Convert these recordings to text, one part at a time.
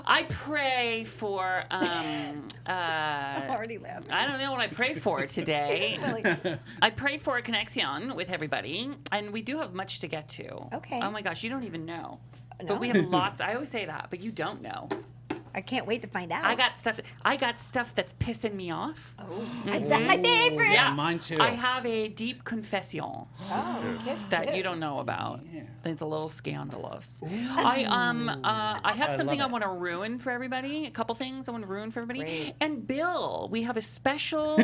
I pray for. I'm already laughing. I don't know what I pray for today. I pray for a connection with everybody, and we do have much to get to. Okay. Oh my gosh, you don't even know. No. But we have lots. I always say that, but you don't know. I can't wait to find out. I got stuff that's pissing me off. Oh, that's my favorite. Yeah, mine too. I have a deep confession Kiss, that you don't know about. It's a little scandalous. I have something I want to ruin for everybody. A couple things I want to ruin for everybody. Great. And Bill, we have a special.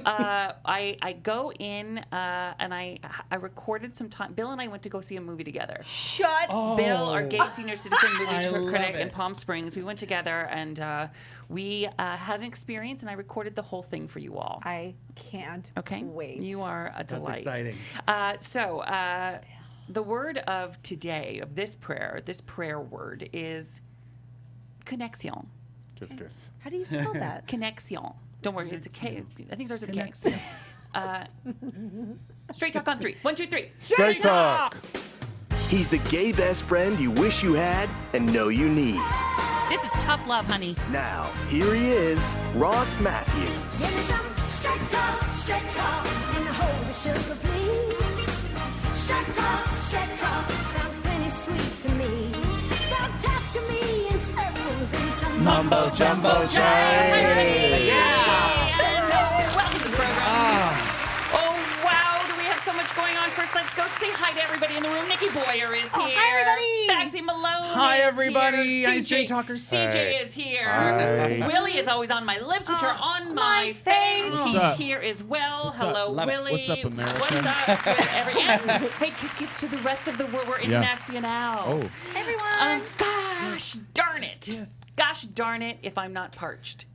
I go in and I recorded some time. Bill and I went to go see a movie together. Shut Bill, our gay senior citizen movie I love critic in it. Palm Springs. We went together and we had an experience, and I recorded the whole thing for you all. I can't wait. You are a That's delight. exciting. The word of today, of this prayer word is connexion. Just kiss. How do you spell that? Connexion. Don't worry, it's a K. I think it starts with a K. Straight talk on 3. 1, 2, 3. Straight talk. He's the gay best friend you wish you had and know you need. This is tough love, honey. Now, here he is, Ross Mathews. Give me some straight talk, and hold the sugar, please. Straight talk, sounds plenty sweet to me. Don't talk to me in circles and some Mumbo jumbo Yeah. Welcome to the program. Oh, wow. Do we have so much going on? First, let's go say hi to everybody in the room. Nikki Boyer is here. Hi, everybody. Bagsy Malone Hi, is everybody. here. Hi, Straight Talkers. CJ Hey. is here. Hi. Willie is always on my lips, which are on my face. What's He's up? here as well. What's Hello, up? Love it. Willie. What's up, America? What's up with and hey, kiss to the rest of the world. We're international. Oh. Everyone. Gosh darn it. Yes. Gosh darn it if I'm not parched.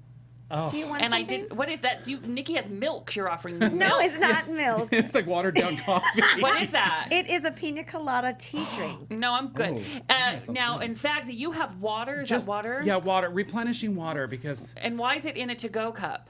Oh, Do you want And I something? didn't. What is that? Nikki has milk. You're offering me milk. No, it's not milk. it's like watered down coffee. What is that? It is a pina colada tea drink. No, I'm good. Oh, Now, in Fagsy, you have water. Is that water? Yeah, water. Replenishing water because And why is it in a to-go cup?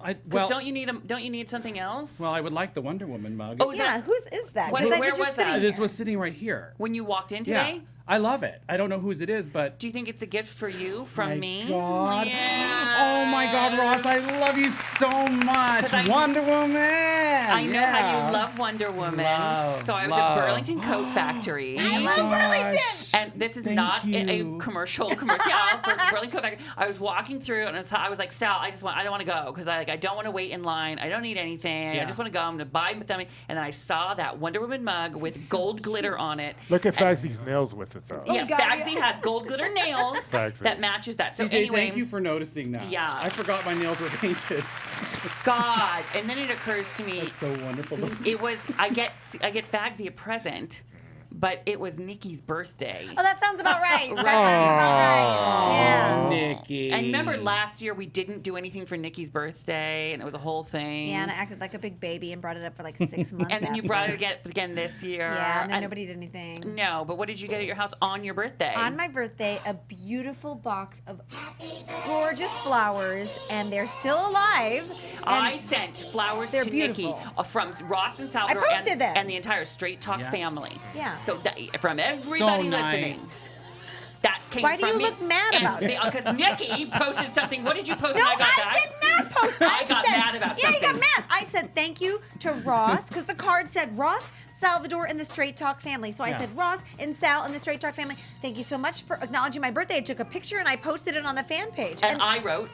I Because don't you need something else? well, I would like the Wonder Woman mug. Oh, is Yeah, that whose is that? What- 'Cause I where just was sitting that? This here. was sitting right here. when you walked in Yeah, today? I love it. I don't know whose it is, but Do you think it's a gift for you from my me? God. Yeah. Oh my God, Ross, I love you so much. 'Cause I- Wonder Woman. I know how Yeah. you love Wonder Woman. Love, so I was love. at Burlington Coat Factory. Oh my gosh. And this is Thank not a you. commercial for Burlington Coat Factory. I was walking through and I was like, Sal, I don't want to go because I don't want to wait in line. I don't need anything. I Yeah. just want to go. I'm going to buy them. And then I saw that Wonder Woman mug with gold glitter on it. Look at Fagsy's nails with it, though. Yeah, God, Fagsy has gold glitter nails Fagsy. that matches that. So CJ, anyway, thank you for noticing that. Yeah. I forgot my nails were painted. God. And then it occurs to me, That's so wonderful. it was I get Fagsy a present, but it was Nikki's birthday. Oh, that sounds about right. That sounds about right. Yeah. Nikki. And remember last year we didn't do anything for Nikki's birthday, and it was a whole thing. Yeah, and I acted like a big baby and brought it up for like 6 months. And then you after. brought it again this year. Yeah, and then nobody did anything. No, but what did you get at your house on your birthday? On my birthday, a beautiful box of gorgeous flowers, and they're still alive. I And sent flowers they're to beautiful. Nikki from Ross and Salvador I posted them. and the entire Straight Talk Yeah. family. Yeah. So from everybody So listening. nice. That came Why do from you me. look mad about it? Because Nikki posted something. What did you post No, when I got back? I did not post. I got mad about Yeah, something. you got mad. I said thank you to Ross because the card said Ross, Salvador, and the Straight Talk family. So I Yeah. said Ross and Sal and the Straight Talk family. Thank you so much for acknowledging my birthday. I took a picture and I posted it on the fan page. And I wrote,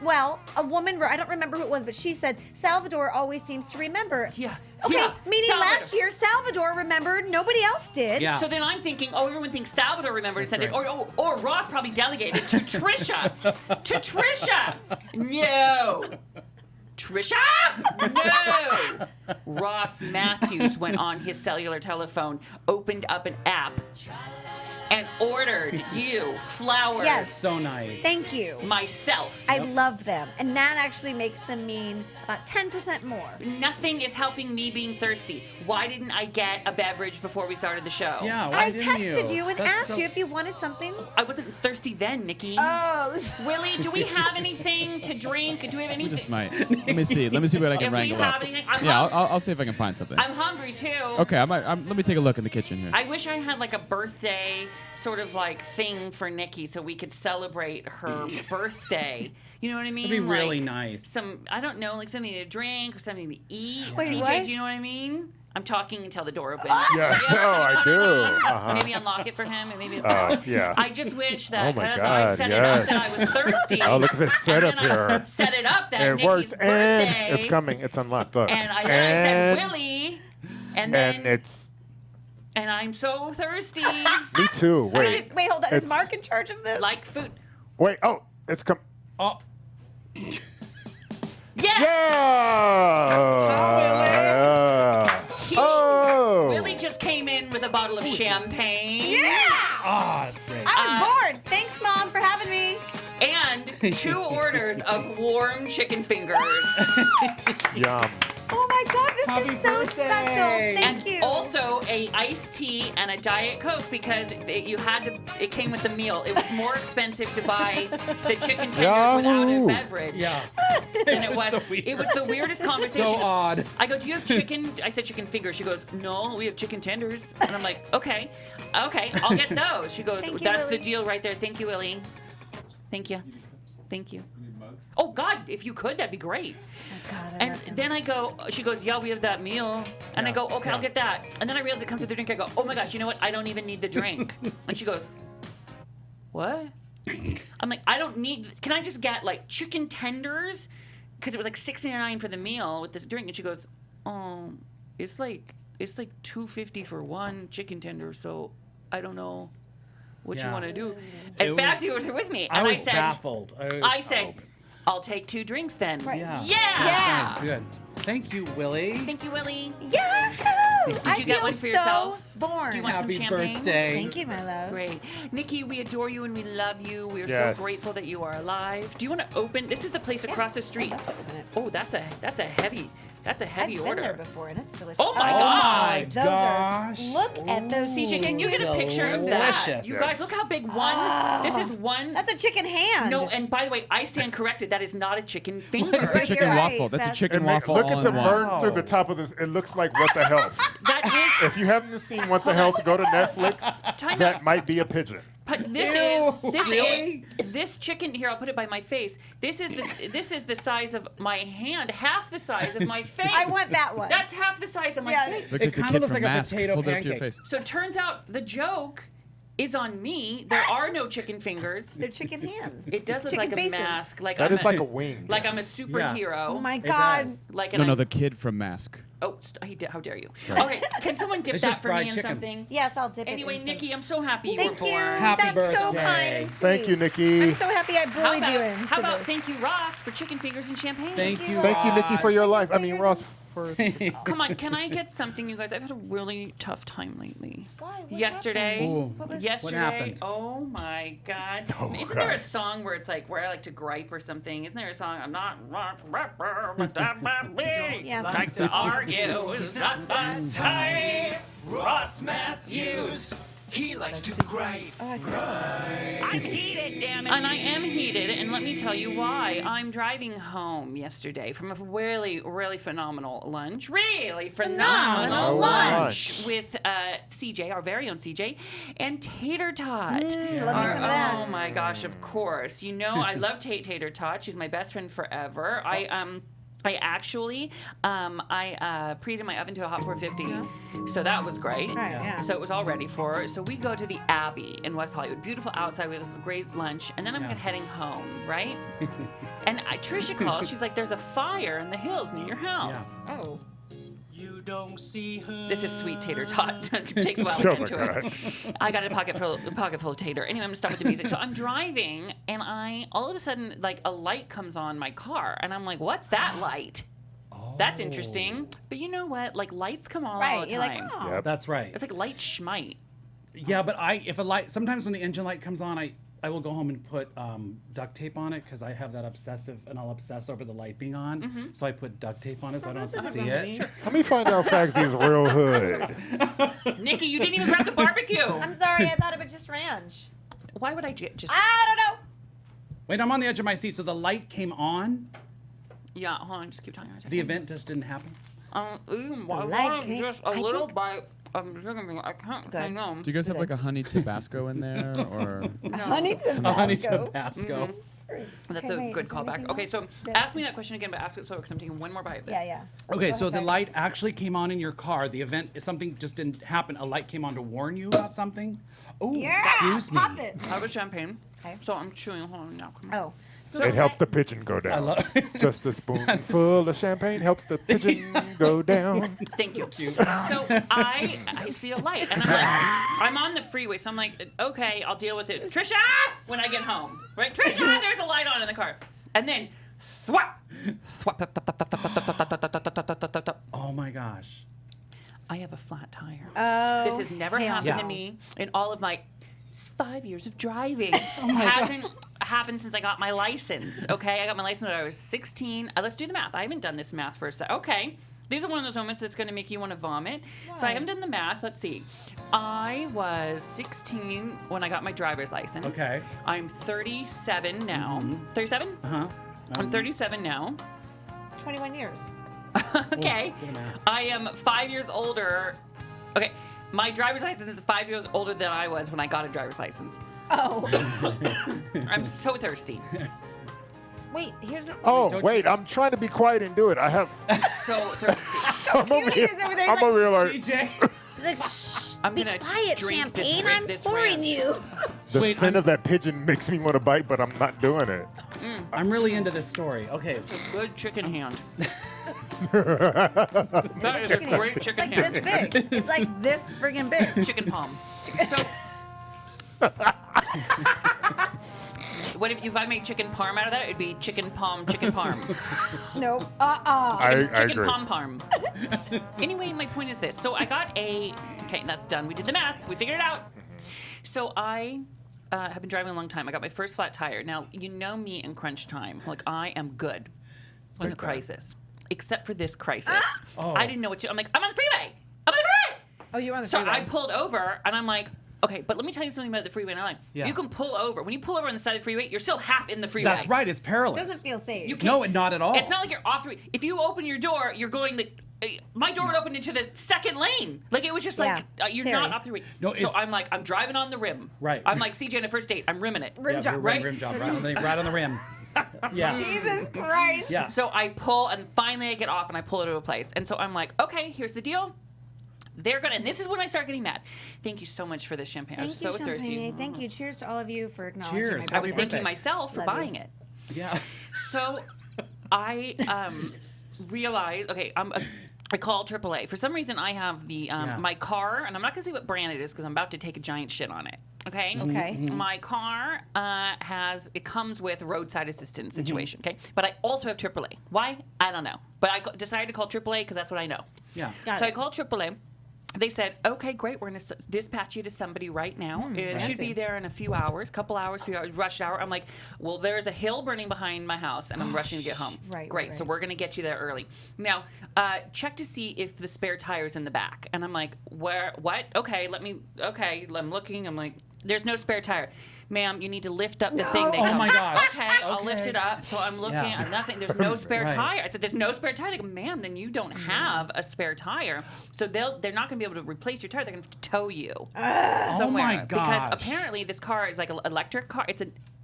Well, a woman, I don't remember who it was, but she said, Salvador always seems to remember. Yeah. Okay, Yeah. meaning Salvador. last year, Salvador remembered, nobody else did. Yeah. so then I'm thinking, oh, everyone thinks Salvador remembered to send it. right. Or Ross probably delegated to Trisha. To Trisha. No. Trisha? No. Ross Mathews went on his cellular telephone, opened up an app, and ordered you flowers. Yes. So nice. Thank you. Myself. I love them. And that actually makes them mean about 10% more. Nothing is helping me being thirsty. Why didn't I get a beverage before we started the show? Yeah, why I didn't texted you and That's asked so- you if you wanted something. I wasn't thirsty then, Nikki. Oh. Willie, do we have anything to drink? Do we have anything? Just might. Let me see. Let me see what I can If we wrangle have up. anything, I'll see if I can find something. I'm hungry too. Okay, let me take a look in the kitchen here. I wish I had like a birthday sort of like thing for Nikki so we could celebrate her birthday. You know what I mean? It'd be really Like, nice. I don't know, like something to drink or something to eat. Wait, CJ, what? do you know what I mean? I'm talking until the door opens. Yeah, no, I do. Uh-huh. Maybe unlock it for him, and maybe it's Yeah. I just wish that Oh my because God, I set it up yes. that I was thirsty. Oh, look at this setup and then I here. set it up that It Nikki's works, birthday. and it's coming. It's unlocked. Look. And I said Willie, and then And it's and I'm so thirsty, me too. Wait, Wait, hold on. Is It's- Mark in charge of this? like food. wait. Oh, it's come. Oh, Yes. Yeah. He- Oh. Willie just came in with a bottle of champagne. oh, that's great. I was bored. Thanks, Mom, for having me. And 2 orders of warm chicken fingers. Yum. Oh my God, this Happy is so birthday. special. Thank And you. also a iced tea and a Diet Coke because it came with the meal. It was more expensive to buy the chicken tenders without a Yahoo. beverage Yeah. than it was. so weird. It was the weirdest conversation. So odd. I go, do you have chicken? I said chicken fingers. She goes, no, we have chicken tenders. And I'm like, okay, I'll get those. She goes, Thank you, that's Willie. the deal right there. Thank you, Willie. Thank you. Thank you. Oh God, if you could, that'd be great. God, I And love him. then I go, she goes, yeah, we have that meal. And I go, okay, I'll get that. And then I realize it comes with the drink. I go, oh my gosh, you know what? I don't even need the drink. And she goes, what? I'm like, I don't need, can I just get like chicken tenders? Because it was like $6.99 for the meal with this drink. And she goes, it's like $2.50 for one chicken tender. So I don't know what you Yeah. want to do. It And was- Babsy was with me. I And was I said, baffled. I said, I'll take 2 drinks then. Right. Yeah. Yeah. That's good. Thank you, Willie. Thank you, Willie. Yahoo! Did you get one for yourself? Born. Do you want Happy some champagne? birthday. Thank you, my love. Great. Nikki, we adore you and we love you. We are Yes. so grateful that you are alive. Do you want to open? This is the place across the street. I'll open it. Oh, that's a heavy I've heavy been order. there before, and it's delicious. Oh my Oh God. my Those gosh. Are, look at those. CJ, can you get a picture of that? Delicious. You guys, look how big one. This is one. That's a chicken hand. No, and by the way, I stand corrected. That is not a chicken finger. It's a Right, chicken you're right. waffle. That's a That's- chicken And waffle look all at the in one. burn through the top of this. It looks like What the Health. That is. If you haven't seen What the Health, go to Netflix. Time That out. might be a pigeon. But this Ew, is really? this chicken here. I'll put it by my face. This is the size of my hand, half the size of my face. I want that one. That's half the size of my Yeah. face. Look It at the kinda kid looks from like a Mask. potato Hold it up to your pancake. face. So it turns out the joke is on me. There are no chicken fingers. They're chicken hands. It does look Chicken like a faces. mask. Like That I'm is like a wing. like I'm a superhero. Oh my It God. does. Like No, an the kid from Mask. oh, how dare you? Okay, can someone dip It's that just for fried me in chicken. something? Yes, I'll dip Anyway, it. in Nikki, I'm so happy you Thank were you. born. Happy That's so birthday. kind. and Thank you, sweet. Nikki. I'm so happy I bullied you in. How about thank you, Ross, for chicken fingers and champagne? Thank you, Thank you, Nikki, for your Ross. life. I mean, Ross, for. Come on, can I get something, you guys? I've had a really tough time lately. Why? What Yesterday, Ooh. What was- yesterday. happened? Oh my God! Oh, Isn't God. there a song where it's like where I like to gripe or something? Isn't there a song? I'm not Yes. like to argue. It's not my time. Ross Mathews, he likes to gripe. I'm heated, damn it. And I am heated, and let me tell you why. I'm driving home yesterday from a really, really phenomenal lunch. Really phenomenal Phenomenal lunch with CJ, our very own CJ, and Tater Tot. Love me some of that. Oh my gosh, of course. You know, I love Tater Tot. She's my best friend forever. I actually preheated my oven to a hot 450, so that was great. Right, yeah. So it was all ready for her. So we go to the Abbey in West Hollywood. Beautiful outside. We have this great lunch, and then I'm heading home, right? And Trisha calls. She's like, "There's a fire in the hills near your house." Oh. You don't see her. This is sweet Tater Tot. It takes a while to Oh get my into God. it. I got a pocket full of tater. Anyway, I'm gonna stop with the music. So I'm driving, and all of a sudden, like a light comes on my car, and I'm like, "What's that light?" That's interesting. But you know what? Like lights come on all Right. the You're time. like, oh. Yep. That's right. It's like light schmite. Yeah, but if a light, sometimes when the engine light comes on, I will go home and put duct tape on it because I have that obsessive, and I'll obsess over the light being on. Mm-hmm. So I put duct tape on it so I don't have to see it. Let me find out facts. He's real hood. Nikki, you didn't even grab the barbecue. I'm sorry. I thought it was just ranch. Why would I just? I don't know. Wait, I'm on the edge of my seat. So the light came on. Yeah, hold on, just keep talking. The event just didn't happen. I light wanted cake. just a I little think- bite of chicken wing. I can't say no. Do you guys have like a honey Tabasco in there, or Honey A honey Tabasco. Tabasco. That's Okay, a wait, good is there callback. anything Okay, else? so ask me that question again, but ask it slower because I'm taking one more bite of this. Yeah. Okay, Go so ahead, the guys. light actually came on in your car. The event is something just didn't happen. A light came on to warn you about something. Oh, excuse me. Pop it. I have a champagne. Okay. So I'm chewing. Hold on now. Come on. Oh. So It helps the pigeon go down. I love. Just a spoonful of champagne helps the pigeon go down. Thank you. So I see a light, and I'm like, I'm on the freeway, so I'm like, okay, I'll deal with it. Trisha, when I get home, right? Trisha, there's a light on in the car, and then, thwap, thwap. Oh my gosh. I have a flat tire. Oh, This has never happened Yeah. to me in all of my 5 years of driving. Hasn't happened since I got my license. Okay, I got my license when I was 16. Let's do the math. I haven't done this math for a sec. Okay, these are one of those moments that's going to make you want to vomit. So I haven't done the math. Let's see. I was 16 when I got my driver's license. Okay. I'm 37 now. 37? Uh-huh. I'm 37 now. 21 years. Okay. do the math. I am 5 years older. Okay. My driver's license is 5 years older than I was when I got a driver's license. Oh. I'm so thirsty. Wait, here's a... Oh, wait, I'm trying to be quiet and do it. I have. So thirsty. I'm over He here. is over there, I'm like- over here like DJ. He's like, shh, I'm be gonna quiet, drink this champagne. drink, I'm this pouring ranch. you. the Wait, scent of that pigeon makes me want to bite, but I'm not doing it. I'm really into this story. Okay. Good chicken hand. That is a Chicken hand. great It's chicken like hand. this big. It's like this friggin' big. Chicken palm. So, what if I made chicken parm out of that? It'd be chicken palm, chicken parm. Nope. I Chicken agree. palm parm. Anyway, my point is this. So I got a. Okay, that's done. We did the math. We figured it out. So I have been driving a long time. I got my first flat tire. Now you know me in crunch time. Like I am good in the crisis, except for this crisis. Oh. I didn't know what to. I'm like, I'm on the freeway. I'm on the freeway. Oh, you're on the So freeway. I pulled over and I'm like, okay, but let me tell you something about the freeway in LA. Yeah. You can pull over. When you pull over on the side of the freeway, you're still half in the freeway. That's right. It's perilous. Doesn't feel safe. You No, not at all. It's not like you're off the. If you open your door, you're going the. My door would open into the second lane. Like it was just like Yeah, you're scary. not off the freeway. No, so it's- I'm like I'm driving on the rim. Right. I'm like CJ on a first date. I'm rimming it. Rim job. rim, right? rim job. Right on the rim. Yeah. Jesus Christ. Yeah. So I pull and finally I get off and I pull it to a place. And so I'm like, okay, here's the deal. They're gonna, and this is when I start getting mad. Thank you so much for this champagne. I was Thank you, so thirsty. Champagne. Thank you. Cheers to all of you for acknowledging Cheers. my I was Happy thanking birthday. myself for Love you. buying it. Yeah. So I realized, okay, I called AAA. For some reason, I have the my car, and I'm not gonna say what brand it is because I'm about to take a giant shit on it. Okay. Okay. My car comes with roadside assistance situation. Okay, but I also have AAA. Why? I don't know. But I decided to call AAA because that's what I know. Yeah. Got So it. I called AAA. They said, okay, great. We're going to dispatch you to somebody right now. It should be there in a few hours, few hours, rush hour. I'm like, well, there's a hill burning behind my house, and I'm rushing to get home. Right, Great. right, So right. we're going to get you there early. Now, check to see if the spare tire's in the back. And I'm like, where? What? Okay, I'm looking. I'm like, there's no spare tire. Ma'am, you need to lift up the thing. They Oh tell my me. gosh. Okay, I'll lift Okay. it up. So I'm looking Yeah. at nothing. There's no spare Right. tire. I said, there's no spare tire. They go, ma'am, then you don't have a spare tire. So they're not going to be able to replace your tire. They're going to have to tow you somewhere. Oh my Because gosh. apparently this car is like an electric car.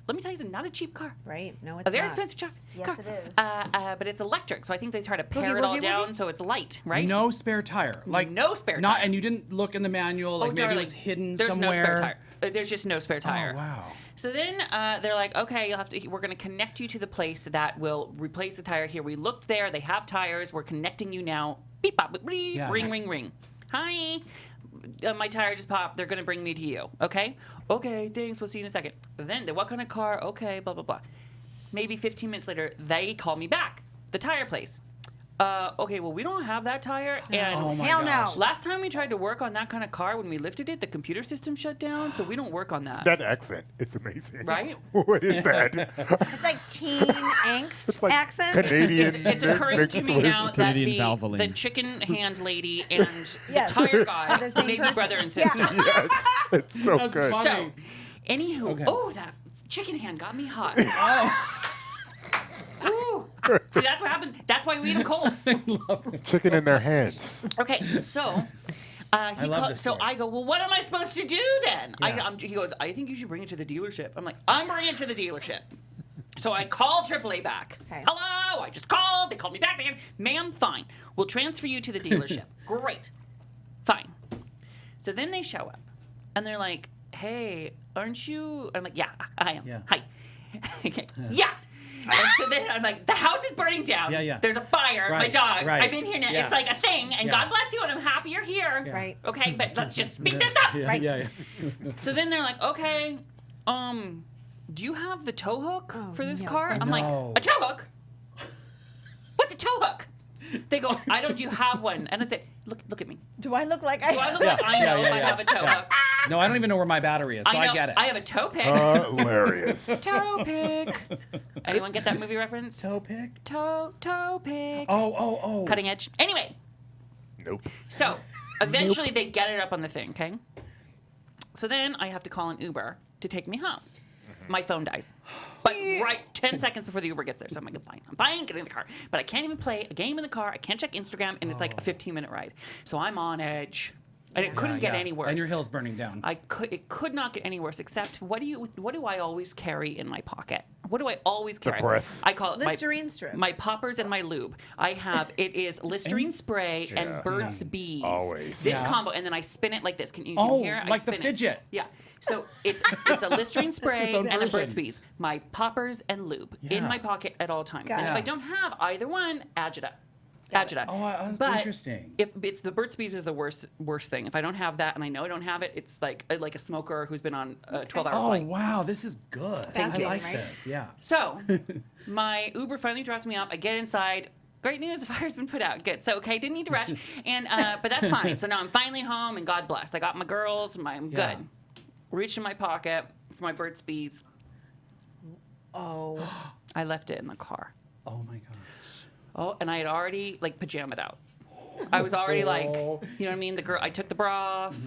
Let me tell you, it's not a cheap car. Right? No, it's A very not. expensive car. Yes, it is. But it's electric, so I think they try to pare it all woogie, down woogie? so it's light, right? No spare tire. Like No spare Not, tire. and you didn't look in the manual. Like Oh, maybe darling, it was hidden there's somewhere. no spare tire. There's just no spare tire. Oh wow. So then they're like, okay, we're going to connect you to the place that will replace the tire here. We looked there. They have tires. We're connecting you now. Beep, bop, beep, beep, Yeah. ring, ring, ring. Hi. My tire just popped. They're going to bring me to you. Okay? Okay, thanks. We'll see you in a second. Then, what kind of car? Okay, blah, blah, blah. Maybe 15 minutes later, they call me back. The tire place. Okay, well, we don't have that tire. And Oh my Hell gosh. no. last time we tried to work on that kind of car, when we lifted it, the computer system shut down, so we don't work on that. That accent, it's amazing. Right? What is that? It's like teen angst It's like accent. Canadian. It's occurring to me now that Canadian Valvoline. the chicken hand lady and Yes. the tire guy The same may be person. brother and Yeah. sister. Yes, it's so That's good. funny. So, anywho, Okay. oh, that chicken hand got me hot. Woo. See, that's what happens. That's why we eat them cold. Chicken in their hands. Okay, so he love called, this so story. I go, well, what am I supposed to do then? Yeah. He goes, I think you should bring it to the dealership. I'm like, I'm bringing it to the dealership. So I called AAA back. Okay. Hello, I just called. They called me back. Ma'am, fine. We'll transfer you to the dealership. Great. Fine. So then they show up, and they're like, hey, aren't you? I'm like, yeah, I am. Yeah. Hi. Yeah. And so then I'm like, the house is burning down. Yeah. There's a fire. My Right, dog. right. I'm in here now. Yeah. It's like a thing. And Yeah. God bless you, and I'm happy you're here. Yeah. Right. Okay, but let's just speak this up. Yeah, Right. yeah. So then they're like, okay, do you have the tow hook Oh, for this no. car? I'm like, No. a tow hook? What's a tow hook? They go, I don't. Do you have one? And I said, look at me. Do I look like I? Do I look like I know if I have a tow hook? No, I don't even know where my battery is, so I know. get it. I have a tow pick. Hilarious. Toe pick. Anyone get that movie reference? Toe pick? Toe pick. Oh. Cutting edge. Anyway, Nope. so eventually they get it up on the thing, okay? So then I have to call an Uber to take me home. My phone dies. But right 10 seconds before the Uber gets there. So I'm like, I'm fine, get in the car. But I can't even play a game in the car. I can't check Instagram, and it's like a 15-minute ride. So I'm on edge. And it couldn't get any worse. And your hill's burning down. It could not get any worse, except what do I always carry in my pocket? What do I always carry? breath. I call it Listerine strips. my poppers and my lube. I have it is Listerine spray and Yeah. Burts Bees. Always. This Yeah. combo, and then I spin it like this. Can you Oh, hear? I like the spin it. fidget. Yeah. So it's a Listerine spray own and a Burts version. Bees. My poppers and lube in Yeah. my pocket at all times. Got And it. if I don't have either one, Agita. Agita. Oh, that's But interesting. If it's the Burt's Bees is the worst thing. If I don't have that and I know I don't have it, it's like a smoker who's been on a 12-hour Oh, flight. wow, this is good. Thank I you. like Right? this, yeah. So my Uber finally drops me off. I get inside. Great news, the fire's been put out. Good. So okay, didn't need to rush. And but that's fine. So now I'm finally home, and God bless. I got my girls. I'm Yeah. good. Reach in my pocket for my Burt's Bees. Oh. I left it in the car. Oh, my gosh. Oh, and I had already like pajamaed out. I was already like, you know what I mean? The girl. I took the bra off.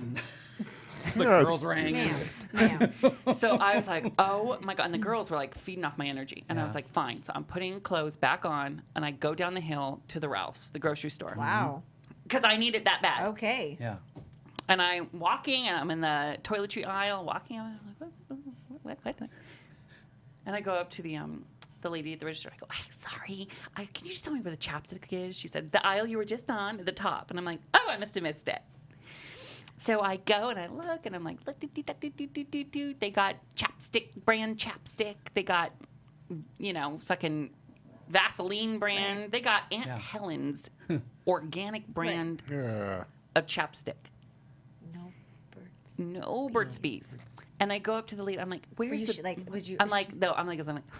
The Yes. girls were hanging. Ma'am. So I was like, oh my God. And the girls were like feeding off my energy. And I was Yeah. like, fine. So I'm putting clothes back on, and I go down the hill to the Ralph's, the grocery store. Wow. Because I need it that bad. Okay. Yeah. And I'm walking, and I'm in the toiletry aisle, walking. I'm like, what? And I go up to the lady at the register. I go, sorry, can you just tell me where the chapstick is? She said, the aisle you were just on, at the top. And I'm like, oh, I must have missed it. So I go and I look, and I'm like, look, they got brand chapstick. They got, fucking Vaseline brand. They got Aunt Yeah. Helen's organic brand Yeah. of chapstick. No birds. No Burt's Bees. And I go up to the lady. I'm like, where's you the... should, like, would you- I'm like,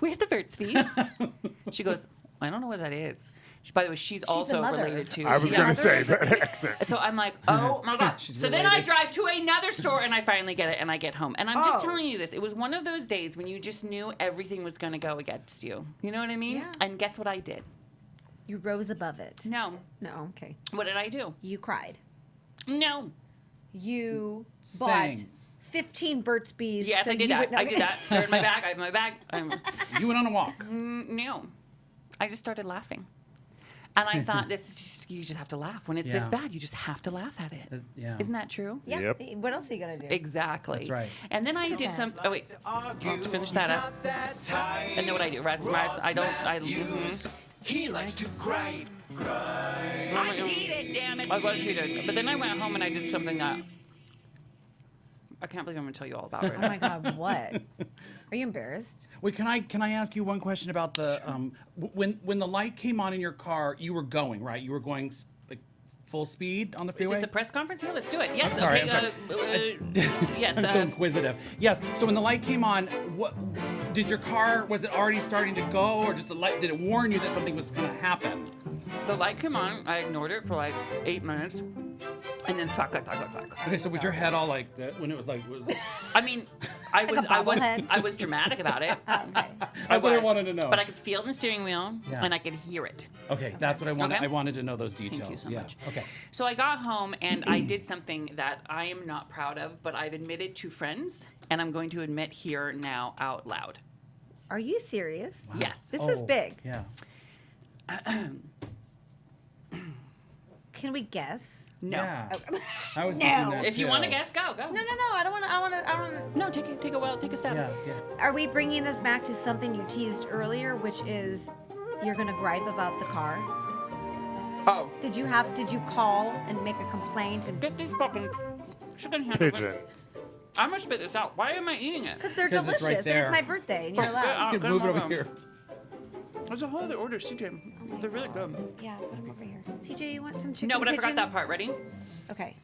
where's the Burt's Bees? She goes, I don't know what that is. By the way, she's also mother. related to... I was Yeah. going to say that accent. So I'm like, oh my God. She's So then I related. drive to another store, and I finally get it, and I get home. And I'm just Oh. telling you this. It was one of those days when you just knew everything was going to go against you. You know what I mean? Yeah. And guess what I did? You rose above it. No. No. Okay. What did I do? You cried. No. You bought Sang. 15 Burt's Bees. Yes, so I did you that. would- I did that. They're in my bag. I have my bag. You went on a walk. No. I just started laughing. And I thought, you just have to laugh. When it's this Yeah. bad, you just have to laugh at it. Yeah. Isn't that true? Yeah. Yep. What else are you gonna do? Exactly. That's right. And then I did some. Oh wait, to finish that up. I know what I do. Rats, I don't. He likes to grind. I hate it. Damn it. I was heated. But then I went home and I did something that I can't believe I'm gonna tell you all about right Oh now. my God! What? Are you embarrassed? Wait, can I ask you one question about the when the light came on in your car, you were going, right? You were going like full speed on the Is freeway? this a press conference here? Let's do it. Yes. sorry, Okay. I'm sorry. Yes. I'm so inquisitive. Yes. So when the light came on, what did your car? Was it already starting to go, or just the light? Did it warn you that something was going to happen? the light came on. I ignored it for like 8 minutes, and then talk. Okay, so was your head all like that when it was like? Was I mean, I was bobblehead. I was dramatic about it. Okay. That's what I was, wanted to know. But I could feel it in the steering wheel, Yeah. and I could hear it. Okay, that's what I wanted. Okay. I wanted to know those details. you so yeah. much. Okay. So I got home and I did something that I am not proud of, but I've admitted to friends, and I'm going to admit here now out loud. Are you serious? Yes. This is big. Yeah. Can we guess? No. Yeah. Oh. I was No. thinking that If you too. want to guess, go. No. I don't want to. No, take a stab. Yeah. Are we bringing this back to something you teased earlier, which is you're gonna gripe about the car? Oh. Did you call and make a complaint? And Get these fucking chicken hands. Pigeon. I'm gonna spit this out. Why am I eating it? because they're 'Cause delicious, it's right and there. it's my birthday, and you're allowed. You can move it over here. There's a whole other order, CJ. They're really good. Yeah, put them over here. CJ, you want some chicken? No, but I forgot pigeon? that part. Ready? Okay.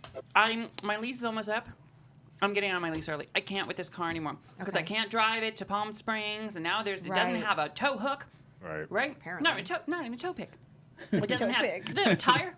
My lease is almost up. I'm getting out of my lease early. I can't with this car anymore because I Okay. can't drive it to Palm Springs, and now it doesn't Right. have a tow hook. Right. Right? Apparently. Not even a tow pick. It doesn't Tow have, pick. it doesn't have a tire.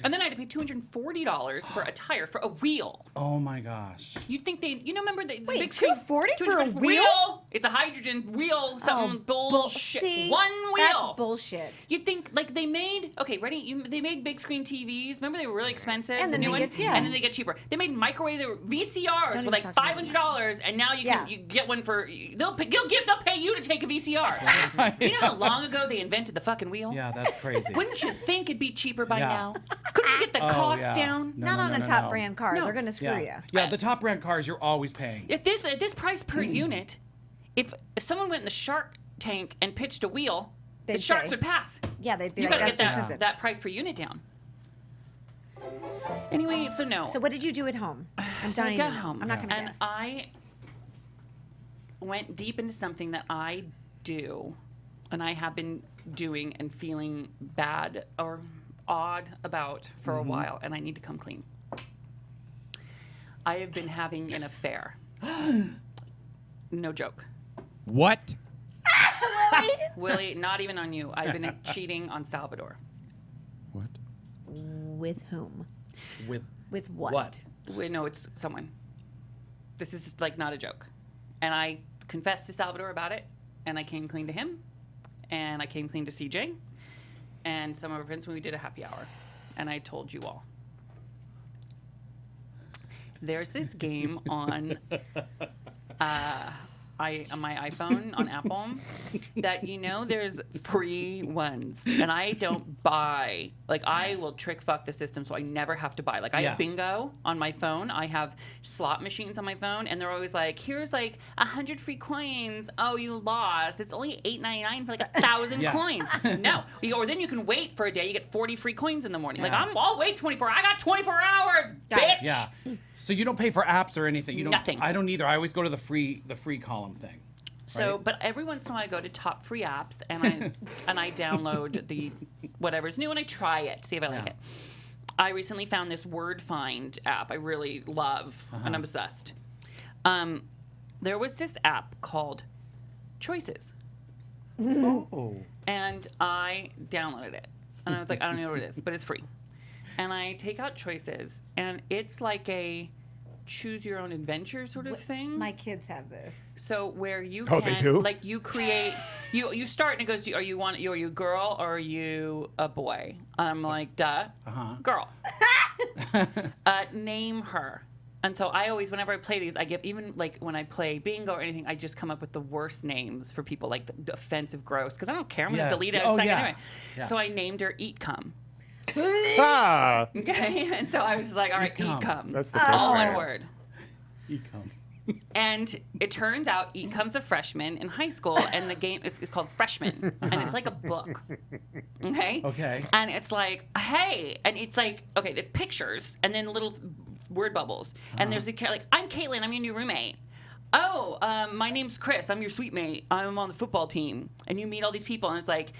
And then I had to pay $240 for a tire for a wheel. Oh my gosh. You'd think remember the Wait, big screen? $240 for a $240 wheel? It's a hydrogen wheel, something bull- bullshit. see, One wheel. That's bullshit. You'd think like they made they made big screen TVs. Remember they were really expensive. And the then new they one, get- yeah. and then they get cheaper. They made microwaves. They were VCRs Don't for even like talk to me about $500, and now you can Yeah. you get one for they'll pay you to take a VCR. Do you know how long ago they invented the fucking wheel? Yeah, that's crazy. Wouldn't you think it'd be cheaper by Yeah. now? Couldn't you get the Oh, cost yeah. down? No, Not no, on no, a no, top no. brand car. No. They're gonna screw Yeah. you. Yeah, the top brand cars you're always paying. At this price per unit, if someone went in the Shark Tank and pitched a wheel, the They'd sharks say. would pass. Yeah, they'd be You like, gotta that's get expensive. that price per unit down. Anyway, so no. So what did you do at home? I'm So I dying got to know. home. I'm not gonna and guess. I went deep into something that I do, and I have been doing and feeling bad or odd about for a while, and I need to come clean. I have been having an affair. No joke. What? Willie, not even on you. I've been cheating on Salvador. What? With whom? With With what? what? No, it's someone. This is like not a joke. And I confessed to Salvador about it, and I came clean to him, and I came clean to CJ, and some of our friends when we did a happy hour, and I told you all. There's this game on on my iPhone on Apple that there's free ones, and I don't buy. Like I will trick fuck the system so I never have to buy. Like I have bingo on my phone. I have slot machines on my phone, and they're always like, "Here's like 100 free coins. Oh, you lost. It's only $8.99 for like 1,000 Yeah. coins." No, or then you can wait for a day. You get 40 free coins in the morning. Like Yeah. I'll wait 24. I got 24 hours, bitch. Yeah. So you don't pay for apps or anything. You don't. Nothing. I don't either. I always go to the free column thing. So, right? but every once in a while I go to top free apps and I download the whatever's new and I try it, see if I like it. I recently found this word find app I really love and I'm obsessed. There was this app called Choices. Oh. And I downloaded it. And I was like, I don't know what it is, but it's free. And I take out Choices, and it's like a choose your own adventure sort of thing. My kids have this. So where you Oh, can they do? like you create you start and it goes, are you a girl or are you a boy? I'm like, duh, girl. Name her. And so I always, whenever I play these, I give, even like when I play bingo or anything, I just come up with the worst names for people, like the offensive, gross, because I don't care. I'm going to delete it in a second anyway. Yeah. So I named her Eat Cum. Ah! Okay? And so I was just like, all right, Eat cum. Eat Cum. That's the best All one one. word. E-com. And it turns out Eat Cum's a freshman in high school, and the game is called Freshman, and it's like a book. Okay? Okay. And it's like, hey, and it's like, okay, it's pictures, and then little word bubbles. And there's the like, I'm Caitlin, I'm your new roommate. Oh, my name's Chris, I'm your suite mate. I'm on the football team. And you meet all these people, and it's like,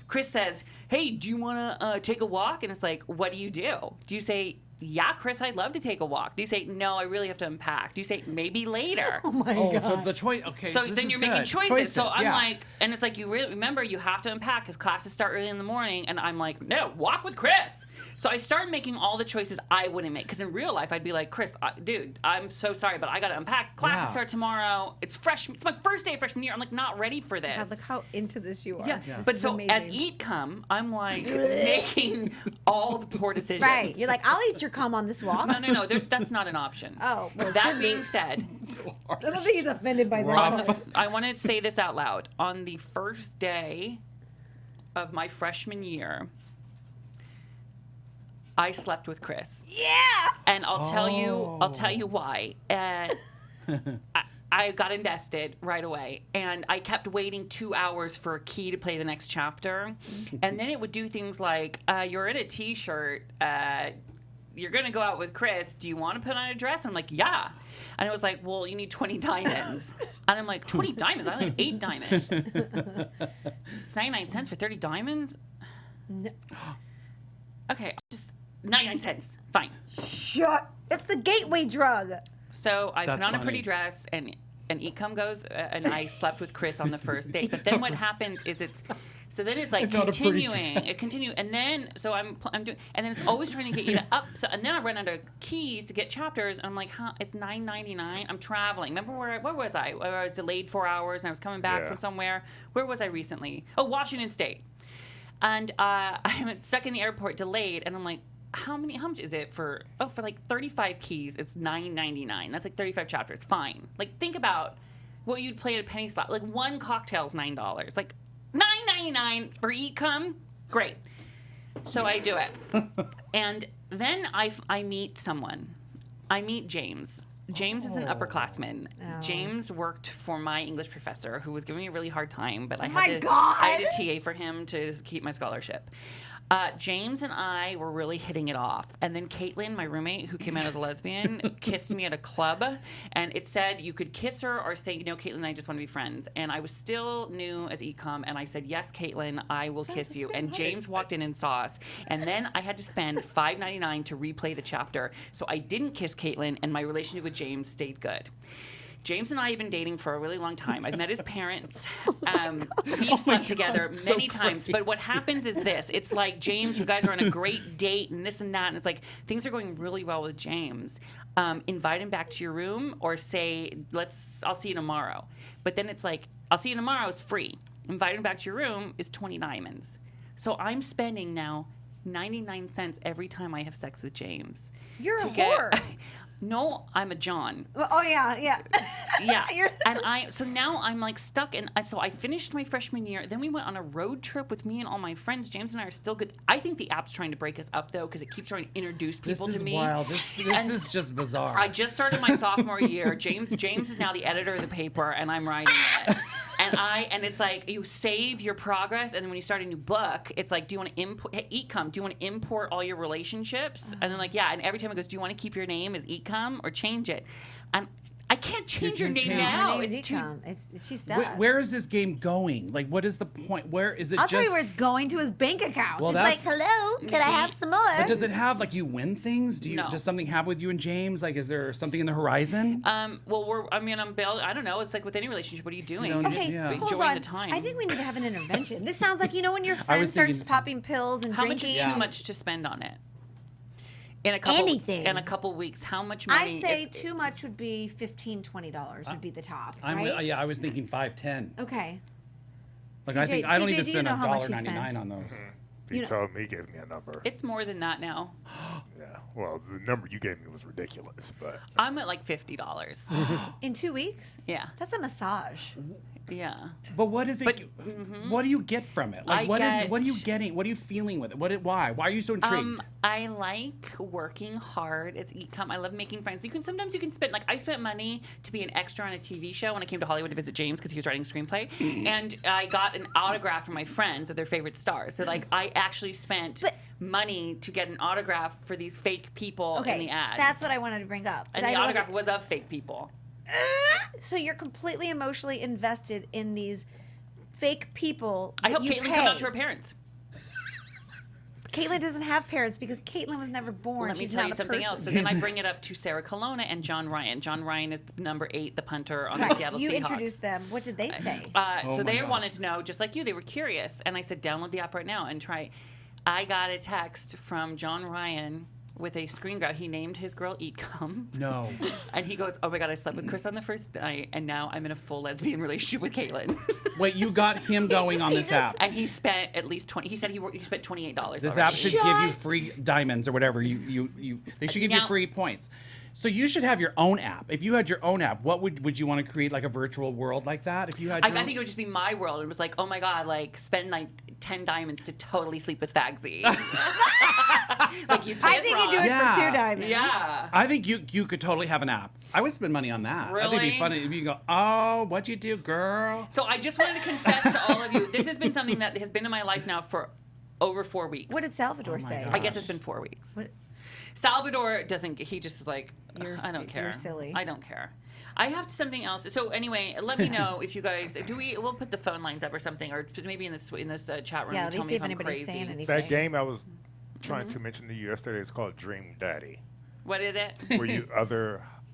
Chris says, hey, do you want to take a walk? And it's like, what do you do? Do you say, yeah, Chris, I'd love to take a walk? Do you say, no, I really have to unpack? Do you say, maybe later? Oh, so the choice. Okay. So this then is you're making good. choices. So I'm yeah. like, and it's like, you really remember you have to unpack because classes start early in the morning. And I'm like, no, walk with Chris. So I started making all the choices I wouldn't make. Because in real life, I'd be like, Chris, dude, I'm so sorry, but I got to unpack. Classes Yeah. start tomorrow. It's my first day of freshman year. I'm like, not ready for this. God, look how into this you are. Yeah. This But is so as amazing. eat cum, I'm like making all the poor decisions. Right. You're like, I'll eat your cum on this walk. No. That's not an option. Oh, well, it That should be. being said, I don't think he's offended by Rough. that. I want to say this out loud. On the first day of my freshman year, I slept with Chris. Yeah. And I'll tell you why. I got invested right away, and I kept waiting 2 hours for a key to play the next chapter, and then it would do things like, "You're in a T-shirt. You're gonna go out with Chris. Do you want to put on a dress?" And I'm like, "Yeah." And it was like, "Well, you need 20 diamonds," and I'm like, "20 diamonds? I like 8 diamonds. It's 99 cents for 30 diamonds." No. Okay, just 99 cents. Fine. Shut. It's the gateway drug. So I That's put on a funny. pretty dress, and Ecom goes, and I slept with Chris on the first date. But then what happens is it's like found a pretty continuing, it continue, and then so I'm doing, and then it's always trying to get you to up. So and then I run out of keys to get chapters, and I'm like, huh, it's $9.99. I'm traveling. Remember where was I? Where I was delayed 4 hours, and I was coming back Yeah. from somewhere. Where was I recently? Oh, Washington State. And I'm stuck in the airport, delayed, and I'm like, how much is it for like 35 keys, it's $9.99. That's like 35 chapters. Fine. Like, think about what you'd play at a penny slot. Like, one cocktail's $9. Like, $9.99 for Ecom? Great. So I do it. And then I meet someone. I meet James. James is an upperclassman. Oh. James worked for my English professor, who was giving me a really hard time, but I my had God. a TA for him to keep my scholarship. James and I were really hitting it off. And then Caitlin, my roommate, who came out as a lesbian, kissed me at a club. And it said you could kiss her or say, Caitlin and I just want to be friends. And I was still new as Ecom. And I said, yes, Caitlin, I will kiss you. And James walked in and saw us. And then I had to spend $5.99 to replay the chapter. So I didn't kiss Caitlin, and my relationship with James stayed good. James and I have been dating for a really long time. I've met his parents. We've slept together many times. But what happens is this. It's like, James, you guys are on a great date and this and that. And it's like, things are going really well with James. Invite him back to your room or say, I'll see you tomorrow. But then it's like, I'll see you tomorrow is free. Invite him back to your room is 20 diamonds. So I'm spending now 99 cents every time I have sex with James. You're a whore. No, I'm a John. Well, oh yeah. Yeah. You're- So now I'm like stuck. And so I finished my freshman year. Then we went on a road trip with me and all my friends. James and I are still good. I think the app's trying to break us up, though, because it keeps trying to introduce people This to is me. wild. This And is just bizarre. I just started my sophomore year. James is now the editor of the paper, and I'm writing it. And it's like, you save your progress, and then when you start a new book, it's like, do you want to import Ecom? Do you want to import all your relationships? And then like, yeah, and every time it goes, do you want to keep your name as Ecom or change it? And I can't change your can name change now. Her name is It's too. Ecom. She's stuck. Where is this game going? Like, what is the point? Where is it? I'll just, tell you where it's going, to his bank account. Well, It's that's- like, hello, can I have some more? But does it have like you win things? No. Does something happen with you and James? Like, is there something in the horizon? Well, I'm bailed. I don't know. It's like with any relationship. What are you doing? No, You're just- Okay, yeah. hold enjoying on. the time. I think we need to have an intervention. This sounds like, when your I friend was starts thinking- popping pills and How much drinking. is too much to spend on it? In a couple, Anything. In a couple weeks, how much money? I'd say is, too much would be $15, $20 would be the top, I'm right? yeah, I was thinking 5-10. Okay. Like CJ I don't CJ, even do you spend know how much you $1.99 spent? on those. He told me, he gave me a number. It's more than that now. Yeah. Well, the number you gave me was ridiculous, but I'm at like $50. In 2 weeks? Yeah, That's a massage. yeah. But what is it? But- What do you get from it? Like, I what are you get- getting? What are you feeling with it? Why? Why are you so intrigued? I like working hard. It's Ecom. I love making friends. Sometimes you can spend, like, I spent money to be an extra on a TV show when I came to Hollywood to visit James because he was writing a screenplay, and I got an autograph from my friends of their favorite stars. So like, I actually spent money to get an autograph for these fake people in Okay, the ad. that's what I wanted to bring up. and I the don't autograph wanna- was of fake people. So you're completely emotionally invested in these fake people. I that hope you Caitlin pay. come out to her parents. Caitlin doesn't have parents because Caitlin was never born. Let me She's tell not you a something person. else. So then I bring it up to Sarah Colonna and John Ryan. John Ryan is the number 8, the punter on the Right. Seattle You Seahawks. introduced them. What did they say? Oh So my they gosh. wanted to know, just like you, they were curious. And I said, download the app right now and try. I got a text from John Ryan with a screen grab. He named his girl Eat Cum. No. And he goes, oh my God, I slept with Chris on the first night, and now I'm in a full lesbian relationship with Caitlin. Wait, you got him going on this app. And he spent at least 20. He said he spent $28. This already. app should give you free diamonds or whatever. They should give you Now- free points. So you should have your own app. If you had your own app, what would you want to create, like a virtual world like that? If you had, I your own? think it would just be my world. It was like, oh my God, like spend like 10 diamonds to totally sleep with Fagsy. Like you. I think you do it Yeah. for 2 diamonds. Yeah. I think you could totally have an app. I would spend money on that. I think it'd Really? be funny if you go, oh, what'd you do, girl? So I just wanted to confess to all of you, this has been something that has been in my life now for over 4 weeks. What did Salvador say? I guess it's been 4 weeks. What- Salvador doesn't. He just is like, You're I don't care. you're silly. I don't care. I have something else. So anyway, let me know if you guys We'll put the phone lines up or something, or maybe in this chat room. Yeah, let tell me me see if if I'm anybody's crazy. saying anything. That game I was trying to mention to you yesterday is called Dream Daddy, What is it?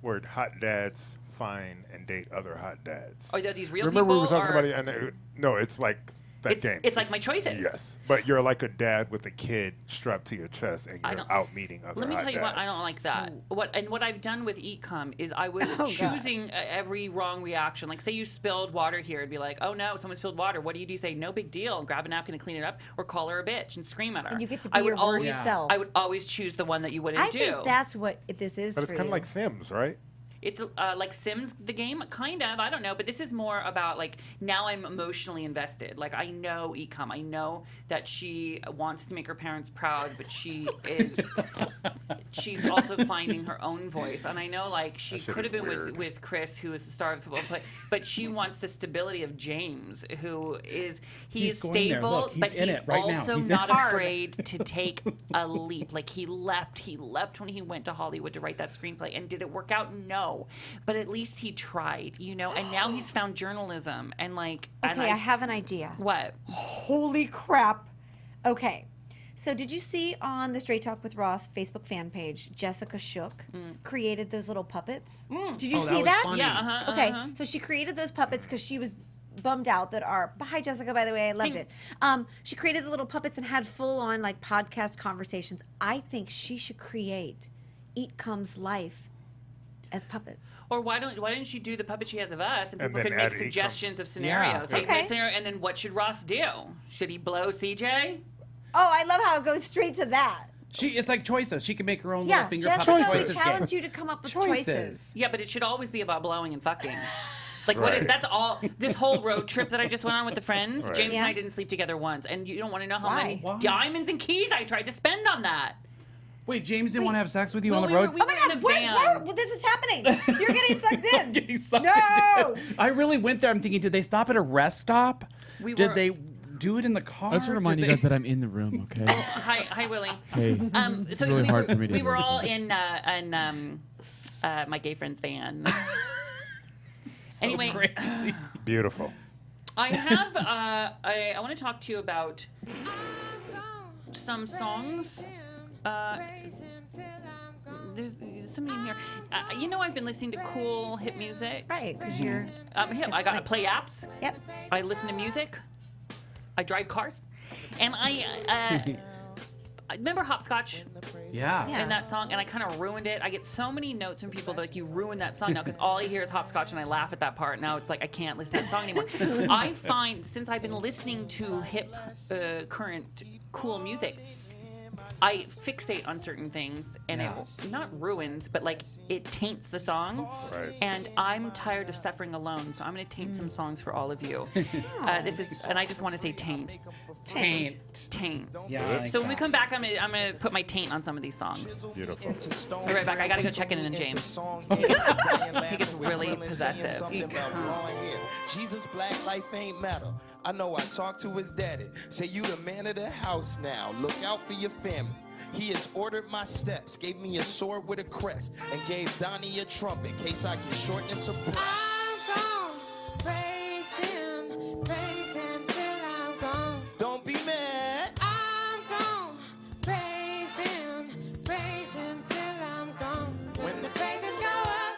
where hot dads find and date other hot dads. Are there these real Remember we people? were talking or- about it? And no, it's like that game. It's like My Choices. Yes, but you're like a dad with a kid strapped to your chest, and I you're don't- out meeting other. Let me hot tell you what, I dads. don't like that. What I've done with Eat Cum is I was Oh, God. choosing every wrong reaction. Like, say you spilled water here, it'd be like, oh no, someone spilled water. What do? You say, no big deal, grab a napkin and clean it up, or call her a bitch and scream at her. And you get to I be would your always, worst self. I would always choose the one that you wouldn't I do. think that's what this is But for it's kind you. of like Sims, right? It's like Sims, the game, kind of. I don't know, but this is more about like now I'm emotionally invested. Like I know Eat Cum. I know that she wants to make her parents proud, but she's also finding her own voice. And I know like she That shit could have is been weird. with Chris, who is the star of the football play, but she wants the stability of James, who is He's going there. stable, Look, he's but in he's it right now. also He's not in it. afraid to take a leap. Like he leapt when he went to Hollywood to write that screenplay. And did it work out? No, but at least he tried, you know. And now he's found journalism and like. and Okay, I have an idea. What? Holy crap. Okay. So did you see on the Straight Talk with Ross Facebook fan page, Jessica Shook created those little puppets? Did you Oh, that see was that? funny. Yeah. Okay, so she created those puppets because she was bummed out that hi Jessica, by the way, I loved it. She created the little puppets and had full on like podcast conversations. I think she should create Eat Cum's life as puppets. Or why didn't she do the puppet she has of us, and And people then could make add Eat Cum. suggestions of scenarios. Yeah. Hey, Okay. this scenario, and then what should Ross do? Should he blow CJ? Oh, I love how it goes straight to that. It's like choices. She can make her own Yeah, little finger Jessica, puppet we choices challenge game. you to come up with choices. Yeah, but it should always be about blowing and fucking. Like what is Right. that's all this whole road trip that I just went on with the friends. Right. James and Yeah. I didn't sleep together once, and you don't want to know how Why? many Why? diamonds and keys I tried to spend on that. Wait, James didn't want to have sex with you Well, on the we road? were- we Oh my were in God, a where, van. this is happening. You're getting sucked in. Getting sucked No. in. I really went there. I'm thinking, did they stop at a rest stop? We Did were- they do it in the car? I just want to remind Did you they- guys that I'm in the room, okay? Hi, Willie. Hey, So really we hard were, for me to we were hear all everything. in my gay friend's van. So Anyway, crazy. Beautiful. I have I want to talk to you about some songs. There's somebody in here. You know, I've been listening to cool hip music. Right, because you're. Hip. I got to play apps. Yep. I listen to music. I drive cars, and I remember Hopscotch. Yeah. Yeah. In that song, and I kind of ruined it. I get so many notes from people that like, you ruined that song now, because all I hear is Hopscotch, and I laugh at that part. Now it's like I can't listen to that song anymore. I find, since I've been listening to hip, current, cool music, I fixate on certain things, and Yeah. it not ruins, but like it taints the song. Right. And I'm tired of suffering alone, so I'm going to taint some songs for all of you. This is, and I just want to say taint. Taint. Taint. Yeah. I like So when we that. come back, I'm gonna put my taint on some of these songs. Beautiful. I'll be right back. I gotta go check in on James. He gets really possessive. Jesus, black life ain't matter. I know I talked to his daddy. Say you the man of the house now. Look out for your family. He has ordered my steps, gave me a sword with a crest, and gave Donnie a trumpet in case I get shortness of breath. Praise him till I'm gone. Don't be mad. I'm gone. Praise him till I'm gone. When the praises go up,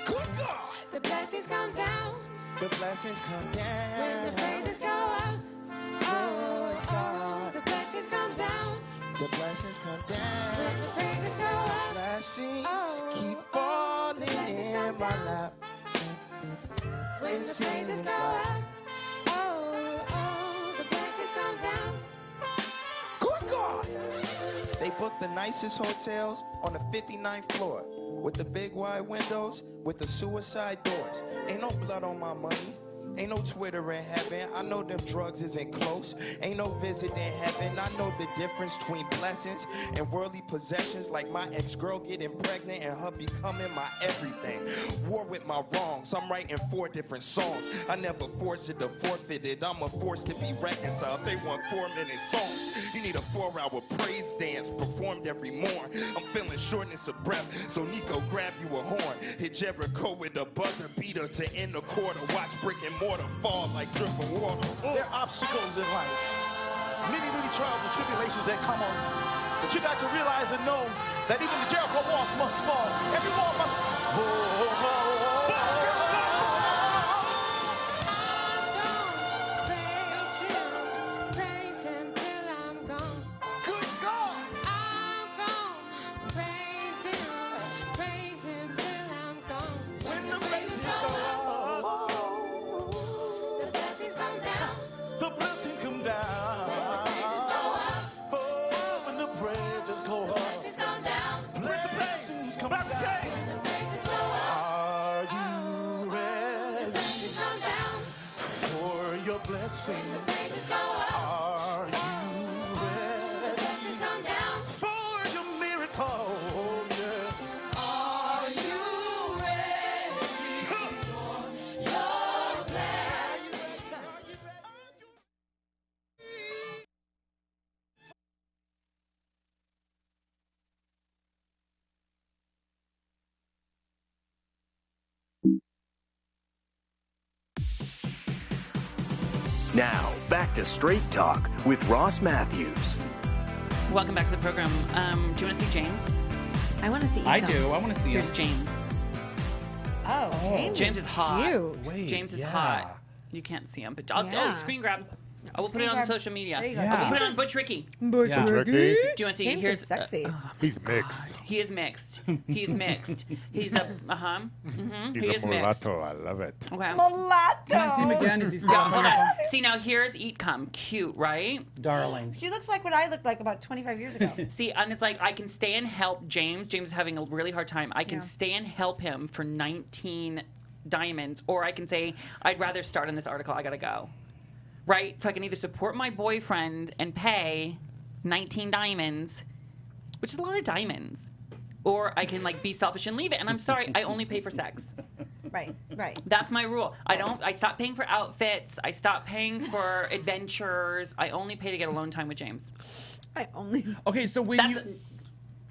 Good God. the blessings come down. The blessings come When the down. praises go up, oh, the blessings blessings come down. Blessings keep falling in my lap. It seems like good God. They booked the nicest hotels on the 59th floor with the big wide windows with the suicide doors. Ain't no blood on my money. Ain't no Twitter in heaven. I know them drugs isn't close. Ain't no visit in heaven. I know the difference between blessings and worldly possessions, like my ex-girl getting pregnant and her becoming my everything. War with my wrongs. I'm writing 4 different songs. I never forced it to forfeit it. I'm a force to be reconciled. They want 4-minute songs. You need a 4-hour praise dance performed every morn. I'm feeling shortness of breath, so Nico grab you a horn. Hit Jericho with a buzzer beater to end the quarter. Watch brick and mortar fall like dripping water. There are obstacles in life, many trials and tribulations that come on. But you got to realize and know that even the Jericho walls must fall. Every wall must fall. Are you ready for your miracle? Yeah. Are you ready for your blessing? Now, back to Straight Talk with Ross Mathews. Welcome back to the program. Do you want to see James? I want to see. I Ecom. do. I want to see him. Here's James. Oh, James is hot. Cute. Wait, James is yeah. hot. You can't see him, but I'll Yeah. screen grab. I will put it Screen on grab. social media. There you go. Yeah. I will put it on He's Butch Ricky. Butch Yeah. Ricky. Ricky. Do you want to see? James Here's is sexy. He's mixed. he is mixed. He's mixed. He's a He's he a is mixed. mulatto. I love it. Okay. Mulatto. Can I see him again? Is he still Yeah, hold on? on. See, now here's Eat Come. Cute, right? Darling. She looks like what I looked like about 25 years ago. See, and it's like I can stay and help James. James is having a really hard time. I can Yeah. stay and help him for 19 diamonds, or I can say, I'd rather start on this article. I gotta go. Right? So I can either support my boyfriend and pay 19 diamonds, which is a lot of diamonds, or I can like be selfish and leave it. And I'm sorry, I only pay for sex. Right. That's my rule. I stopped paying for outfits. I stopped paying for adventures. I only pay to get alone time with James. I only. Okay, so when That's you,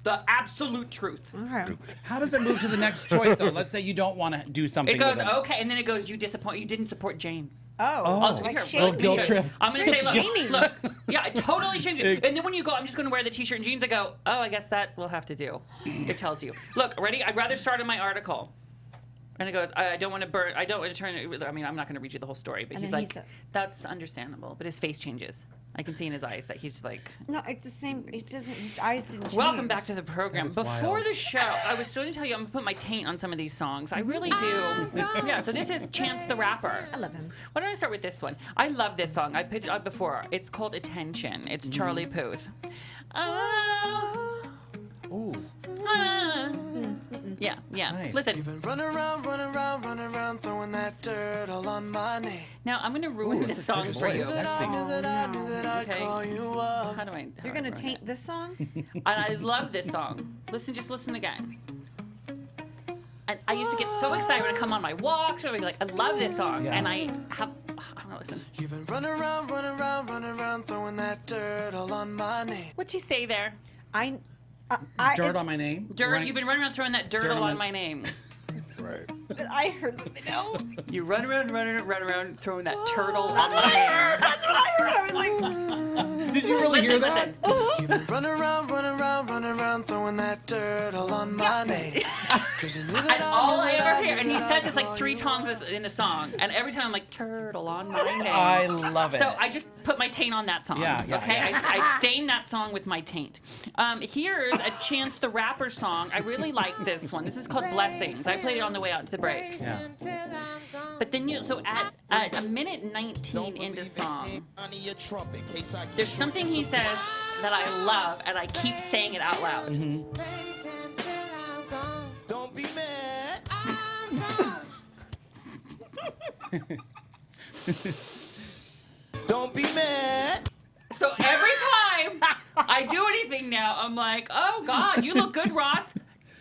the absolute truth. Okay. how does it move to the next choice though? Let's say you don't want to do something. It goes, with him. okay, and then it goes, you didn't support James. Oh. Oh. Like Here, shaming. look, guilt sure. trip. I'm going to say, Shaming. look, yeah, it totally shames you. And then when you go, I'm just going to wear the t-shirt and jeans, I go, oh, I guess that we'll have to do. It tells you. Look, ready? I'd rather start in my article. And it goes, I don't want to turn it, I mean, I'm not going to read you the whole story, but And he's then like, he said- that's understandable. But his face changes. I can see in his eyes that he's like, No, it's the same. It doesn't. His eyes didn't change. welcome back to the program. That is Before wild. the show, I was going to tell you I'm going to put my taint on some of these songs. I really do. Yeah, so this is Chance the Rapper. I love him. Why don't I start with this one? I love this song. I put it on before. It's called Attention. It's Charlie Puth. Oh. Ooh. Ah. Yeah. Nice. Listen, Been running around, throwing that dirt all on my name. now I'm going to ruin this song for you. Sexy. Knew that I'd Okay. call you up. How do I? You're gonna taint this song? And I love this song. Just listen again. And I used to get so excited when I come on my walks. Or I'd be like, I love this song. Yeah. And I have, I'm gonna listen. You've been running around, throwing that dirt all on my name. What's he say there? I Dirt it's- on my name. Dirt. Running- You've been running around throwing that dirt Dirt all on on my- my name. That's right. I heard something else. You run around, throwing that turtle on my hair. That's what I heard. I was like, Did you really hear that? Run around, throwing that turtle on my name. Cause you knew that And all I ever hear, and he says this like 3 times in the song, and every time I'm like, turtle on my name. I love it. So I just put my taint on that song. Yeah, okay? I stain that song with my taint. Here's a Chance the Rapper song. I really like this one. This is called Blessings. I played it on the way out to the break. Yeah. But then at a minute 19 into the song, there's something he says that I love, and I keep saying it out loud. Don't be mad. Don't be mad. So every time I do anything now, I'm like, oh God, you look good, Ross.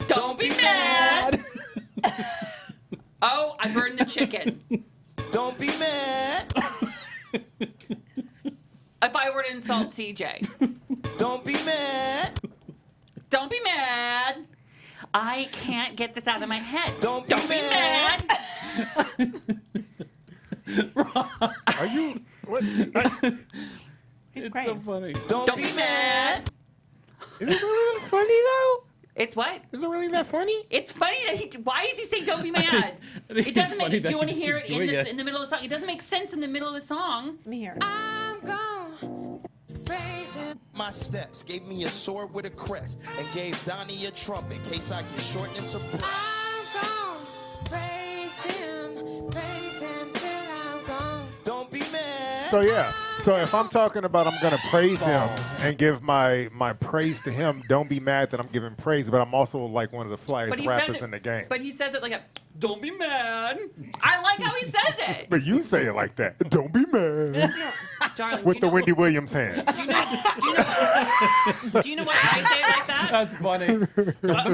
Don't be mad. Oh, I burned the chicken. Don't be mad. If I were to insult CJ, Don't be mad. don't be mad. I can't get this out of my head. Don't be mad. Are you? What? It's so funny. Don't be mad. Is it really funny though? It's what? Is it really that funny? It's funny that why is he saying don't be mad? think It doesn't it's funny make. Do that you want to he hear just it keeps in, doing it. in the middle of the song? It doesn't make sense in the middle of the song. let me hear. I'm gone. Praise him. My steps gave me a sword with a crest and gave Donnie a trumpet in case I get shortness of breath. I'm gone. Praise him till I'm gone. Don't be mad. So yeah. So if I'm talking about I'm gonna praise him and give my praise to him, don't be mad that I'm giving praise, but I'm also like one of the flyest But he says rappers it. in the game. But he says it like a. Don't be mad. I like how he says it. But you say it like that. Don't be mad. Darling, With do the you know, Wendy Williams hand. do you know why I say it like that? That's funny.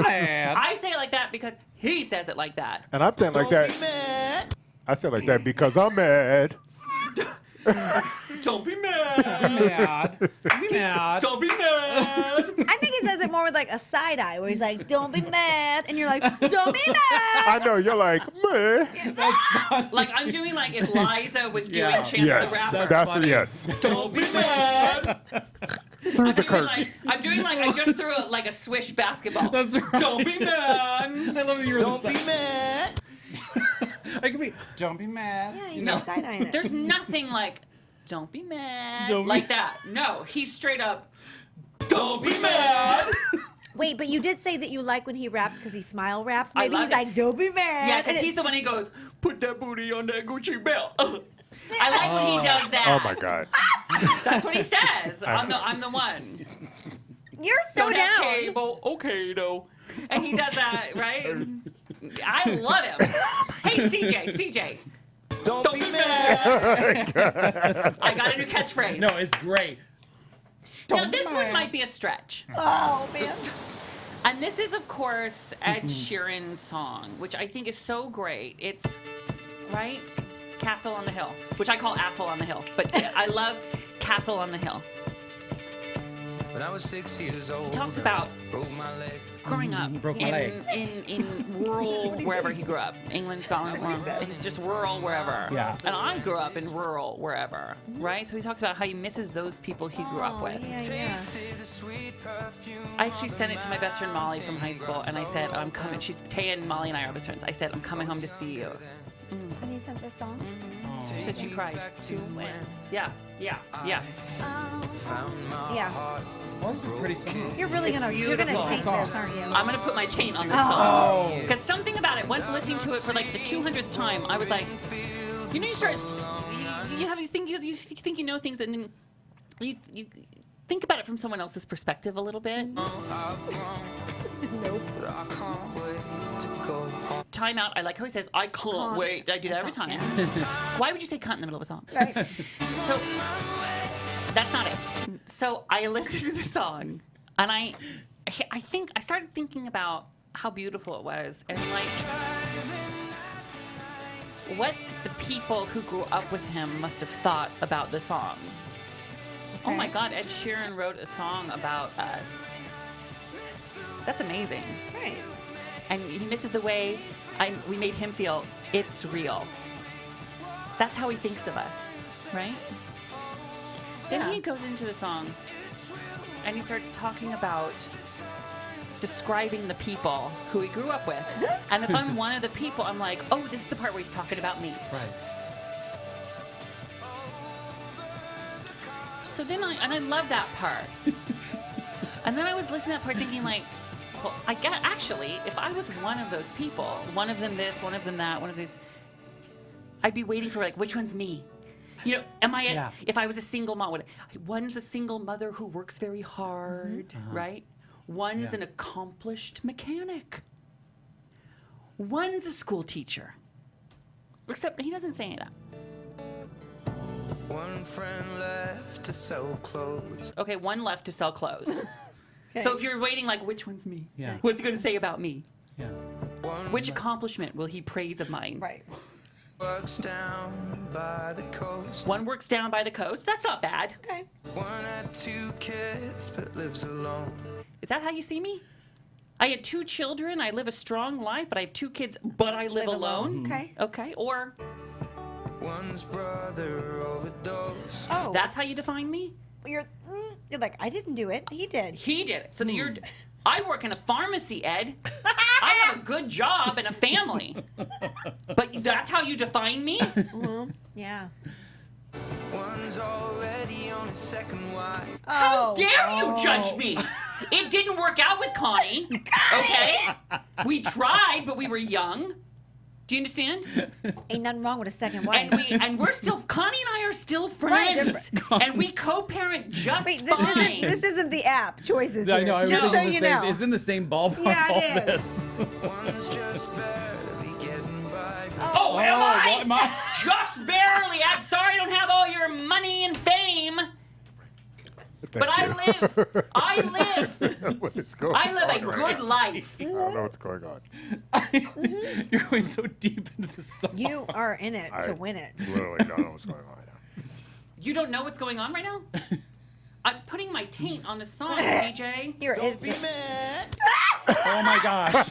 Man. I say it like that because he says it like that. And I'm saying like Don't that. be mad. I say it like that because I'm mad. Don't be mad. Mad. Be mad. Don't be mad. I think he says it more with like a side eye, where he's like, "Don't be mad," and you're like, "Don't be mad." I know you're like, man. Like I'm doing like if Liza was doing Yeah. Chance Yes, the Rapper. that's funny. yes. Don't be mad. Through the curtain. I'm doing like I just threw like a swish basketball. That's right. Don't be mad. I love that you're Don't the be mad. I could be. Don't be mad. Yeah, he's No. just side eyeing it. There's nothing like don't be mad Don't be- like that. No, he's straight up. Don't be mad. Wait, but you did say that you like when he raps because he smile raps. I Maybe love he's it. like, "Don't be mad." Yeah, and because he's it's- the one who goes, put that booty on that Gucci belt. I like when he does that. Oh my God. That's what he says. I'm the one. You're so Don't have down. cable. Okay, though. And he does that, right? I love him. Hey, CJ. Don't be mad. I got a new catchphrase. No, it's great. Now, this one might be a stretch. Oh man. And this is, of course, Ed Sheeran's song, which I think is so great. It's, right? Castle on the Hill, which I call Asshole on the Hill. But I love Castle on the Hill. When I was 6 years old, He talks about broke my leg. growing up Broke my leg. in rural wherever he grew up. England, Scotland, he's just rural wherever. Yeah. And I grew up in rural wherever, right? So he talks about how he misses those people he grew up with. Yeah. I actually sent it to my best friend Molly from high school, and I said, I'm coming. She's Taya and Molly and I are best friends. I said, I'm coming home to see you. When you sent this song. She said she cried. Yeah. Yeah. Well, this is pretty song. You're really gonna beautiful. taint this, aren't you? I'm gonna put my taint on this song because something about it. Once listening to it for like the 200th time, I was like, you know, you start, you think you know things, and then you think about it from someone else's perspective a little bit. Time out. I like how he says, I can't wait. I do that every time. Why would you say cunt in the middle of a song? Right. So that's not it. So I listened to the song, and I think I started thinking about how beautiful it was, and like what the people who grew up with him must have thought about the song. Oh my God, Ed Sheeran wrote a song about us. That's amazing. Right. and he misses the way we made him feel. It's real. That's how he thinks of us, right? Then he goes into the song, and he starts talking about describing the people who he grew up with. And if I'm one of the people, I'm like, oh, this is the part where he's talking about me. Right. So then I love that part. And then I was listening to that part thinking like, well, I get actually, if I was one of those people, one of them this, one of them that, one of these, I'd be waiting for like, which one's me? You know, if I was a single mom, one's a single mother who works very hard, right? One's an accomplished mechanic. One's a school teacher. Except he doesn't say any of that. One friend left to sell clothes. Okay, one left to sell clothes. Okay. So if you're waiting, like, which one's me? Yeah. What's he going to say about me? Yeah. Which accomplishment will he praise of mine? Right. Works down by the coast. One works down by the coast. That's not bad. Okay. One had 2 kids but lives alone. Is that how you see me? I had 2 children. I live a strong life, but I have 2 kids, but I live alone. Okay. Okay. Or One's brother overdosed. Oh. that's how you define me? You're like, I didn't do it. He did. He did it. So then I work in a pharmacy, Ed. I have a good job and a family. But that's how you define me? Yeah. One's already on his second wife. How dare you judge me? It didn't work out with Connie. Okay? We tried, but we were young. Do you understand? Ain't nothing wrong with a second wife. And we're still, Connie and I are still friends. And we co-parent just Wait, fine. this isn't the app choices I here. know. I was Just so thinking the you same, know. it's in the same ballpark. Yeah, all it is. this. One's just barely getting by. Oh, am I? Am I? Just barely. I'm sorry I don't have all your money and fame. But I live. What is going I live on a right good now? life. I don't know what's going on. You're going so deep into the song. You are in it to win it. Literally don't know what's going on right now. You don't know what's going on right now? I'm putting my taint on the song, DJ. Here, Don't be mad. Oh my gosh.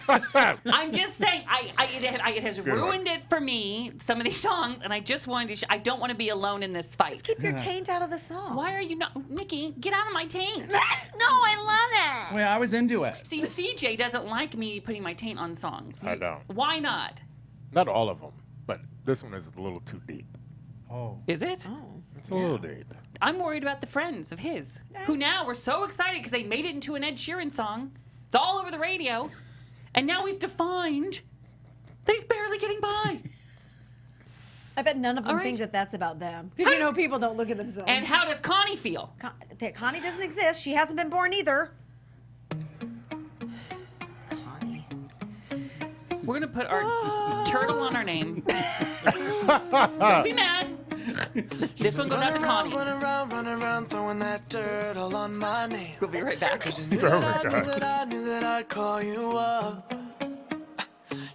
I'm just saying, it has ruined it for me, some of these songs, and I just wanted to, I don't want to be alone in this fight. Just keep your taint out of the song. Why are you not, Nikki, get out of my taint. No, I love it. Wait, I was into it. See, CJ doesn't like me putting my taint on songs. I don't. Why not? Not all of them, but this one is a little too deep. Oh. Is it? It's a little deep. I'm worried about the friends of his, who now were so excited because they made it into an Ed Sheeran song. It's all over the radio. And now he's defined that he's barely getting by. I bet none of them All right. think that that's about them. Because you know people don't look at themselves. And how does Connie feel? Connie doesn't exist. She hasn't been born either. Connie. We're going to put our turtle on our name. Don't be mad. This one goes out to Connie. Run around, throwing that dirt all on my name. We'll be right back. Cause I knew I knew that I'd call you up.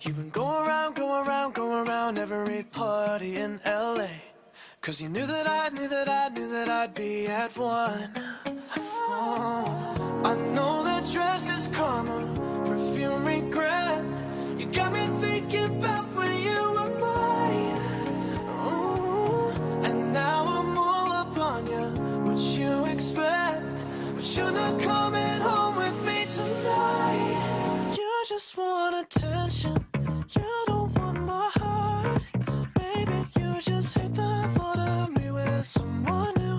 You've been going around every party in LA. Cause you knew that I'd be at one. Oh, I know that dress is karma, perfume regret. You got me thinking about when you were mine. Oh, and now I'm all up on you, what you expect. But you're not coming home with me tonight. You just want attention, you don't want my heart. Baby, you just hate the thought of me with someone new.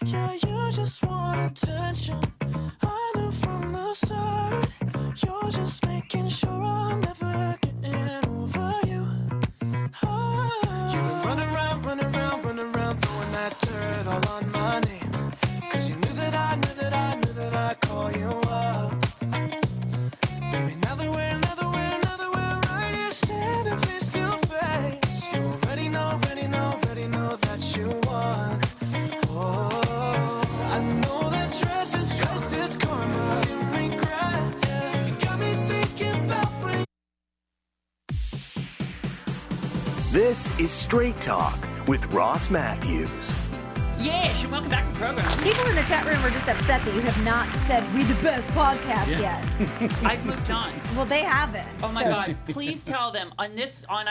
Yeah, you just want attention, I knew from the start. You're just making sure I'm never getting over you. You were running around, throwing that dirt all on my name. Cause you knew that I'd call you up. Baby, now that we're right here standing face to face. You already know that you won. Oh, I know that dress is karma, you regret. You got me thinking about when. This is Straight Talk with Ross Mathews. Yes, and welcome back to the program. People in the chat room are just upset that you have not said we the best podcast yet. I've moved on. Well, they haven't. Oh my so- God! Please tell them I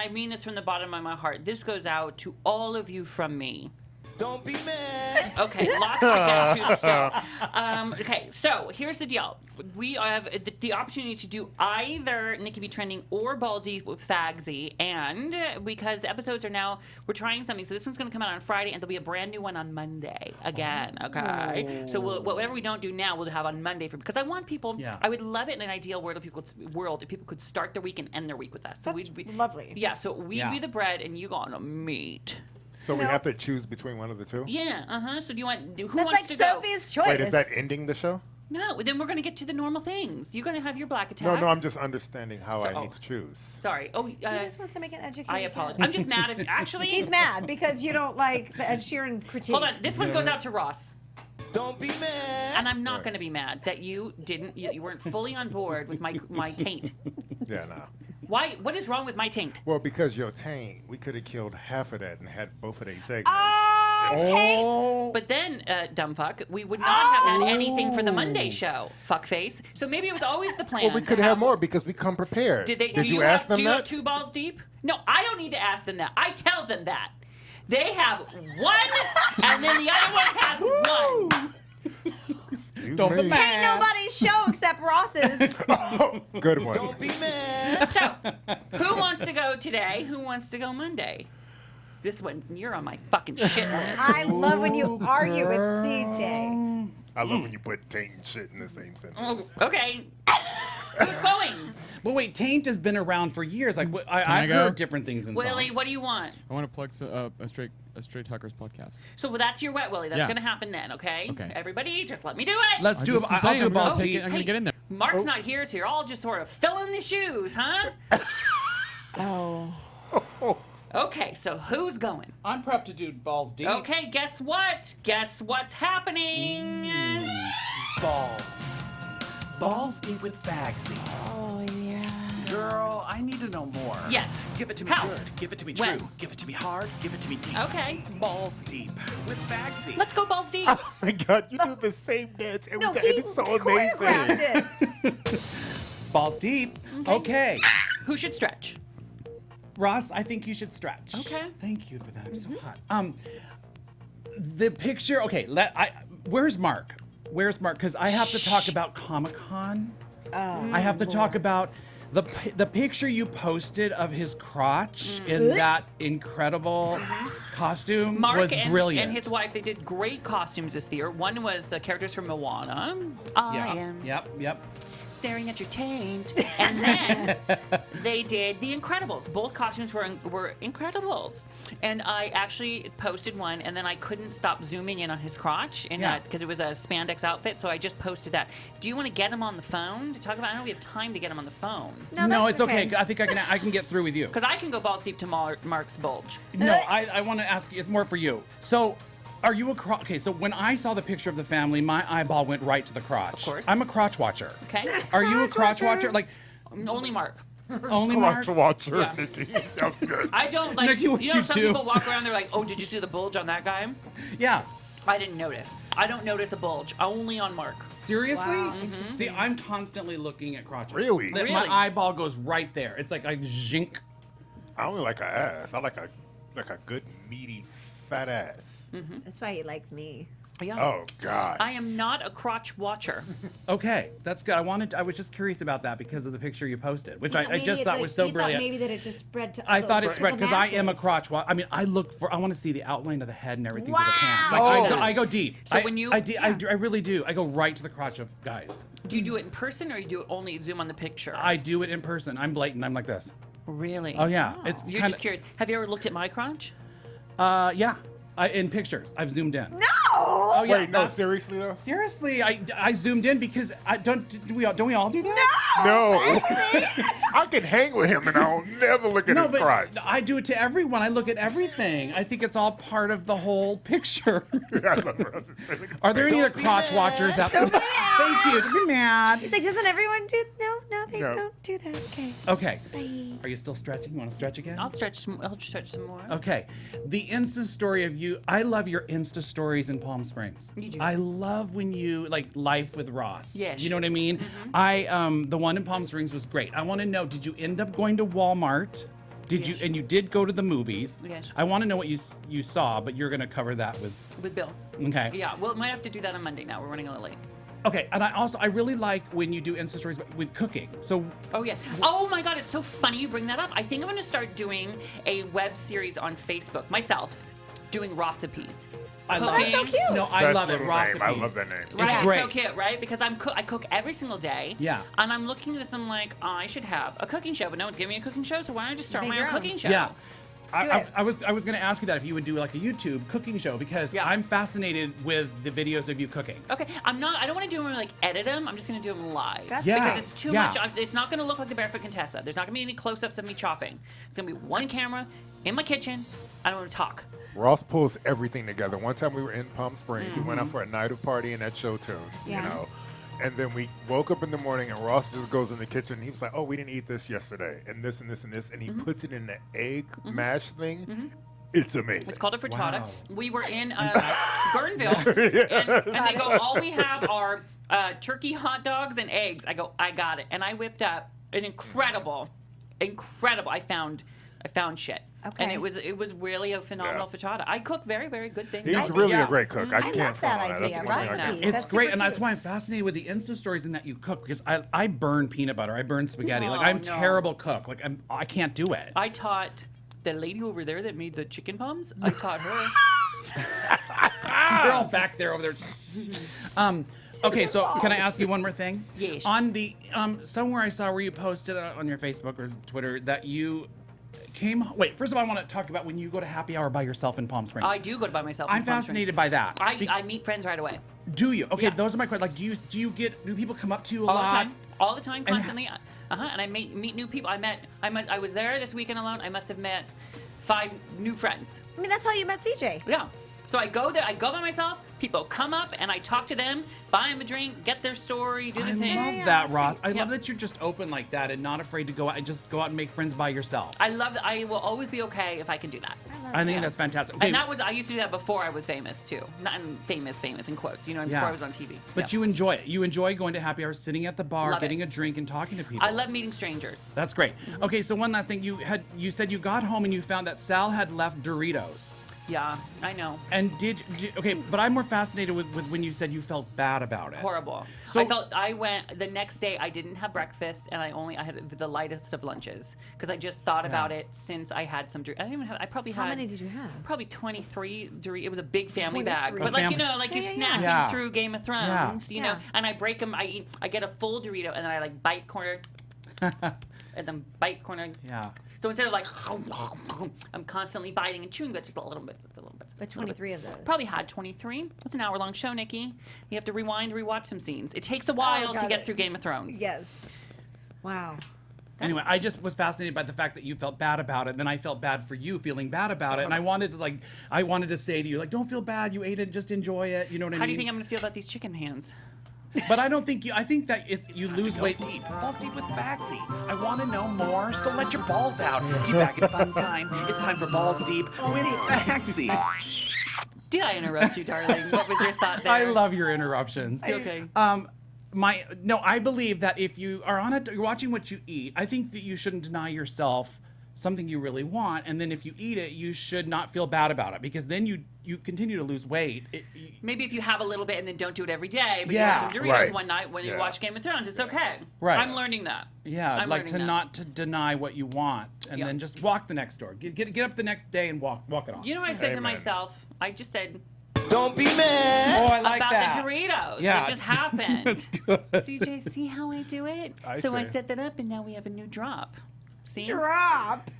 mean this from the bottom of my heart. This goes out to all of you from me. Don't be mad. Okay, lots to get to still. Okay, so here's the deal. We have the opportunity to do either Nikki Be Trending or Baldies with Fagsy, and because episodes are now, we're trying something. So this one's going to come out on Friday, and there'll be a brand new one on Monday again. Okay, so whatever we don't do now, we'll have on Monday because I want people. Yeah. I would love it in an ideal world if people could start their week and end their week with us. So That's we'd be lovely. Yeah, so we'd be the bread, and you go on a meat. So we have to choose between one of the two? Yeah, So do you want who That's wants like to go? Sophie's choice. Wait, is that ending the show? No, then we're going to get to the normal things. You're going to have your black attack. No, I'm just understanding how I need to choose. Sorry. Oh, He just wants to make an educated I apologize. I'm just mad at you. Actually, He's mad because you don't like the Ed Sheeran critique. Hold on. This one goes out to Ross. Don't be mad. And I'm not going to be mad that you weren't fully on board with my taint. Yeah, no. Why? What is wrong with my taint? Well, because your taint, we could have killed half of that and had both of these segments. But then, dumb fuck, we would not have had anything for the Monday show, fuckface. So maybe it was always the plan. Well, we could have more because we come prepared. Did Did you ask them do you have that? 2 balls deep? No, I don't need to ask them that. I tell them that. They have 1, and then the other one has 1. Don't be Ain't mad. nobody's show except Ross's. Good one. Don't be mad. So, who wants to go today? Who wants to go Monday? This one, you're on my fucking shit list. I love when you argue with CJ. I love when you put taint and shit in the same sentence. Oh, okay. Who's going? But wait, taint has been around for years. Like I've go? heard different things in Willie, songs. what do you want? I want to plug a straight Tucker's podcast. So that's your wet Willie. That's Yeah. going to happen then, okay? Okay. Everybody, just let me do it. Let's do it. I'm I'll do a balls I'm deep. going to get in there. Mark's not here, so you're all just sort of filling the shoes, huh? Oh. Okay, so who's going? I'm prepped to do balls deep. Okay, guess what? Guess what's happening? Balls deep with Fagsy. Oh, yeah. Girl, I need to know more. Yes. Give it to me How? good. Give it to me When? true. Give it to me hard. Give it to me deep. Okay. Balls deep with Fagsy. Let's go balls deep. Oh my God, you do the same dance every No, time. he It's so choreographed amazing. it. Balls deep. Okay. Who should stretch? Ross, I think you should stretch. Okay. Thank you for that. I'm so hot. The picture. Okay. Where's Mark? Where's Mark? Because I have to talk about Comic-Con. I have to talk about the picture you posted of his crotch in that incredible costume Mark was and, brilliant. and his wife, they did great costumes this year. One was characters from Moana. I am Yep. staring at your taint. And then they did The Incredibles. Both costumes were Incredibles. And I actually posted one, and then I couldn't stop zooming in on his crotch because it was a spandex outfit, so I just posted that. Do you want to get him on the phone to talk about? I don't know if we have time to get him on the phone. No, that's it's okay. I think I can get through with you. Because I can go balls deep to Mark's bulge. No, I want to ask you. It's more for you. So, are you a crotch? Okay, so when I saw the picture of the family, my eyeball went right to the crotch. Of course. I'm a crotch watcher. Okay? Are you a crotch watcher? Like Only Mark. only Mark? Crotch watcher, Yeah. Nikki. That's good. I don't like, Nikki, what you know, you some do? people walk around, they're like, oh, did you see the bulge on that guy? Yeah. I didn't notice. I don't notice a bulge, only on Mark. Seriously? Mm-hmm. See, I'm constantly looking at crotches. Really? My Really? eyeball goes right there. It's like I zhink. I only like an ass. I like a good meaty fat ass. That's why he likes me. Yeah. Oh God. I am not a crotch watcher. Okay, that's good. I was just curious about that because of the picture you posted, which I Maybe just it, thought like, was so you thought brilliant. maybe that it just spread to. I thought the- it spread the because I am a masses. crotch watch. I mean, I want to see the outline of the head and everything through the Wow. pants. Like, Oh. I go deep. So I, when you- I really do. I go right to the crotch of guys. Do you do it in person or you do it only zoom on the picture? I do it in person. I'm blatant. I'm like this. Really? Oh yeah, it's You're kinda, just curious. Have you ever looked at my crotch? Yeah. In pictures, I've zoomed in. No. Oh yeah. Wait, no, that's- seriously though? Seriously, I zoomed in because don't we all do that? No. I can hang with him and I'll never look at his but crotch. I do it to everyone. I look at everything. I think it's all part of the whole picture. Are there any other crotch watchers out there? Thank you. Don't be mad. He's like, doesn't everyone do? No, they No. don't do that. Okay. Okay. Bye. Are you still stretching? You want to stretch again? I'll stretch some more. Okay. The Insta story of you. I love your Insta stories in Palm Springs. You do. I love when you like Life with Ross. Yes. You know what I mean? The one in Palm Springs was great. I want to know, did you end up going to Walmart? Did you? And you did go to the movies. Yes. I want to know what you saw, but you're going to cover that with Bill. Okay. Yeah, well, might have to do that on Monday now. We're running a little late. Okay, and I really like when you do Insta stories with cooking. So Oh, yeah. Oh, my God. It's so funny you bring that up. I think I'm going to start doing a web series on Facebook myself, doing recipes. I love Cooking. it. That's so cute. No, I Best love it. little Recipes. name. I love that name. Right, It's it's great. so cute, right? Because I cook every single day. Yeah. And I'm looking at this and I'm like, oh, I should have a cooking show, but no one's giving me a cooking show, so why don't I just start Make my your own own. cooking show? Yeah. Do it. I was going to ask you that if you would do like a YouTube cooking show because Yeah. I'm fascinated with the videos of you cooking. Okay, I don't want to do them like edit them. I'm just going to do them live. That's Yeah. Because it's too Yeah. much. It's not going to look like the Barefoot Contessa. There's not going to be any close-ups of me chopping. It's going to be one camera in my kitchen. I don't want to talk. Ross pulls everything together. One time we were in Palm Springs. We went out for a night of partying at Show Tunes, Yeah. you know. And then we woke up in the morning and Ross just goes in the kitchen. And he was like, oh, we didn't eat this yesterday. And this and this and this. And he puts it in the egg mash thing. It's amazing. It's called a frittata. Wow. We were in Guerneville, and they go, all we have are turkey hot dogs and eggs. I go, I got it. And I whipped up an incredible, I found shit. Okay. And it was really a phenomenal frittata. I cook very, very good things. He's I really yeah. a great cook. I I can't love that front on idea. That's one thing I Recipes. can- It's That's great, super and that's cute. why I'm fascinated with the Insta stories and that you cook because I burn peanut butter, I burn spaghetti. Like Oh, I'm no. terrible cook. Like I can't do it. I taught the lady over there that made the chicken palms. I taught her. They're all back there over there. Okay, so can I ask you one more thing? Yes. On the somewhere I saw where you posted on your Facebook or Twitter that you came. Wait, first of all, I want to talk about when you go to happy hour by yourself in Palm Springs. I do go to by myself. in I'm Palm fascinated Springs. by that. I meet friends right away. Do you? Okay, Yeah. those are my questions. Like, do people come up to you a All lot? the time. All the time, And constantly. And I meet new people. I was there this weekend alone. I must have met 5 new friends. I mean, that's how you met CJ. Yeah. So I go there. I go by myself. People come up and I talk to them, buy them a drink, get their story, do the I thing. love that, Ross. I Yeah. love that you're just open like that and not afraid to go out and just go out and make friends by yourself. I love that. I will always be okay if I can do that. I think Yeah. that's fantastic. Okay, And I used to do that before I was famous too. Not in famous in quotes, before Yeah. I was on TV. but Yeah. you enjoy it. You enjoy going to happy hour, sitting at the bar, Love it. getting a drink, and talking to people. I love meeting strangers. That's great. Okay, so one last thing. You said you got home and you found that Sal had left Doritos. Yeah, I know. And okay, but I'm more fascinated with when you said you felt bad about it. Horrible. So- I went the next day. I didn't have breakfast, and I had the lightest of lunches because I just thought about it since I had some. I probably How had. many did you have? Probably 23. It was a big family bag, 23. but like Family- you're Yeah. snacking Yeah. through Game of Thrones, you know. Yeah. And I break them. I get a full Dorito, and then I like bite corner, and then bite corner. Yeah. So instead of like, I'm constantly biting and chewing, but just a little bit. But 23 of those. Probably had 23. It's an hour-long show, Nikki. You have to rewind, rewatch some scenes. It takes a while to got get it. through Game of Thrones. Yes. Wow. Anyway, I just was fascinated by the fact that you felt bad about it. Then I felt bad for you feeling bad about it, and I wanted to say to you, like, don't feel bad. You ate it, just enjoy it. You know what I mean? How do you think I'm going to feel about these chicken hands? But I don't think you. I think that you Time to lose go weight. deep. Balls deep with Bagsy. I want to know more, so let your balls out. Teabag and fun time. It's time for Balls Deep with Bagsy. Did I interrupt you, darling? What was your thought there? I love your interruptions. Okay. I believe that if you are you're watching what you eat, I think that you shouldn't deny yourself something you really want, and then if you eat it, you should not feel bad about it because then you continue to lose weight. Maybe if you have a little bit and then don't do it every day, but Yeah, you have some Doritos right. one night when you Yeah. watch Game of Thrones, it's okay. Right. I'm learning that. Yeah, I'm like learning to that. not to deny what you want and Yeah. then just walk the next door. Get up the next day and walk it off. You know what I said to Amen. myself? I just said Don't be mad. Oh, I like about that. the Doritos. Yeah. It just happened. That's good. CJ, see how I do it? I So I see. set that up, and now we have a new drop. See? Drop.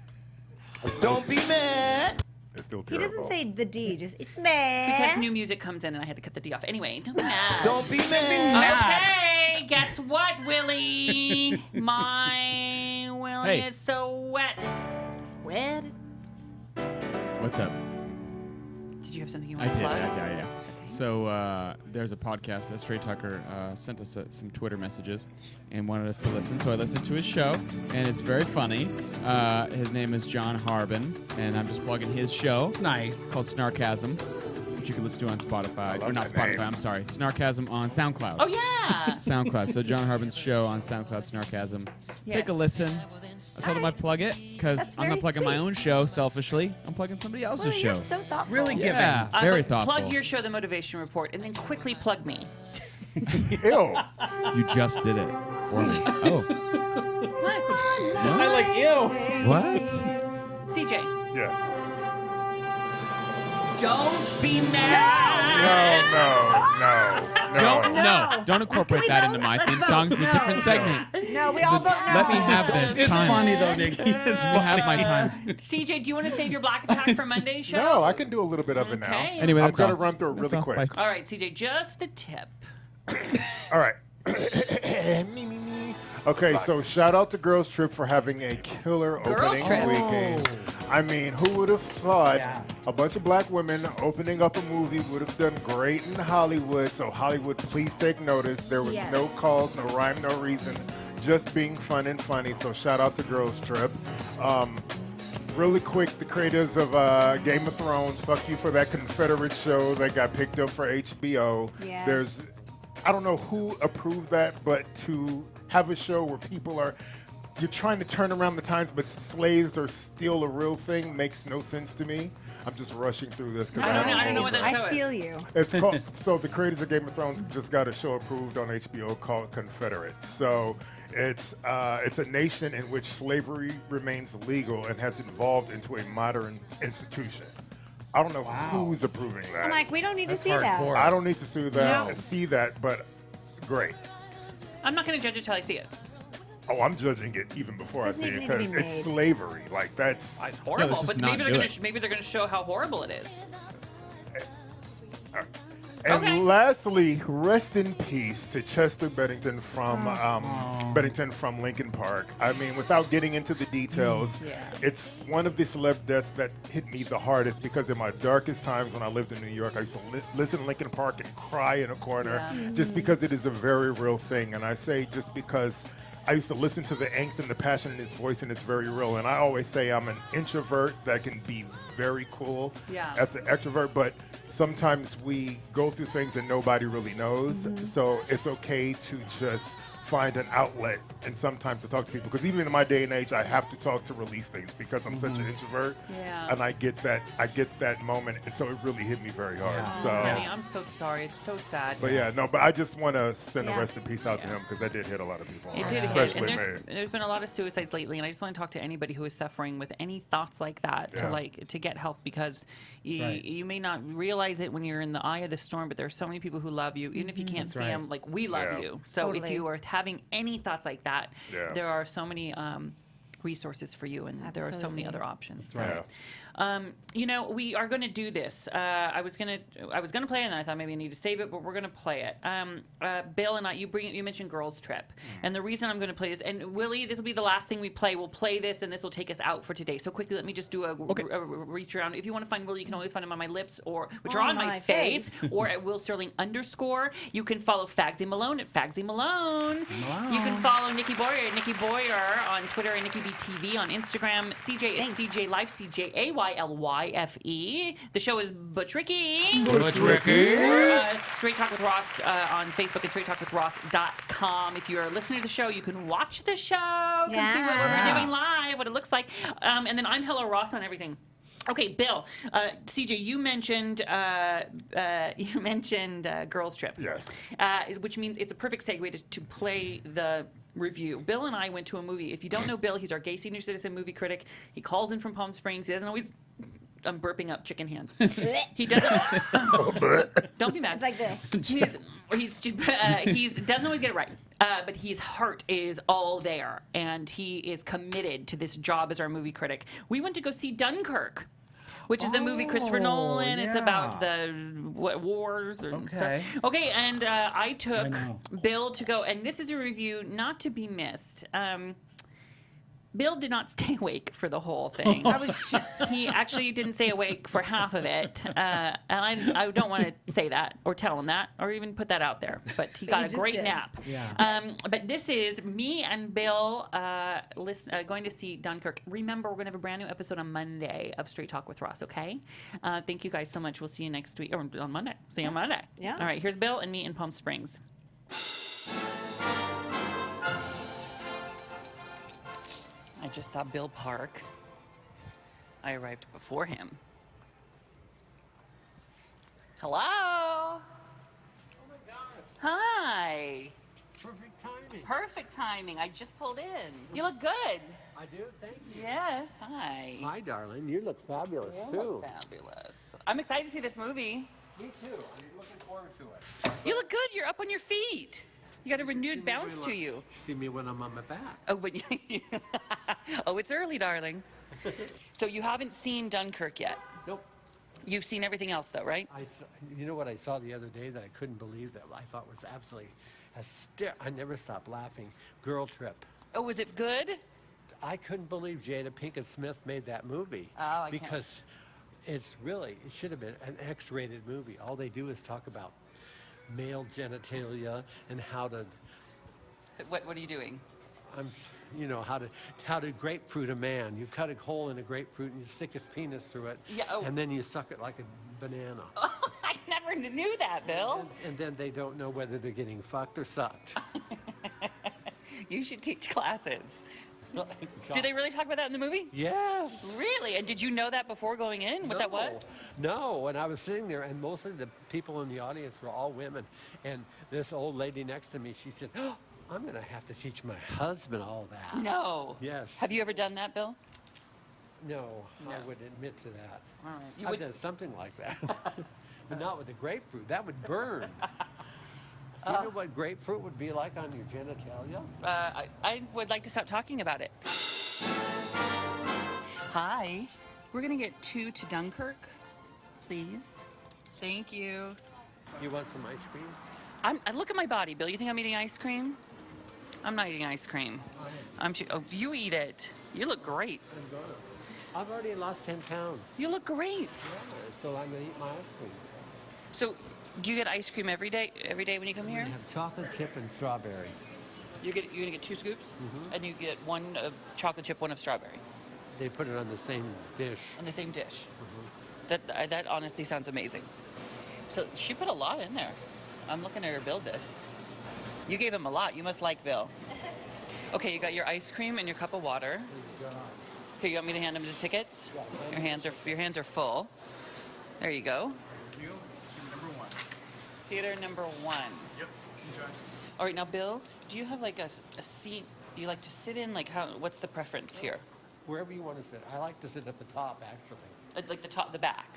Don't be mad. It's still He terrible. doesn't say the D, just it's mad. Because new music comes in, and I had to cut the D off. Anyway, don't be mad. Don't be mad. Okay, guess what, Willie? My Willie. Hey. It's so wet. Wet. What's up? Did you have something you I want to did. plug? Yeah. So there's a podcast. Straight Tucker sent us some Twitter messages and wanted us to listen. So I listened to his show, and it's very funny. His name is John Harbin, and I'm just plugging his show. It's nice. Called Snark Chasm, which you can listen to on Spotify. Or not Spotify, I'm sorry. Snark Chasm on SoundCloud. Oh, yeah. SoundCloud. So John Harbin's show on SoundCloud, Snark Chasm. Yes. Take a listen. I told him I'd plug it because That's I'm very not plugging my sweet. own show selfishly. I'm plugging somebody else's Willie, show. you're so thoughtful. Really Yeah, giving. very But thoughtful. Plug your show, The Motivation Report, and then quickly plug me. Ew. You just did it for me. Oh. What? I like ew. What? CJ, Yes. don't be mad. No. Don't incorporate that into my theme song. It's a different segment. No, we all vote no. Let me have this It's time. funny though, Nikki. It's Let me funny. have my time. CJ, do you want to save your black attack for Monday's show? No, I can do a little bit of it now. Okay. Anyway, I'm that's going to all. run through it That's really all. quick. Bye. All right, CJ, just the tip. All right. Me. Okay, so shout out to Girls Trip for having a killer opening Trip. weekend. I mean, who would have thought a bunch of black women opening up a movie would have done great in Hollywood? So Hollywood, please take notice. There was no cause, no rhyme, no reason, just being fun and funny. So shout out to Girls Trip. Really quick, the creators of Game of Thrones, fuck you for that Confederate show that got picked up for HBO. Yes. I don't know who approved that, but to have a show where you're trying to turn around the times, but slaves are still a real thing makes no sense to me. I'm just rushing through this. I don't know what that show I is. feel you. It's called, so the creators of Game of Thrones just got a show approved on HBO called Confederate. So it's a nation in which slavery remains legal and has evolved into a modern institution. I don't know who's approving that. I'm like, we don't need to see hardcore. that. I don't need to see that, No. see that, but great. I'm not going to judge it till I see it. Oh, I'm judging it even before I Doesn't see it even need to be because it's made. slavery. Like that's It's horrible, let's just but not do it. maybe they're going to show how horrible it is. And Okay. lastly, rest in peace to Chester Bennington from Lincoln Park. I mean, without getting into the details, it's one of the celeb deaths that hit me the hardest because in my darkest times when I lived in New York, I used to listen to Lincoln Park and cry in a corner just because it is a very real thing. And I say just because I used to listen to the angst and the passion in his voice, and it's very real. And I always say I'm an introvert that can be very cool as an extrovert, but sometimes we go through things and nobody really knows. So it's okay to just find an outlet and sometimes to talk to people. Because even in my day and age, I have to talk to release things because I'm such an introvert. And I get that moment, and so it really hit me very hard. So. Honey, I'm so sorry. It's so sad. But but I just want to send a rest in peace out to him because that did hit a lot of people. It did hit, especially and there's been a lot of suicides lately, and I just want to talk to anybody who is suffering with any thoughts like that to get help because you may not realize it when you're in the eye of the storm, but there are so many people who love you, even if you can't see them. Like we love you. So if you are having any thoughts like that, there are so many resources for you, and there are so many other options. You know, we are going to do this. I was gonna play it, and I thought maybe I need to save it, but we're going to play it. Bill and I, you mentioned Girls Trip, and the reason I'm going to play this, and Willie, this will be the last thing we play. We'll play this, and this will take us out for today. So quickly, let me just do a reach around. If you want to find Willie, you can always find him on my lips, which are on my face, or at Will Sterling _. You can follow Fagsy Malone at Fagsy Malone. You can follow Nikki Boyer at Nikki Boyer on Twitter and Nikki BTV on Instagram. CJ is CJ Life, CJAYLYFE. The show is Buttricky. Straight Talk with Ross on Facebook and StraightTalkWithRoss.com. If you're listening to the show, you can watch the show. You can see what we're doing live, what it looks like. And then I'm Hello Ross on everything. Okay, Bill, CJ, you mentioned Girls Trip. Yes. Which means it's a perfect segue to play the review. Bill and I went to a movie. If you don't know Bill, he's our gay senior citizen movie critic. He calls in from Palm Springs. He doesn't always... I'm burping up chicken hands. He doesn't... Don't be mad. It's like this. He doesn't always get it right. But his heart is all there. And he is committed to this job as our movie critic. We went to go see Dunkirk, which is the movie Christopher Nolan. It's about the wars and stuff. Okay, and I took Bill to go, and this is a review not to be missed. Bill did not stay awake for the whole thing. He actually didn't stay awake for half of it. And I don't want to say that or tell him that or even put that out there. But he got a great nap. Yeah. But this is me and Bill going to see Dunkirk. Remember, we're going to have a brand new episode on Monday of Straight Talk with Ross, okay? Thank you guys so much. We'll see you next week, or on Monday. See you on Monday. Yeah. All right, here's Bill and me in Palm Springs. I just saw Bill Park. I arrived before him. Hello. Oh my God. Hi. Perfect timing. Perfect timing. I just pulled in. You look good. I do, thank you. Yes. Hi. Hi, darling. You look fabulous, You too. look fabulous. I'm excited to see this movie. Me too. I'm looking forward to it. You look good. You're up on your feet. You got a renewed bounce to you. See me when I'm on my back. Oh, but oh, it's early, darling. So you haven't seen Dunkirk yet? Nope. You've seen everything else, though, right? You know what I saw the other day that I couldn't believe that I thought was absolutely I never stopped laughing. Girl Trip. Oh, was it good? I couldn't believe Jada Pinkett Smith made that movie. Oh, I can't. Because it should have been an X-rated movie. All they do is talk about male genitalia and how to. What are you doing? How to grapefruit a man. You cut a hole in a grapefruit and you stick his penis through it, and then you suck it like a banana. Oh, I never knew that, Bill. And then they don't know whether they're getting fucked or sucked. You should teach classes. Did they really talk about that in the movie? Yes. Really? And did you know that before going in, what that was? No, and I was sitting there, and most of the people in the audience were all women. And this old lady next to me, she said, "Oh, I'm going to have to teach my husband all that." No. Yes. Have you ever done that, Bill? No, I would admit to that. All right. I've done something like that, but not with the grapefruit. That would burn. Do you know what grapefruit would be like on your genitalia? I would like to stop talking about it. Hi. We're going to get 2 to Dunkirk, please. Thank you. You want some ice cream? Look at my body, Bill. You think I'm eating ice cream? I'm not eating ice cream. You eat it. You look great. I'm gonna. I've already lost 10 pounds. You look great. Yeah, so I'm going to eat my ice cream. So, do you get ice cream every day when you come here? We have chocolate chip and strawberry. You're gonna get 2 scoops, and you get 1 of chocolate chip, 1 of strawberry. They put it on the same dish. On the same dish. That honestly sounds amazing. So she put a lot in there. I'm looking at her build this. You gave him a lot. You must like Bill. Okay, you got your ice cream and your cup of water. Here, you want me to hand him the tickets? Your hands are full. There you go. Theater number 1. Yep. Enjoy. All right, now Bill, do you have like a seat you like to sit in? Like what's the preference here? Wherever you want to sit. I like to sit at the top, actually. Like the back?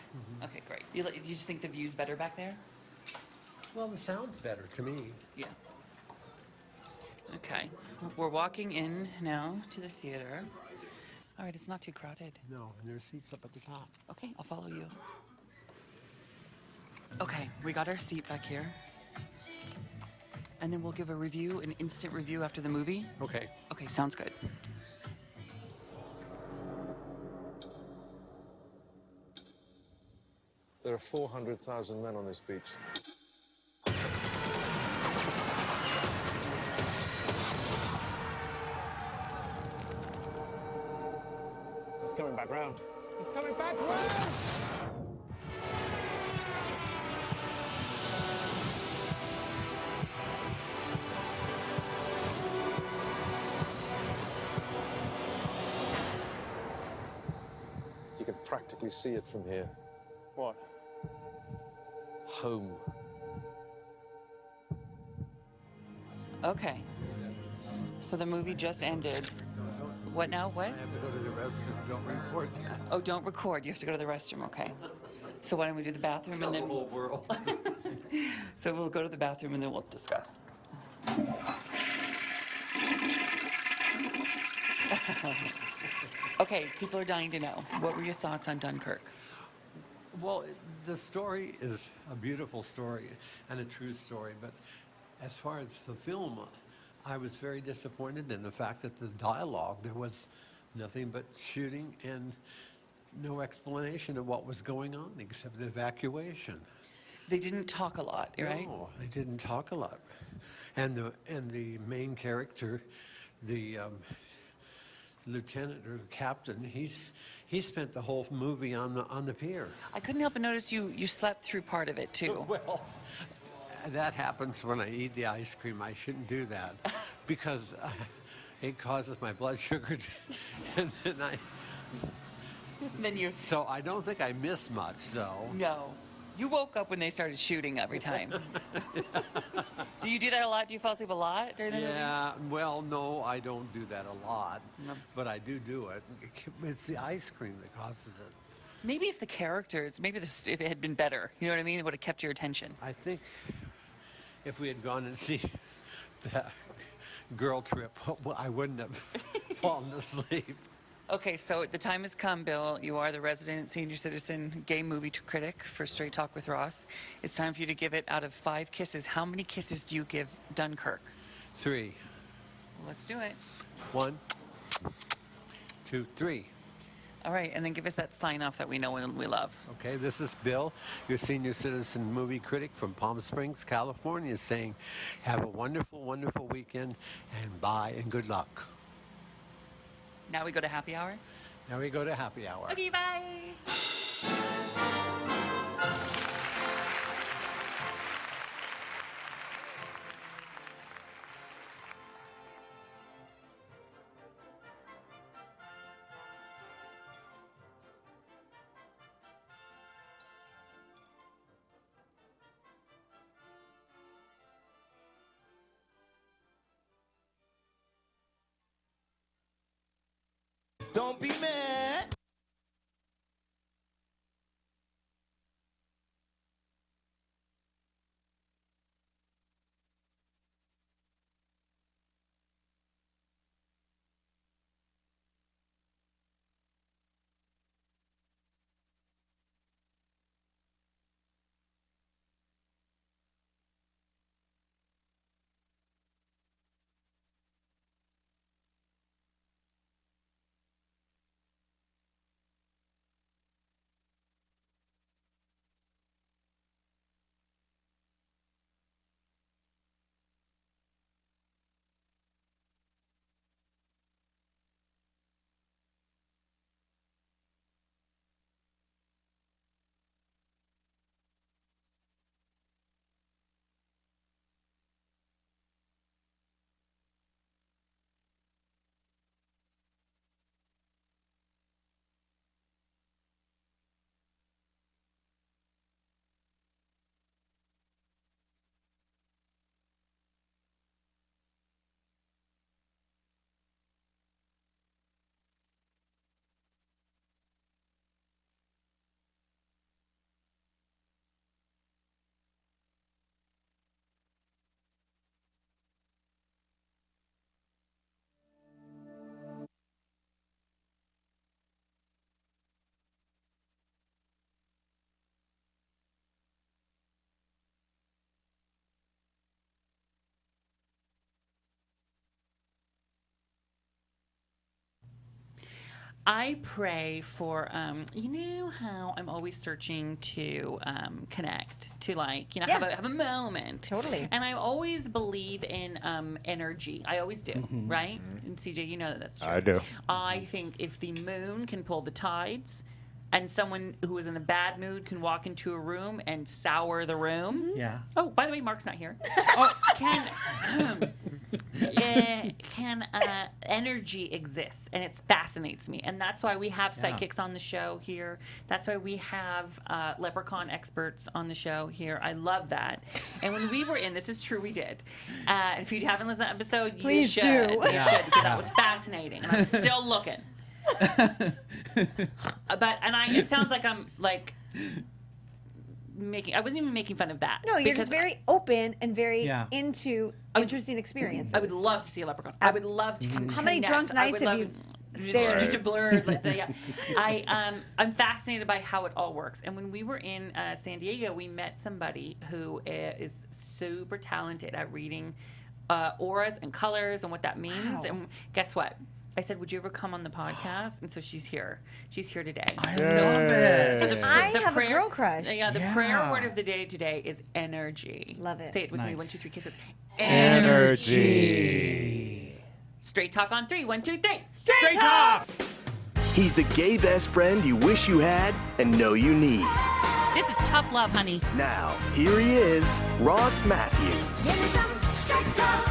Okay, great. You just think the view's better back there? Well, the sound's better to me. Yeah. Okay. We're walking in now to the theater. All right, it's not too crowded. No, and there's seats up at the top. Okay, I'll follow you. Okay, we got our seat back here. And then we'll give a review, an instant review after the movie. Okay. Okay, sounds good. There are 400,000 men on this beach. He's coming back round. He's coming back round! You can practically see it from here. What? Home. Okay. So the movie just ended. What now? What? I have to go to the restroom. Don't record that. Oh, don't record. You have to go to the restroom. Okay. So why don't we do the bathroom and then the whole world. So we'll go to the bathroom and then we'll discuss. Okay, people are dying to know. What were your thoughts on Dunkirk? Well, the story is a beautiful story and a true story, but as far as the film, I was very disappointed in the fact that the dialogue, there was nothing but shooting and no explanation of what was going on except the evacuation. They didn't talk a lot, right? No, they didn't talk a lot. And the main character, the lieutenant or the captain, he spent the whole movie on the pier. I couldn't help but notice you slept through part of it too. Well, that happens when I eat the ice cream. I shouldn't do that because it causes my blood sugar to, and then So I don't think I missed much, though. No. You woke up when they started shooting every time. Do you do that a lot? Do you fall asleep a lot during the movie? Yeah, well, no, I don't do that a lot, but I do it. It's the ice cream that causes it. Maybe if the characters, if it had been better, you know what I mean? It would have kept your attention. I think if we had gone and see the girl trip, I wouldn't have fallen asleep. Okay, so the time has come, Bill. You are the resident senior citizen gay movie critic for Straight Talk with Ross. It's time for you to give it out of 5 kisses. How many kisses do you give Dunkirk? 3. Let's do it. 1, 2, 3. All right, and then give us that sign off that we know and we love. Okay, this is Bill, your senior citizen movie critic from Palm Springs, California, saying have a wonderful, wonderful weekend and bye and good luck. Now we go to happy hour? Now we go to happy hour. Okay, bye. Don't be mad. I pray for, you know how I'm always searching to connect, to have a moment. Totally. And I always believe in energy. I always do, right? And CJ, you know that that's true. I do. I think if the moon can pull the tides, and someone who is in a bad mood can walk into a room and sour the room. Yeah. Oh, by the way, Mark's not here. Can energy exist? And it fascinates me. And that's why we have psychics on the show here. That's why we have leprechaun experts on the show here. I love that. And when we were in, this is true, we did. If you haven't listened to that episode, Please you should. do. You should, because that was fascinating. And I'm still looking. It sounds like I'm like I wasn't even making fun of that. No, you're just very open and very Yeah. into interesting experiences. I would love to see a leprechaun. I would love to How many drunk nights have you stared? Just blurs. I'm fascinated by how it all works. And when we were in San Diego, we met somebody who is super talented at reading auras and colors and what that means. And guess what? I said, would you ever come on the podcast? And so she's here. She's here today. I love it. So I have a girl crush. Yeah, the prayer word of the day today is energy. Love it. Say it with me. Nice. 1, 2, 3 kisses. Energy. Straight talk on 3. 1, 2, 3. Straight talk. He's the gay best friend you wish you had and know you need. This is tough love, honey. Now, here he is, Ross Mathews. Give me some straight talk,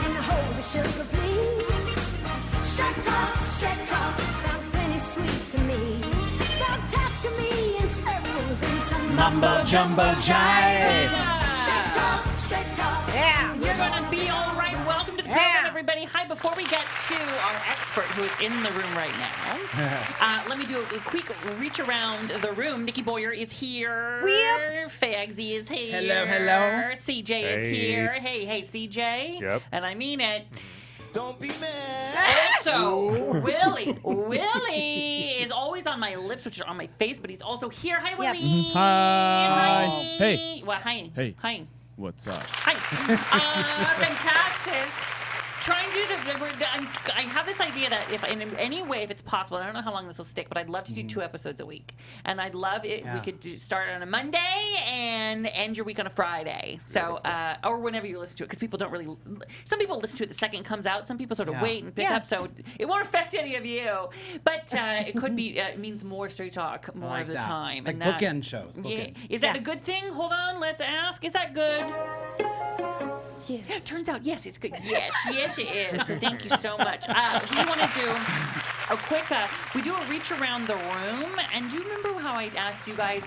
and hold the sugar, please. Straight talk, sounds plenty sweet to me. Don't talk to me in circles and some Mumbo jumbo jive. Straight talk. Yeah. You're going to be all right. Welcome to the program, everybody. Hi, before we get to our expert who is in the room right now, let me do a quick reach around the room. Nikki Boyer is here. Yep. Fagsy is here. Hello. CJ is here. Hey, CJ. Yep. And I mean it. Don't be mad. Also, Willie is always on my lips, which are on my face, but he's also here. Hi, Willie. Hi. Hey. Well, hi. Hey. Hi. What's up? Hi. Fantastic. Try and do I have this idea that if in any way, if it's possible, I don't know how long this will stick, but I'd love to do 2 episodes a week. And I'd love it if we could start on a Monday and end your week on a Friday. So, or whenever you listen to it, because people don't really, some people listen to it the second it comes out. Some people sort of wait and pick up. So it won't affect any of you. But it could be, it means more straight talk more like of the that. time. Like and that, bookend shows. Bookend. Yeah. Is that a good thing? Hold on, let's ask. Is that good? Yes. Turns out, yes, it's good. Yes, it is. So thank you so much. We want to do a quick, we do a reach around the room. And do you remember how I asked you guys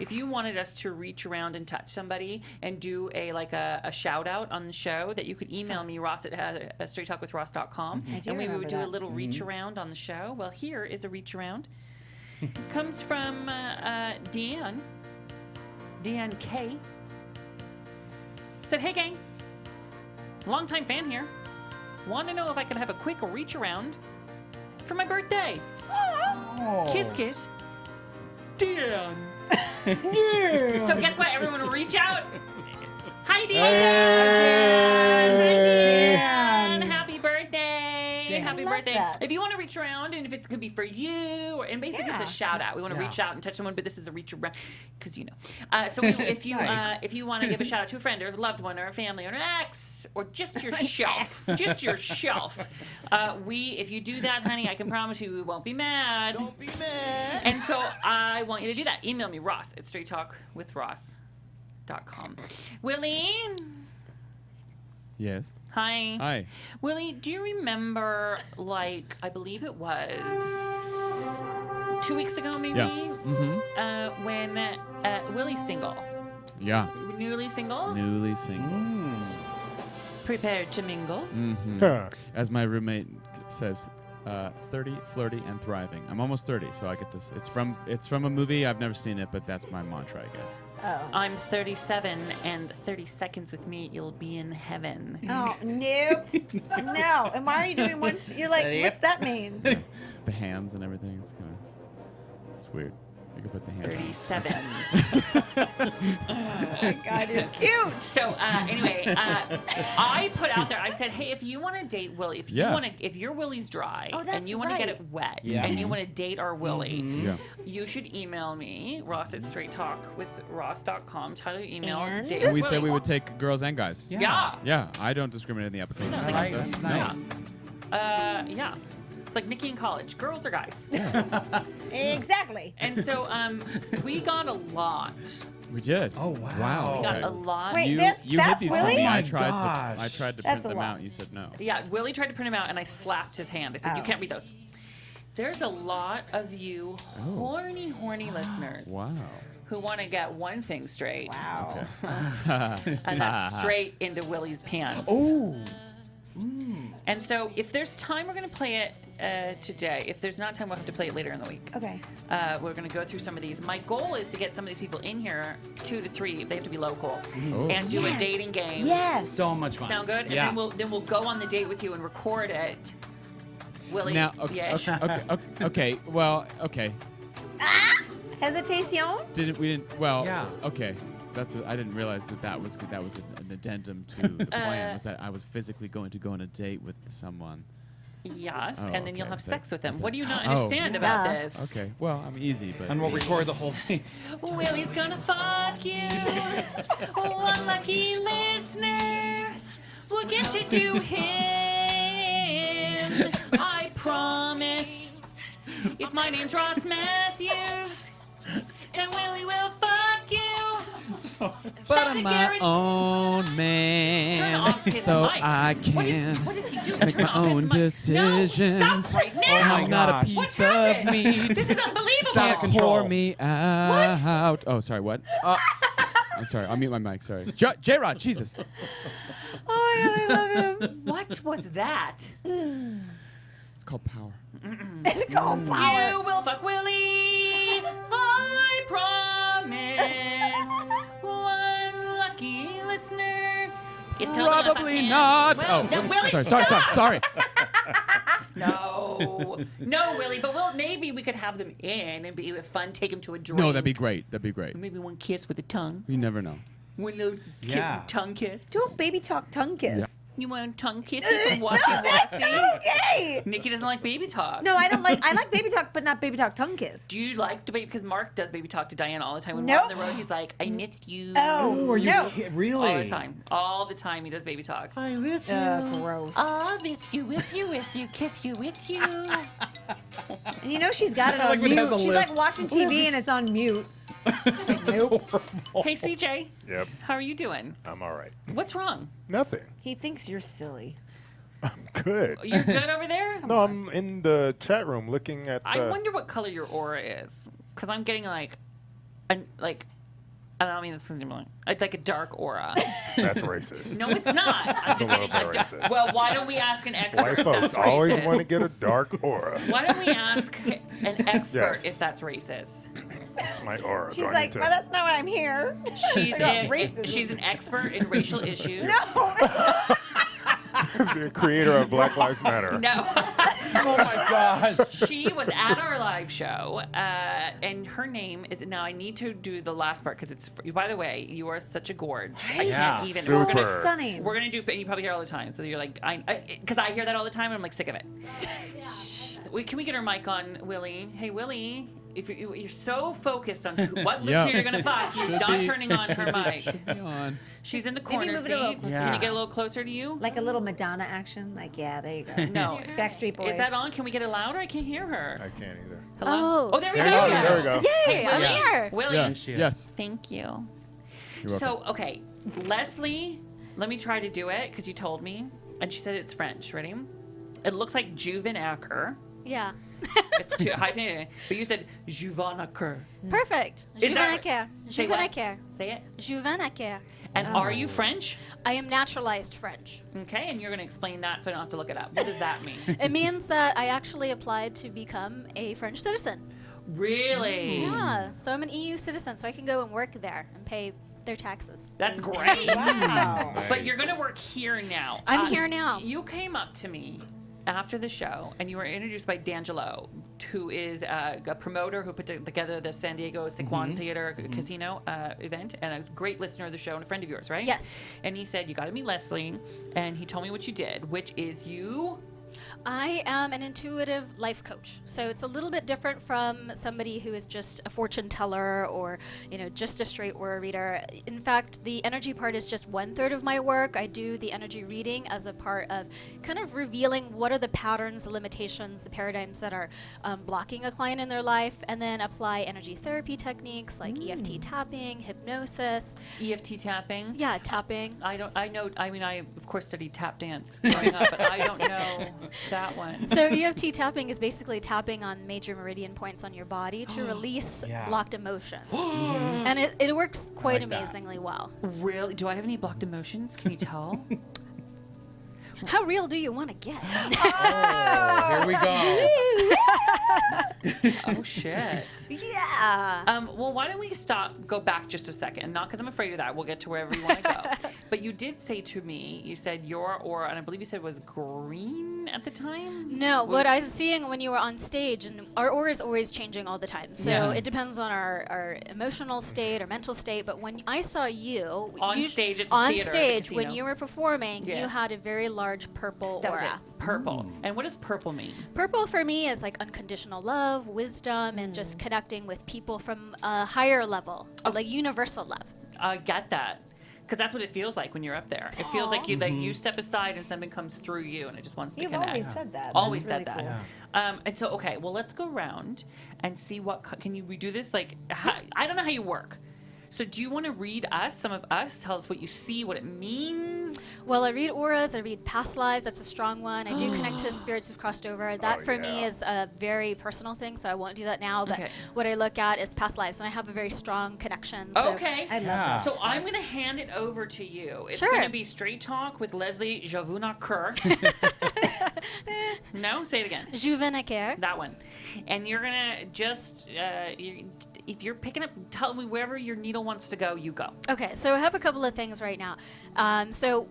if you wanted us to reach around and touch somebody and do a shout out on the show, that you could email me, Ross at straighttalkwithross.com. And we would do a little reach around on the show. Well, here is a reach around. Comes from Deanne K. Said, hey gang. Long-time fan here. Want to know if I could have a quick reach around for my birthday. Oh. Kiss, kiss. Dan. So guess what? Everyone will reach out. Hi, Dan. Dan. Happy birthday. Dan. Happy I love birthday. that. If you want to reach around, and if it's going to be for you, and basically it's a shout out. We want to reach out and touch someone, but this is a reach around, because you know. So if you if you want to give a shout out to a friend or a loved one or a family or an ex or just yourself, if you do that, honey, I can promise you we won't be mad. Don't be mad. And so I want you to do that. Email me, Ross at straighttalkwithross.com. Willie. Yes. Hi. Hi. Willie, do you remember, I believe it was 2 weeks ago, maybe? Yeah. Mm-hmm. When Willie's single. Yeah. Newly single? Newly single. Prepared to mingle. Mm-hmm. As my roommate says, 30, flirty, and thriving. I'm almost 30, so I get to. It's from a movie. I've never seen it, but that's my mantra, I guess. Oh. I'm 37, and 30 seconds with me, you'll be in heaven. Oh, nope. No. And why are you doing one? You're like, what's that mean? The hands and everything. It's weird. You can put the hands. 37. Oh my God, you're cute. So anyway, I put out there. I said, hey, if you want to date Willie, if your Willie's dry and you want to get it wet and you want to date our Willie, you should email me, Ross at straighttalkwithross.com. Tell your email. And we said we would take girls and guys. Yeah. Yeah. I don't discriminate in the application process. Nice. Yeah. It's like Nikki in college, girls or guys. Exactly. And so we got a lot. We did. Oh wow. We got a lot. Wait, You that's hid these from Willie? me. Oh my I tried gosh. to That's print a them lot. out, and you said no. Yeah, Willie tried to print them out, and I slapped his hand. I said, you can't read those. There's a lot of you horny listeners. Wow. Who want to get one thing straight. Wow. Okay. And that's straight into Willie's pants. Oh. And so if there's time, we're going to play it today. If there's not time, we'll have to play it later in the week. Okay. We're going to go through some of these. My goal is to get some of these people in here, 2 to 3. They have to be local. Oh. And do a dating game. Yes. So much fun. Sound good? Yeah. And then we'll go on the date with you and record it. Willie, Now, yes. okay. Well, okay. Hesitation? We didn't. Well, Yeah. okay. I didn't realize that was an addendum to the plan. Was that I was physically going to go on a date with someone. Yes, Oh, and then you'll okay. have sex with them. Okay. What do you not Oh. understand about Yeah. this? Okay, well, I'm easy, but And we'll record the whole thing. Willie's gonna fuck you. One lucky listener will get to do him. I promise. If my name's Ross Mathews, then Willie will fuck you. but I'm my own Turn man, off his so mic. I What can is he doing? make Turn my off his own mic. decisions. No, stop right now. my I'm not a gosh. piece What's of happened? meat. This is unbelievable. out of control. Pour me out. Oh, sorry. What? I'm sorry. I'll mute my mic. Sorry. J-Rod. Jesus. Oh my God, I love him. What was that? It's called power. It's called power. You will fuck Willie. I promise. One lucky listener is telling me to fuck Probably him. not. Well, no, Willie, sorry. stop. No, Willie. But maybe we could have them in and be fun. Take them to a drink. No, that'd be great. That'd be great. Maybe one kiss with a tongue. You never know. One little Yeah. tongue kiss. Do a baby talk tongue kiss. Yeah. You want a tongue kiss from No, Wassy that's Wassy? not okay. Nikki doesn't like baby talk. No, I don't like. I like baby talk, but not baby talk tongue kiss. Do you like the baby? Because Mark does baby talk to Diana all the time. When Nope. we're on the road, he's like, "I miss you." Oh, Are you no. really? All the time. All the time he does baby talk. I miss you. Gross. Oh, with you, kiss you, with you. And you know she's got it I like on when it mute. has a She's list. like watching TV and it's on mute. Hey, CJ. Yep, How are you doing? I'm all right. What's wrong? Nothing. He thinks you're silly. I'm good. You're good over there? No, I'm in the chat room looking at. I wonder what color your aura is. Because I'm getting like, I don't mean this like a dark aura. That's racist. No, it's not. I'm just a little getting bit a racist. Well, why don't we ask an expert White if folks that's always racist? want to get a dark aura. Why don't we ask an expert Yes. if that's racist? It's my aura. She's Do I like, need to- well, that's not what I'm here. She's Not a, racism. she's an expert in racial issues. No. the creator of Black Lives Matter. No. Oh my gosh. She was at our live show, and her name is. Now I need to do the last part because it's. By the way, you are such a gorge. I Yeah. can't even. Super. We're gonna Stunning. We're gonna do. You probably hear it all the time, so you're like, because I hear that all the time, and I'm like sick of it. Can we get her mic on, Willie? Hey, Willie. If you're so focused on what Yeah. listener you're gonna fuck, you're Should not be- turning on her should be- mic. should be on. She's in the Maybe corner move it a little seat. closer. Can you get a little closer to you? Like a little Madonna action. Like, yeah, there you go. No. Backstreet Boys. Is that on? Can we get it louder? I can't hear her. I can't either. Hello? Oh, there we There go. you go, there we go. Hey, I'm Willie. here. Willie. Yeah. she is. Yes. Thank you. You're welcome. So, okay, Leslie, let me try to do it because you told me. And she said it's French. Ready? It looks like Juvenacker. Yeah. It's too hyphenated. But you said Juvenacker. Perfect. Is that- Juvenacker. Say what? Juvenacker. Say it. Juvenacker. And are you French? I am naturalized French. Okay, and you're going to explain that so I don't have to look it up. What does that mean? It means that I actually applied to become a French citizen. Really? Yeah. So I'm an EU citizen, so I can go and work there and pay their taxes. That's great. Wow. But you're going to work here now. I'm here now. You came up to me after the show, and you were introduced by D'Angelo, who is a promoter who put together the San Diego Sequan Theater Casino event, and a great listener of the show and a friend of yours, right? Yes. And he said, you got to meet Leslie, and he told me what you did, which is you... I am an intuitive life coach. So it's a little bit different from somebody who is just a fortune teller or, just a straight aura reader. In fact, the energy part is just 1/3 of my work. I do the energy reading as a part of kind of revealing what are the patterns, the limitations, the paradigms that are blocking a client in their life, and then apply energy therapy techniques like EFT tapping, hypnosis. EFT tapping? Yeah, tapping. I of course studied tap dance growing up, but I don't know that one. So EFT tapping is basically tapping on major meridian points on your body to release Yeah. blocked emotions. And it works quite like that. amazingly well. Really? Do I have any blocked emotions? Can you tell? How real do you want to get? Here we go. Oh, shit. Yeah. Well, why don't we go back just a second? Not because I'm afraid of that. We'll get to wherever you want to go. But you did say to me, you said your aura, and I believe you said it was green? Sheeran at the time? No, what I was seeing when you were on stage, and our aura is always changing all the time. So it depends on our emotional state or mental state. But when I saw you on stage at the theater, at the when you were performing, you Yes. had a very large purple That was aura. it. Purple. And what does purple mean? Purple for me is like unconditional love, wisdom, and just connecting with people from a higher level, like universal love. I get that. Because that's what it feels like when you're up there. It feels like you step aside and something comes through you and it just wants to You've connect. always said that. Always That's said really that. cool. And so, okay, well, let's go around and see what, can you redo this? Like, I don't know how you work. So do you want to read us, some of us? Tell us what you see, what it means. Well, I read auras, I read past lives. That's a strong one. I do connect to spirits who've crossed over. That for me is a very personal thing, so I won't do that now. But what I look at is past lives, and I have a very strong connection. So Okay. I love that. So I'm going to hand it over to you. It's Sure. going to be Straight Talk with Leslie Javuna-Kerr. No? Say it again. Juvenaker. That one. And you're going to just, if you're picking up, tell me wherever your needle wants to go, you go. Okay, so I have a couple of things right now. So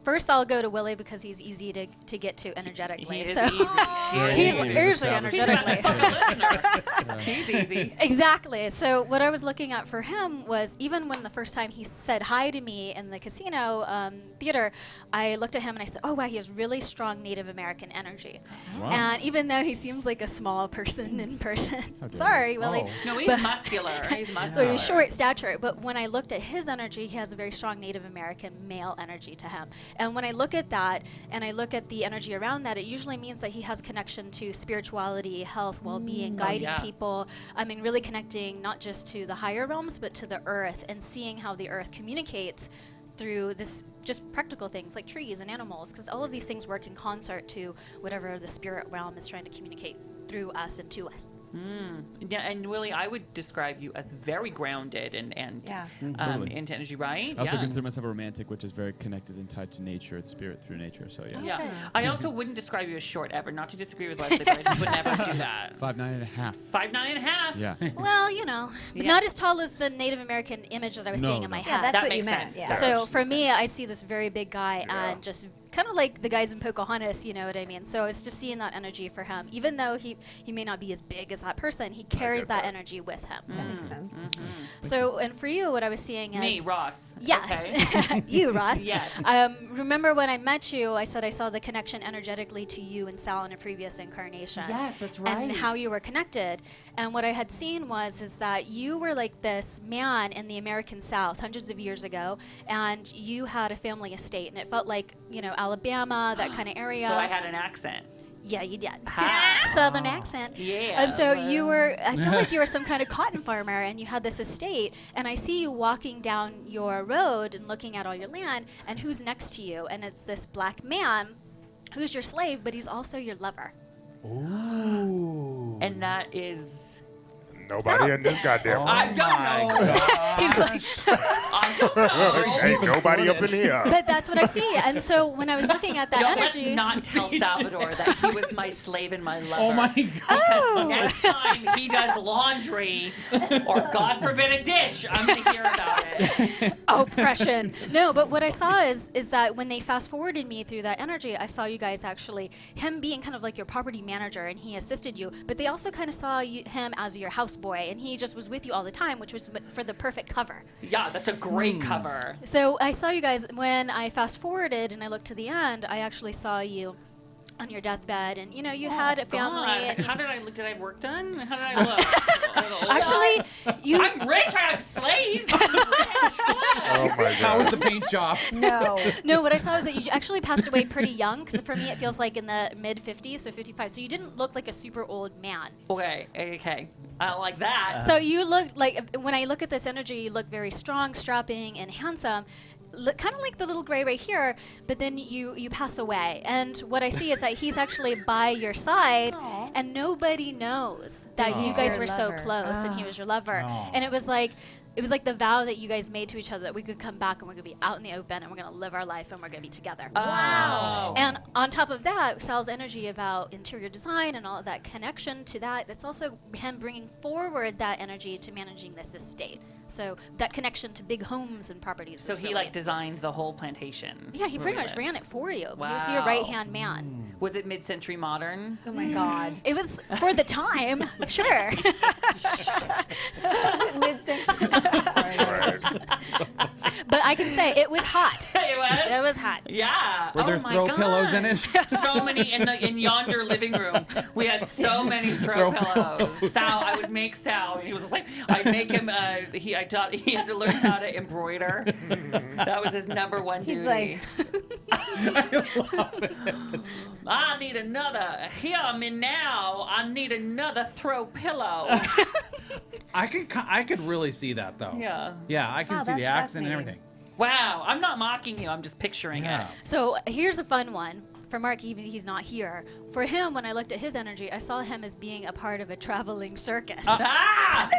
first I'll go to Willie because he's easy to get to energetically. He is so easy. He's easy to usually establish. He's about to energetically. fuck a listener. He's easy. Exactly. So what I was looking at for him was even when the first time he said hi to me in the casino theater, I looked at him and I said, oh, wow, he has really strong Native American energy. Wow. And even though he seems like a small person in person, sorry, Willie. No, he's muscular. He's muscular. So he's short stature. But when I looked at his energy, he has a very strong Native American male energy to him. And when I look at that and I look at the energy around that, it usually means that he has connection to spirituality, health, well-being, guiding people. I mean, really connecting not just to the higher realms, but to the earth and seeing how the earth communicates through this just practical things like trees and animals, because all of these things work in concert to whatever the spirit realm is trying to communicate through us and to us. Yeah, and Willie, I would describe you as very grounded and Totally. into energy, right? I also yeah. consider myself a romantic, which is very connected and tied to nature, it's spirit through nature. So yeah. Yeah. I also wouldn't describe you as short ever. Not to disagree with Leslie, but I just would never do that. 5'9.5". 5'9.5". Yeah. Well, you know, but not as tall as the Native American image that I was seeing in my head. that's that what makes you meant. sense. Yeah. So for me, I see this very big guy and just kind of like the guys in Pocahontas, you know what I mean? So it's just seeing that energy for him. Even though he may not be as big as that person, he carries that energy with him. That makes sense. So, and for you, what I was seeing is... Me, Ross. Yes. Okay. You, Ross. Yes. Remember when I met you, I said I saw the connection energetically to you and Sal in a previous incarnation. Yes, that's right. And how you were connected. And what I had seen is that you were like this man in the American South hundreds of years ago, and you had a family estate, and it felt like, you know, Alabama, that kind of area. So I had an accent. Yeah, you did. Ha. Southern accent. Yeah. And so you were, I feel like you were some kind of cotton farmer and you had this estate. And I see you walking down your road and looking at all your land. And who's next to you? And it's this black man who's your slave, but he's also your lover. Ooh. And that is... Nobody in this goddamn. I don't know. He's like, I don't know. Ain't nobody up in here. but that's what I see. And so when I was looking at that Let's energy. not tell Salvador that he was my slave and my lover. Oh my God. Because next time he does laundry, or God forbid a dish, I'm going to hear about it. Oppression. No, but what I saw is that when they fast forwarded me through that energy, I saw you guys actually, him being kind of like your property manager and he assisted you, but they also kind of saw him as your houseboy and he just was with you all the time, which was for the perfect cover. Yeah, that's a great cover. So I saw you guys, when I fast forwarded and I looked to the end, I actually saw you on your deathbed, and you know you had a family. God. And How did I look? Did I have work done? How did I look? actually, I'm rich. I have slaves. Oh my How was God. the paint job? No, what I saw is that you actually passed away pretty young, because for me it feels like in the mid 50s, so 55. So you didn't look like a super old man. Okay. I don't like that. So you looked like, when I look at this energy, you look very strong, strapping, and handsome. Kind of like the little gray right here, but then you pass away. And what I see is that he's actually by your side, and nobody knows that you guys Your were so lover. close, and he was your lover. Aw. And it was like, it was like the vow that you guys made to each other that we could come back and we're gonna be out in the open and we're gonna live our life and we're gonna be together. Wow. And on top of that, Sal's energy about interior design and all of that connection to that, that's also him bringing forward that energy to managing this estate. So that connection to big homes and properties. So is he really- like designed the whole plantation. Yeah, he pretty where we much lived. ran it for you. Wow. He was your right-hand man. Was it mid-century modern? Oh my God. It was for the time, sure. Mid-century. Sorry. But I can say it was hot. It was? It was hot. Yeah. Were there oh my throw God. pillows in it? So many in yonder living room. We had so many throw pillows. Sal, I would make Sal. He was like, I'd make him. I taught he had to learn how to embroider. That was his number one duty. He's like, I need another. Hear me now. I need another throw pillow. I could really see that though. Yeah. Yeah, I can Wow, see the that's accent and fascinating. everything. Wow. I'm not mocking you. I'm just picturing Yeah. it. So here's a fun one. For Mark, even he's not here. For him, when I looked at his energy, I saw him as being a part of a traveling circus. Ah!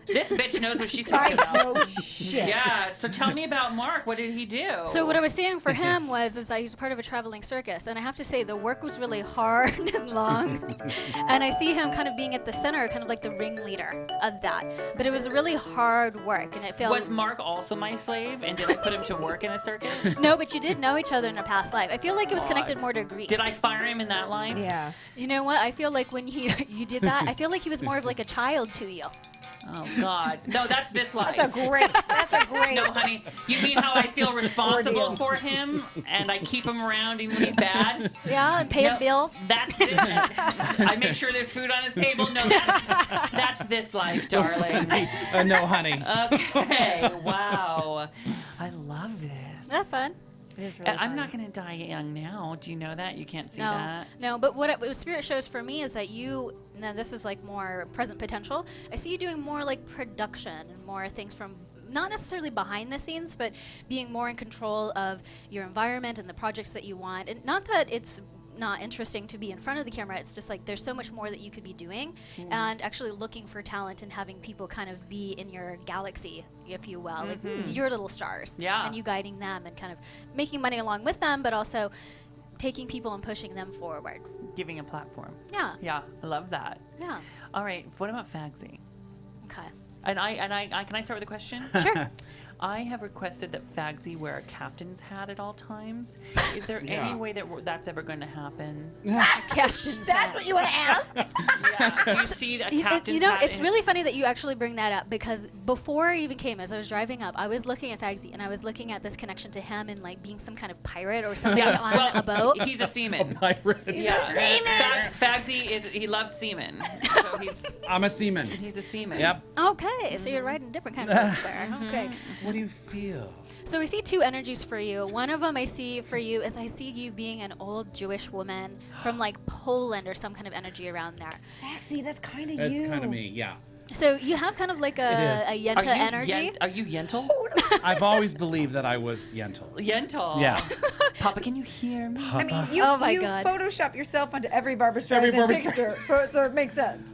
This bitch knows what she's talking about. no shit. Yeah. So tell me about Mark. What did he do? So what I was seeing for him is that he was part of a traveling circus, and I have to say the work was really hard and long. And I see him kind of being at the center, kind of like the ringleader of that. But it was really hard work, and it felt. Was Mark also my slave? And did I put him to work in a circus? No, but you did know each other in a past life. I feel like it was connected more to Greece. Did I fire him in that line? Yeah. You know what? I feel like when you did that, I feel like he was more of like a child to you. Oh God. No, that's this life. That's a great. No, honey. You mean how I feel responsible for him and I keep him around even when he's bad? Yeah, and pay his bills. That's it. I make sure there's food on his table. No, that's this life, darling. No, honey. Okay. Wow. I love this. That's fun. It is really I'm fun. not going to die young now. Do you know that? You can't see No, that. no, but what Spirit shows for me is that you, now this is like more present potential, I see you doing more like production and more things from not necessarily behind the scenes, but being more in control of your environment and the projects that you want. And not that it's not interesting to be in front of the camera, it's just like there's so much more that you could be doing and actually looking for talent and having people kind of be in your galaxy, if you will, like your little stars. Yeah. And you guiding them and kind of making money along with them, but also taking people and pushing them forward. Giving a platform. Yeah. Yeah. I love that. Yeah. All right. What about Fagsy? Okay. And I can I start with a question? Sure. I have requested that Fagsy wear a captain's hat at all times. Is there any way that that's ever going to happen? Captain's That's what you want to ask? Yeah. Do you see a captain's You know, hat? it's really funny that you actually bring that up because before I even came, as I was driving up, I was looking at Fagsy and I was looking at this connection to him and like being some kind of pirate or something on a boat. He's a seaman. Pirate. Yeah. Fagsy he loves seamen. So I'm a seaman. he's a seaman. Yep. Okay, so you're riding different kind of boats there. Okay. What do you feel? So I see two energies for you. One of them I see for you is I see you being an old Jewish woman from like Poland or some kind of energy around there. Actually, that's kind of That's you. kind of me, yeah. So you have kind of like a Yenta energy. Are you Yentl? I've always believed that I was Yentl. Yentl. Yeah. Papa, can you hear me? I mean, you, Oh my you God. Photoshop yourself onto every Barbra Every Streisand Barbra picture, so it makes sense.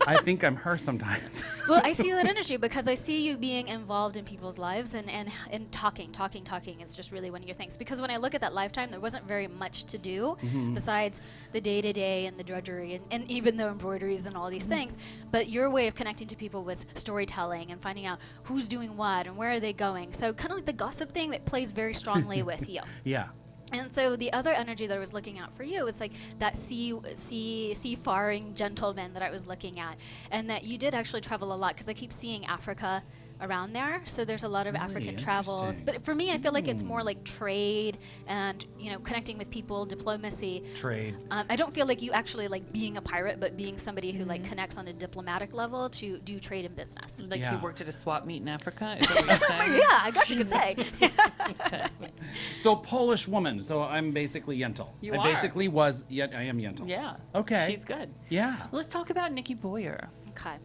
I think I'm her sometimes. Well, I see that energy because I see you being involved in people's lives and talking. It's just really one of your things. Because when I look at that lifetime, there wasn't very much to do besides the day-to-day and the drudgery and even the embroideries and all these things. But your way of connecting to people was storytelling and finding out who's doing what and where are they going. So kind of like the gossip thing that plays very strongly with you. Yeah. And so the other energy that I was looking at for you is like that seafaring gentleman that I was looking at, and that you did actually travel a lot because I keep seeing Africa around there. So there's a lot of Really African travels. interesting. But for me, I feel like it's more like trade and, you know, connecting with people, diplomacy. Trade. I don't feel like you actually like being a pirate, but being somebody who like connects on a diplomatic level to do trade and business. Like Yeah. he worked at a swap meet in Africa? Is that what you're saying? Yeah, I got you could say. So Polish woman. So I'm basically Yentl. You I are. basically was. Yet I am Yentl. Yeah. Okay. She's good. Yeah. Let's talk about Nikki Boyer. Okay.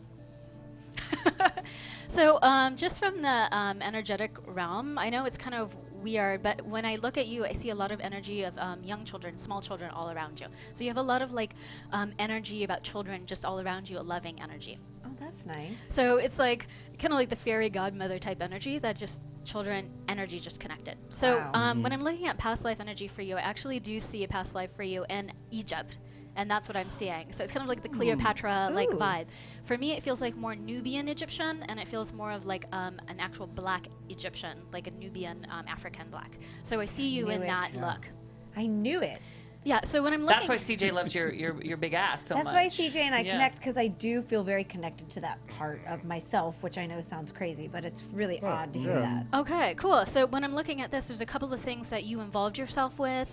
So just from the energetic realm, I know it's kind of weird, but when I look at you, I see a lot of energy of young children, small children all around you. So you have a lot of like energy about children just all around you, a loving energy. Oh, That's nice. So it's like kind of like the fairy godmother type energy that just children energy just connected. So when I'm looking at past life energy for you, I actually do see a past life for you in Egypt. And that's what I'm seeing. So it's kind of like the Cleopatra like vibe. For me, it feels like more Nubian Egyptian, and it feels more of like an actual black Egyptian, like a Nubian African black. So I see you in that look. I knew it. Yeah, so when I'm looking... That's why CJ loves your big ass so much. That's why CJ and I connect, because I do feel very connected to that part of myself, which I know sounds crazy, but it's really odd to hear that. Okay, cool. So when I'm looking at this, there's a couple of things that you involved yourself with,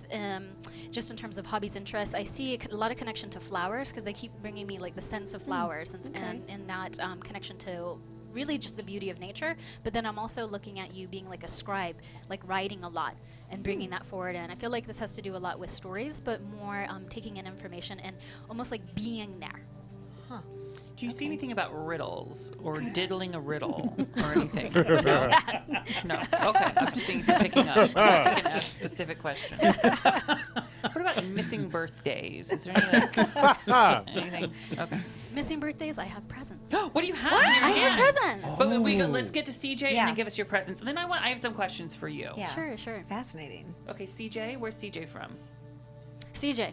just in terms of hobbies, interests. I see a lot of connection to flowers, because they keep bringing me like the sense of flowers and that connection to really just the beauty of nature. But then I'm also looking at you being like a scribe, like writing a lot and bringing that forward. And I feel like this has to do a lot with stories, but more taking in information and almost like being there. Huh. Do you see anything about riddles or diddling a riddle or anything? No. Okay. I'm just seeing if you're picking up. I can ask specific questions. What about missing birthdays? Is there anything? Okay. Missing birthdays, I have presents. What do you have in your I hand? have presents. But let's get to CJ and then give us your presents. And then I have some questions for you. Yeah. Sure. Fascinating. Okay, CJ, where's CJ from? CJ.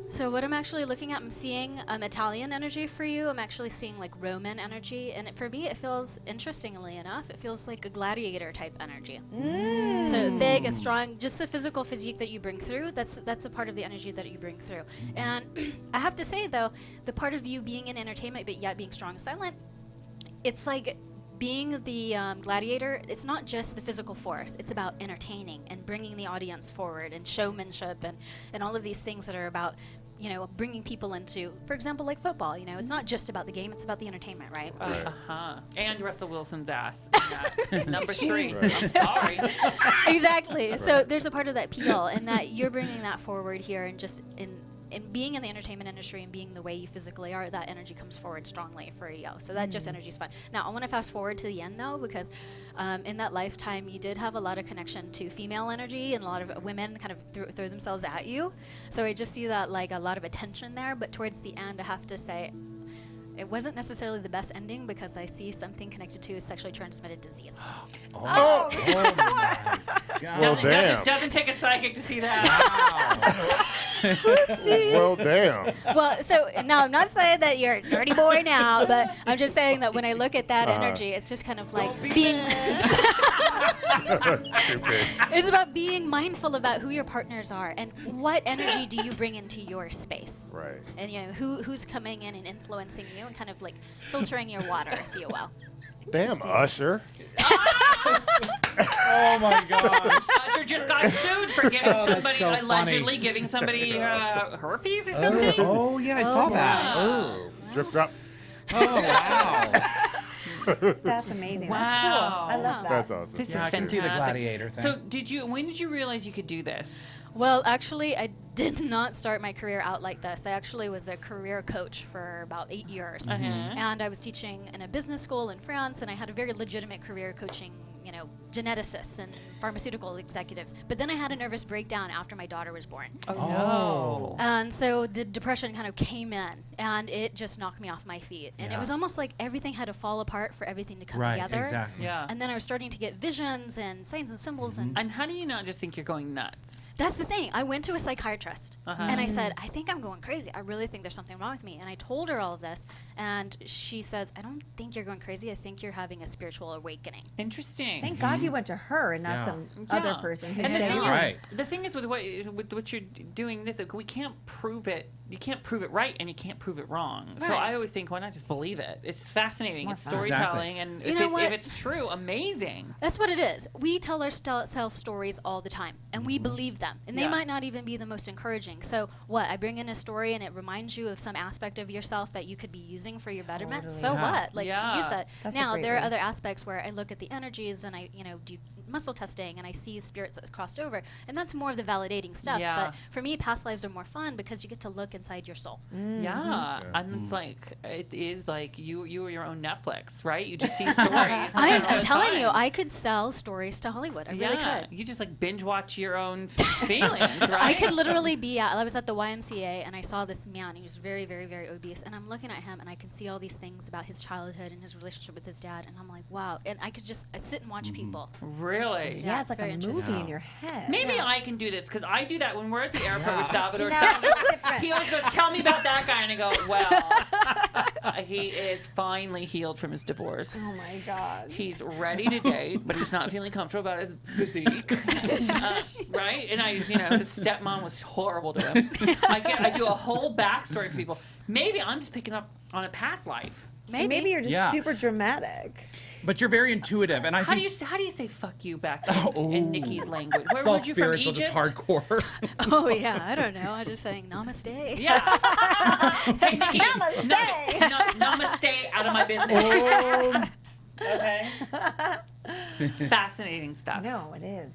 So what I'm actually looking at, I'm seeing Italian energy for you. I'm actually seeing like Roman energy. And for me, it feels, interestingly enough, it feels like a gladiator type energy. So big and strong, just the physical physique that you bring through, that's a part of the energy that you bring through. And I have to say, though, the part of you being in entertainment, but yet being strong and silent, it's like being the gladiator, it's not just the physical force. It's about entertaining and bringing the audience forward and showmanship and all of these things that are about, you know, bringing people into, for example, like football. You know, it's not just about the game; it's about the entertainment, right? And Russell Wilson's ass. Number 3. I'm sorry. Exactly. So there's a part of that appeal, and that you're bringing that forward here, and just in being in the entertainment industry and being the way you physically are, that energy comes forward strongly for you. So that just energy is fun. Now I want to fast forward to the end though, because in that lifetime you did have a lot of connection to female energy, and a lot of women kind of throw themselves at you. So I just see that like a lot of attention there. But towards the end, I have to say, it wasn't necessarily the best ending, because I see something connected to a sexually transmitted disease. Oh my God. Doesn't take a psychic to see that. Well, damn. Well, so now I'm not saying that you're a dirty boy now, but I'm just saying that when I look at that energy, it's just kind of like being... It's about being mindful about who your partners are and what energy do you bring into your space. Right. And, you know, who's coming in and influencing you and kind of like filtering your water, if you will. Damn, Usher. Oh my gosh. Usher just got sued for giving somebody, so allegedly giving somebody herpes or something. Oh yeah, I saw that. Oh, drip drop. Oh wow. That's amazing. Wow. That's cool. I love that. That's awesome. This is I can see the fantastic. gladiator thing. So when did you realize you could do this? Well, actually, I did not start my career out like this. I actually was a career coach for about 8 years. And I was teaching in a business school in France, and I had a very legitimate career coaching, you know, geneticists and pharmaceutical executives. But then I had a nervous breakdown after my daughter was born. Oh, no. And so the depression kind of came in, and it just knocked me off my feet. And it was almost like everything had to fall apart for everything to come together. Exactly. Yeah. And then I was starting to get visions and signs and symbols. And how do you not just think you're going nuts? That's the thing. I went to a psychiatrist and I said, I think I'm going crazy. I really think there's something wrong with me. And I told her all of this. And she says, I don't think you're going crazy. I think you're having a spiritual awakening. Interesting. Thank God you went to her and not some other person who And said, the thing is with what you're doing this, we can't prove it. You can't prove it right, and you can't prove it wrong. Right. So I always think, why not just believe it? It's fascinating. It's storytelling, and You know if it's true, amazing. That's what it is. We tell ourselves stories all the time, and we believe them. And they might not even be the most encouraging. So what? I bring in a story, and it reminds you of some aspect of yourself that you could be using for your betterment. So what? Like you said. That's now, a great there are way. other aspects where I look at the energies, and I, do muscle testing and I see spirits that crossed over, and that's more of the validating stuff. Yeah. But for me, past lives are more fun because you get to look inside your soul. Yeah, and it's like it is like you are your own Netflix, right? You just see stories. I'm telling you, I could sell stories to Hollywood. I really could. You just like binge watch your own feelings, right? I could literally be at. I was at the YMCA and I saw this man. He was very, very, very obese, and I'm looking at him and I can see all these things about his childhood and his relationship with his dad, and I'm like, wow. And I could just sit and watch people. Really? Yeah, it's like very a interesting. movie in your head. Maybe I can do this because I do that when we're at the airport with Salvador. No, Salvador it's different. he always goes, "Tell me about that guy," and I go, "Well, he is finally healed from his divorce. Oh my God. He's ready to date, but he's not feeling comfortable about his physique, right?" And his stepmom was horrible to him. I do a whole backstory for people. Maybe I'm just picking up on a past life. Maybe you're just super dramatic. But you're very intuitive, and I How think do you say "fuck you" back in Nikki's language? Where it's all was you from? spiritual, Egypt? just hardcore. Oh yeah, I don't know. I'm just saying namaste. Yeah. Hey, Nikki, namaste out of my business. Okay. Fascinating stuff. No, it is.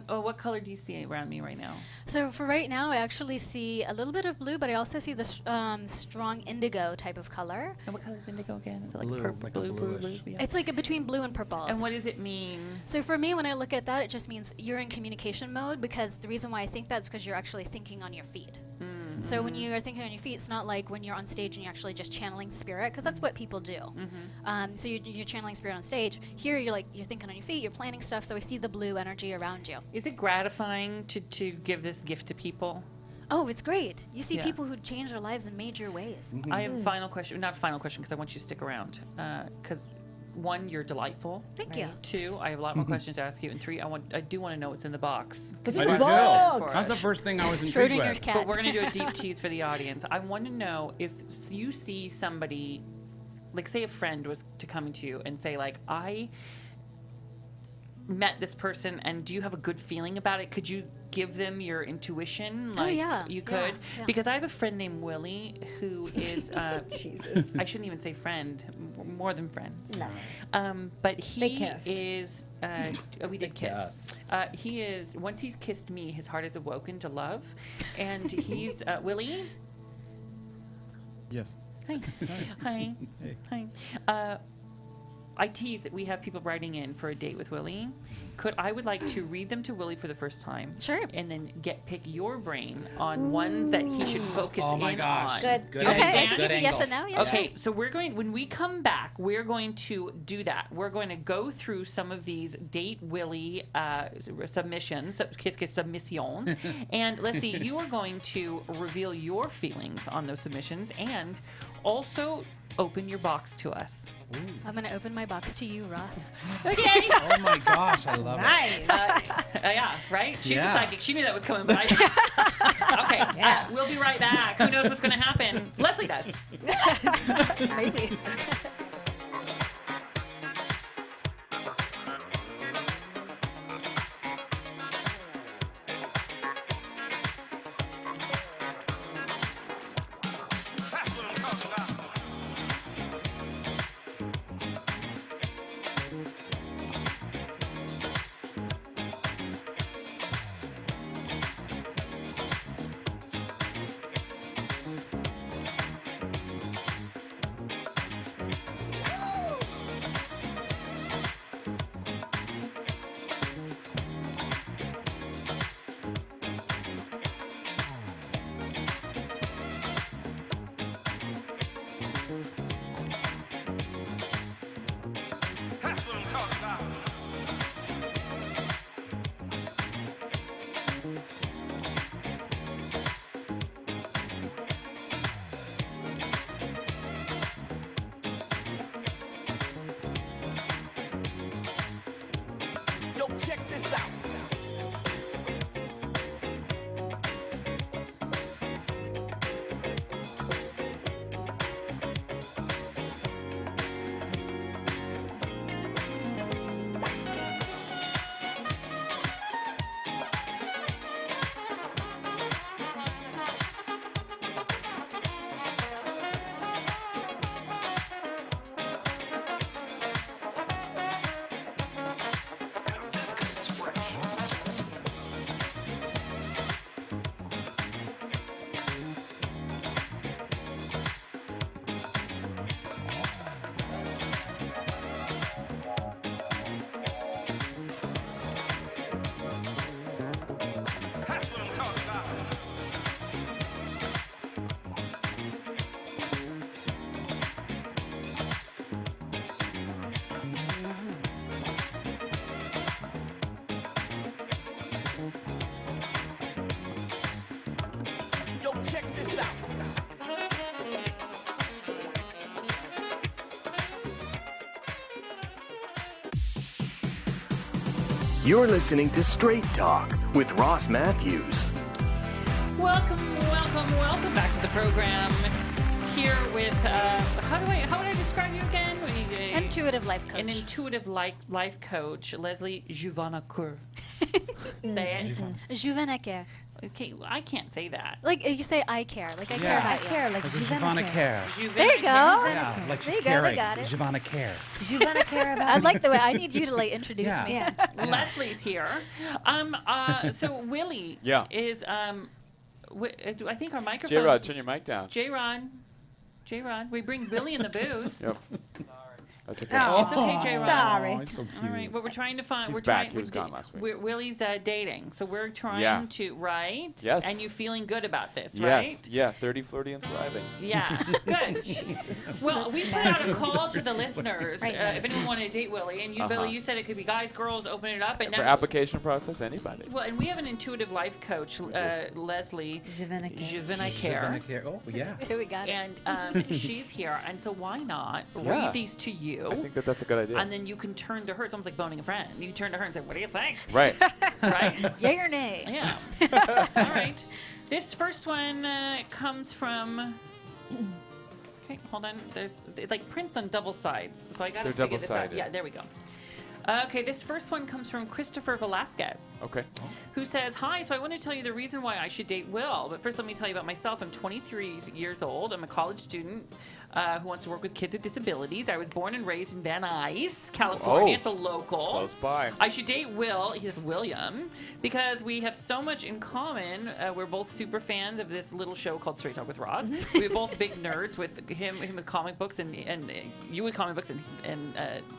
What color do you see around me right now? So for right now, I actually see a little bit of blue, but I also see the strong indigo type of color. And what color is indigo again? Is it like Blue, purple, like a blue? bluish. Yeah. It's like between blue and purple. And what does it mean? So for me, when I look at that, it just means you're in communication mode, because the reason why I think that is because you're actually thinking on your feet. So when you are thinking on your feet, it's not like when you're on stage and you're actually just channeling spirit, because that's what people do. So you're channeling spirit on stage. Here, you're thinking on your feet, you're planning stuff, so I see the blue energy around you. Is it gratifying to give this gift to people? Oh, it's great. You see Yeah. people who change their lives in major ways. I have a final question. Not a final question, because I want you to stick around. Because one, you're delightful. Thank you. Two, I have a lot more questions to ask you. And three, I do want to know what's in the box. I do too. That's the first thing I was intrigued Schrodinger's with. cat. But we're going to do a deep tease for the audience. I want to know if you see somebody, like say a friend was to come to you and say like, I met this person and do you have a good feeling about it? Could you give them your intuition? Like, yeah. You Yeah, could? yeah. Because I have a friend named Willie who is, Jesus. I shouldn't even say friend, more than friend. No. But he They kissed. is, we did kiss. He is, once he's kissed me, his heart is awoken to love. And he's, Willie? Yes. Hi. Hi. Hi. I tease that we have people writing in for a date with Willie. I would like to read them to Willie for the first time. Sure. And then pick your brain on ones that he should focus Oh my in gosh. on. Good. Okay, I understand? can give you yes and no. Yeah, Okay, so when we come back, we're going to do that. We're going to go through some of these Date Willie submissions, kiss submissions. And let's see, you are going to reveal your feelings on those submissions and also open your box to us. I'm going to open my box to you, Ross. Okay. Oh my gosh, I love Nice. Yeah, right? She's Yeah. a psychic. She knew that was coming, but I Okay, Yeah. we'll be right back. Who knows what's going to happen? Leslie does. Maybe. You're listening to Straight Talk with Ross Mathews. Welcome back to the program. Here with how would I describe you again? Intuitive life coach. An intuitive life coach, Leslie Juvanaker. Say it. Juvanaker. Okay, I can't say that. Like you say, I care. Like I care about you. I care, like Juvanaker. There you go. Yeah, like There she's you go. caring. They got it. Juvanaker. Juvanaker about I like the way I need you to like introduce me. Yeah. Leslie's here. So Willie is I think our microphones. J-Rod, turn your mic down. J-Rod, we bring Billy in the booth. Yep. That's okay. It's okay, J-Rod. Sorry. Oh, it's so cute. All right, but we're trying to find. He's back. He was gone last week. Willie's dating, so we're trying to Yes. And you feeling good about this, Yes. right? Yeah. 30, flirty, and thriving. Yeah. Good. Well, we put out a call to the listeners if anyone wanted to date Willie, and you, Billy, you said it could be guys, girls, open it up, and For now. application process, anybody. Well, and we have an intuitive life coach, Leslie Juvanaker. Oh, yeah. Here we got it. And she's here, and so why not Yeah. read these to you? I think that's a good idea. And then you can turn to her. It's almost like boning a friend. You turn to her and say, "What do you think?" Right. Right? Yay or nay? Yeah. All right. This first one comes from. Okay, hold on. There's like prints on double sides, so I gotta They're figure this out. double-sided. Yeah, there we go. Okay, this first one comes from Christopher Velasquez, Okay. who says, "Hi, so I want to tell you the reason why I should date Will. But first, let me tell you about myself. I'm 23 years old. I'm a college student who wants to work with kids with disabilities. I was born and raised in Van Nuys, California. Oh. It's a local. Close by. I should date Will, he's William, because we have so much in common. We're both super fans of this little show called Straight Talk with Ross. We're both big nerds with him with comic books and you with comic books and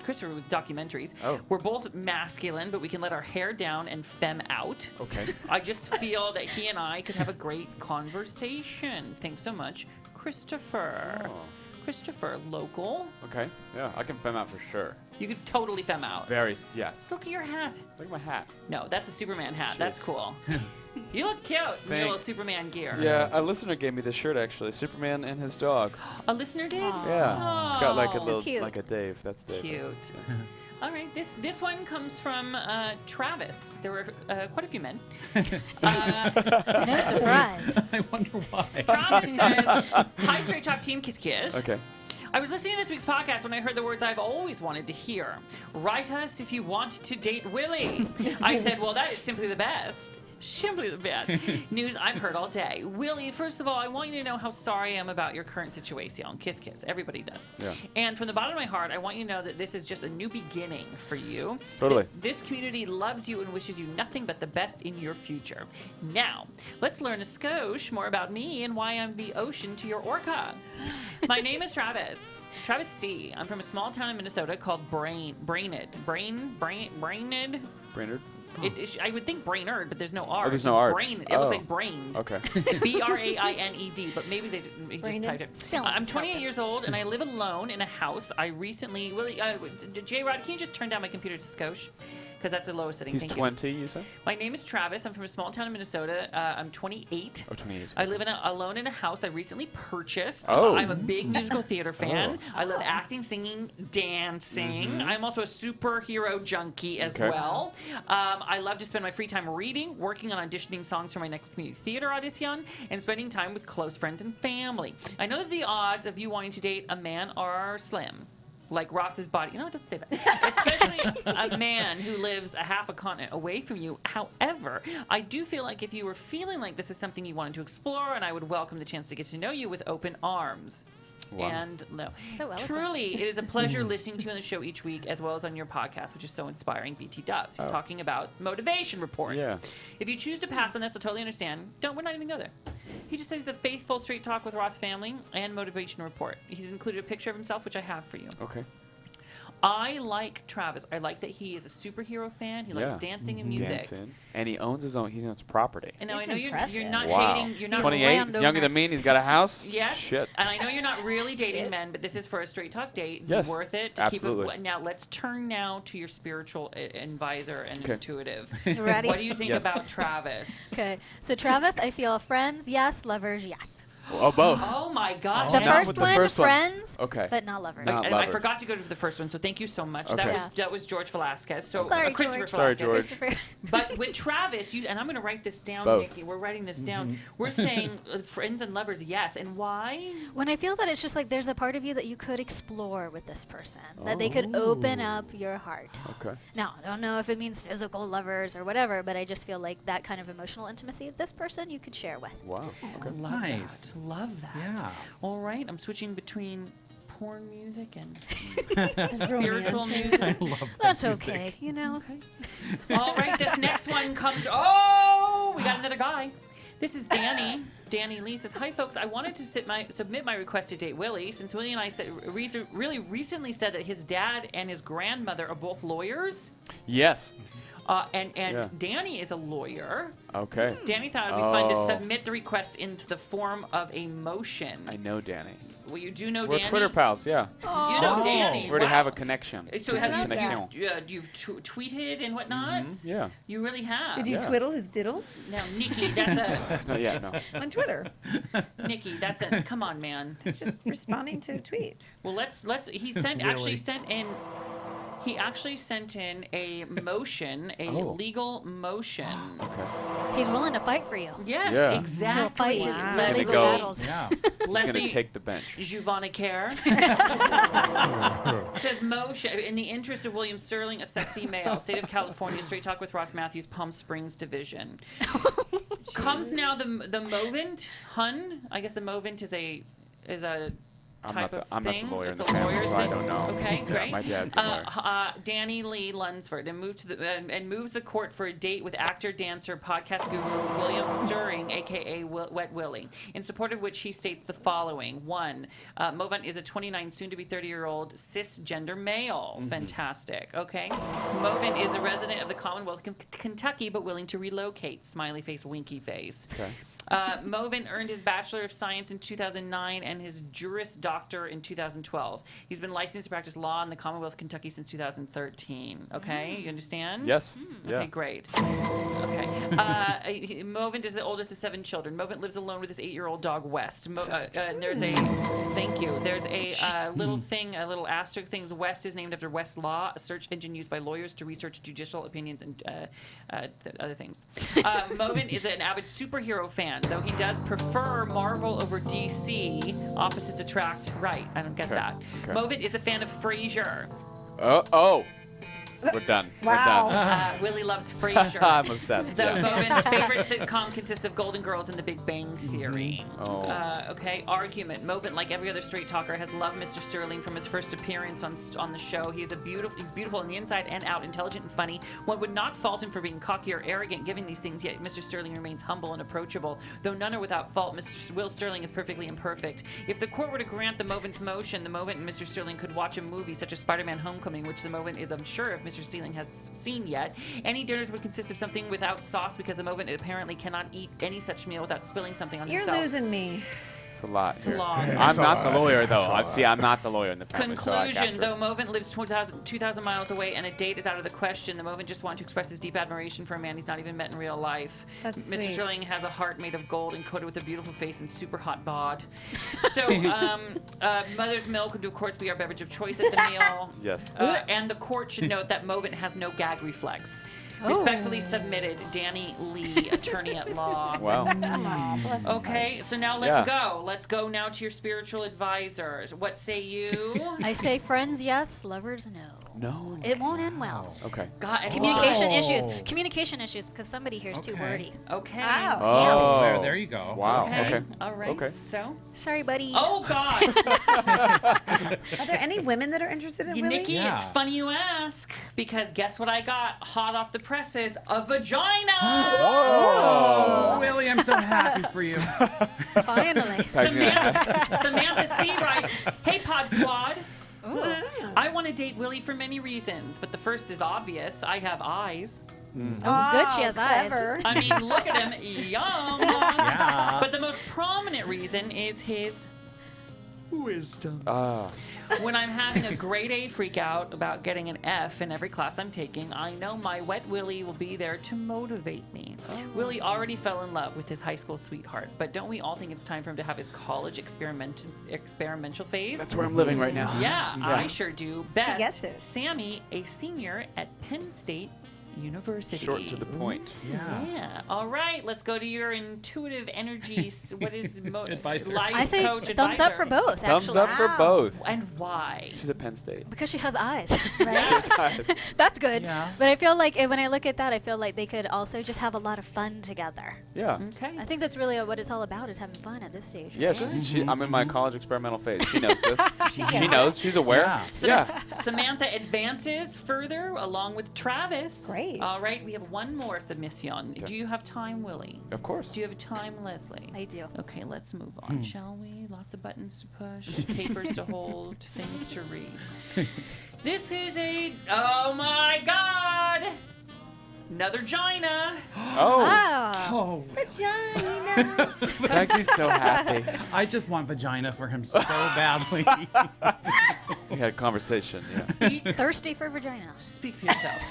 Christopher with documentaries. Oh. We're both masculine, but we can let our hair down and femme out. Okay. I just feel that he and I could have a great conversation. Thanks so much, Christopher. Oh. Christopher, local. Okay. Yeah, I can femme out for sure. You could totally femme out. Yes. Look at your hat. Look at my hat. No, that's a Superman hat. That's cool. You look cute in your little Superman gear. Yeah, a listener gave me this shirt actually. Superman and his dog. A listener did? Yeah. It's got like a little, Cute. like a Dave. That's Dave. Cute. All right, this one comes from Travis. There were quite a few men. No surprise. I wonder why. Travis says, "Hi, Straight Talk team, kiss kiss. Okay. I was listening to this week's podcast when I heard the words I've always wanted to hear. Write us if you want to date Willie. I said, well, that is simply the best. Simply the best news I've heard all day. Willie, first of all, I want you to know how sorry I am about your current situation. Kiss, kiss. Everybody does. Yeah. And from the bottom of my heart, I want you to know that this is just a new beginning for you. Totally. That this community loves you and wishes you nothing but the best in your future. Now, let's learn a skosh more about me and why I'm the ocean to your orca. My name is Travis. Travis C. I'm from a small town in Minnesota called Brainerd. Brainerd? I would think Brainerd, but there's no R. Oh, there's It's no just R. Brain. It looks like brained. Okay. Brained, but maybe they just typed it. I'm 28 years old and I live alone in a house. I recently, J-Rod, can you just turn down my computer to skosh? Because that's the lowest setting. He's Thank 20, you said? My name is Travis. I'm from a small town in Minnesota. I'm 28. Oh, 28. I live alone in a house I recently purchased. Oh. I'm a big musical theater fan. I love acting, singing, dancing. I'm also a superhero junkie as Okay. well. I love to spend my free time reading, working on auditioning songs for my next community theater audition, and spending time with close friends and family. I know that the odds of you wanting to date a man are slim. Like Ross's body. No, it doesn't say that. Especially a man who lives a half a continent away from you. However, I do feel like if you were feeling like this is something you wanted to explore, and I would welcome the chance to get to know you with open arms. Wow. And no. So eloquent. Truly, it is a pleasure listening to you on the show each week, as well as on your podcast, which is so inspiring, BT Dubs. He's talking about motivation report. Yeah. If you choose to pass on this, I totally understand. We're not even go there. He just says he's a faithful Straight Talk with Ross family and motivation report. He's included a picture of himself, which I have for you. Okay. I like Travis. I like that he is a superhero fan. He likes dancing and music. Dancing. And he owns his own property. And now It's I know you're impressive. not Wow. dating. You're not 28. He's younger than me and he's got a house? Yes. Shit. And I know you're not really dating men, but this is for a Straight Talk date. Yes, Worth it to absolutely. keep it. Now let's turn now to your spiritual advisor and Okay. intuitive. Ready? What do you think Yes. about Travis? Okay. So Travis, I feel friends, yes. Lovers, yes. Oh, both. Oh my gosh. The Not first with the one, first one. friends, Okay. but not lovers. Not And I lovers. forgot to go to the first one, so thank you so much. Okay. That was George Velasquez. So Sorry, Christopher George. Sorry, Velasquez. George. But with Travis, and I'm going to write this down, Both. Nikki. We're writing this down. We're saying friends and lovers, yes. And why? When I feel that it's just like there's a part of you that you could explore with this person, that they could open up your heart. Okay. Now, I don't know if it means physical lovers or whatever, but I just feel like that kind of emotional intimacy, this person you could share with. Wow. Okay. Love Nice. that. Love that. Yeah. All right, I'm switching between porn music and It's spiritual romantic. music. I love That's that okay, music. you know. All right, this next one comes. Oh, we got another guy. This is Danny. Danny Lee says, "Hi, folks. I wanted to submit my request to date Willie, since Willie and I really recently said that his dad and his grandmother are both lawyers. Yes. And Yeah. Danny is a lawyer. Okay. Danny thought it would be fun to Oh. submit the request in the form of a motion. I know Danny. Well, you do know We're Danny. Twitter pals, yeah. You know Danny. We already Wow. have a connection. So Just have a you, connection. you've tweeted and whatnot? Yeah. You really have. Did you Yeah. twiddle his diddle No, Nikki, that's a Not yet, no. on Twitter? Nikki, that's a come on, man. It's just responding to a tweet. Well, let's he actually sent in a motion, a Oh. legal motion. Okay. He's willing to fight for you. Yes, Yeah. He'll exactly. fight his Gonna Leslie, legal go. battles. Yeah. He's going Leslie to take the bench. Giovanna Care says motion in the interest of William Sterling, a sexy male, state of California, Straight Talk with Ross Mathews, Palm Springs division. Comes now the Movent Hun. I guess a Movent is a type of I'm not thing. the lawyer in It's the a family, lawyer so I thing. don't know. Okay, Yeah, great. my dad's the lawyer. Danny Lee Lunsford and moves the court for a date with actor, dancer, podcast guru William Sterling, aka Wet Willie. In support of which he states the following: 1, Movent is a 29, soon-to-be 30-year-old cisgender male. Mm-hmm. Fantastic. Okay. Movent is a resident of the Commonwealth of Kentucky, but willing to relocate. Smiley face, winky face. Okay. Movent earned his Bachelor of Science in 2009 and his Juris Doctor in 2012. He's been licensed to practice law in the Commonwealth of Kentucky since 2013. Okay, you understand? Yes. Okay, Yeah. great. Okay. Movent is the oldest of 7 children. Movent lives alone with his 8-year-old dog, West. There's a, thank you. There's a little thing, a little asterisk thing. West is named after Westlaw, a search engine used by lawyers to research judicial opinions and other things. Movent is an avid superhero fan, though he does prefer Marvel over DC. Opposites attract. Right, I don't get Okay. that. Okay. Movent is a fan of Frasier. Oh. We're done. Wow. We're done. Willie loves Frasier. I'm obsessed. The Yeah. Movent's favorite sitcom consists of Golden Girls and The Big Bang Theory. Oh. Okay, argument. Movent, like every other straight talker, has loved Mr. Sterling from his first appearance on the show. He's beautiful on the inside and out, intelligent and funny. One would not fault him for being cocky or arrogant giving these things, yet Mr. Sterling remains humble and approachable. Though none are without fault, Mr. Will Sterling is perfectly imperfect. If the court were to grant the Movent's motion, the Movent and Mr. Sterling could watch a movie such as Spider-Man Homecoming, which the Movent is unsure if Mr. Sterling has seen yet. Any dinners would consist of something without sauce because the Movent apparently cannot eat any such meal without spilling something on You're himself. losing me. It's a lot. It's a here. lot. I'm not the lawyer, though. I'm not the lawyer in the family. Conclusion, so though Movent lives 2,000 miles away and a date is out of the question, the Movent just wanted to express his deep admiration for a man he's not even met in real life. That's Mr. sweet. Sterling has a heart made of gold and coated with a beautiful face and super hot bod. So, Mother's Milk would, of course, be our beverage of choice at the meal. Yes. And the court should note that Movent has no gag reflex. Oh. Respectfully submitted, Danny Lee, attorney at law. Wow. Aw, bless his heart. Okay, so now let's go. Let's go now to your spiritual advisors. What say you? I say friends, yes. Lovers, no. No. It won't end well. Okay. God, and Communication why? issues. Communication issues because somebody here is too Okay. wordy. Okay. Wow. Oh. There you go. Wow. Okay. Okay. All right. Okay. So. Sorry, buddy. Oh God. Are there any women that are interested in Willie? Nikki, Yeah. it's funny you ask because guess what I got hot off the presses? A vagina. Oh, Willie, I'm so happy for you. Finally. Samantha C writes, "Hey Pod Squad. I want to date Willie for many reasons, but the first is obvious. I have eyes. Oh, good. She has clever. I mean, look at him, young. Yeah. But the most prominent reason is his Wisdom. Ah. When I'm having a grade A freak out about getting an F in every class I'm taking, I know my wet Willie will be there to motivate me. Willie already fell in love with his high school sweetheart, but don't we all think it's time for him to have his college experimental phase? That's where I'm living right now. Yeah, I sure do. Best, gets it. Sammy, a senior at Penn State University. Short to the point. Yeah. All right, let's go to your intuitive energy. What is Advisor. life I say coach thumbs advisor. up for both, Thumbs actually. up for both. And why? She's at Penn State. Because she has eyes. Right? That's good. Yeah. But I feel like when I look at that, I feel like they could also just have a lot of fun together. Yeah. Okay. I think that's really what it's all about, is having fun at this stage. Yeah, right? I'm in my college experimental phase. She knows this. She She knows. She's aware. Yeah. Samantha advances further along with Travis. Great. All right, we have one more submission. Do you have time, Willie? Of course. Do you have time, Leslie? I do. Okay, let's move on, shall we? Lots of buttons to push, papers to hold, things to read. This is oh my God! Another Gina. Oh. Oh. Vaginas. Maxie's so happy. I just want vagina for him so badly. We had a conversation. Yeah. Thirsty for vagina. Speak for yourself.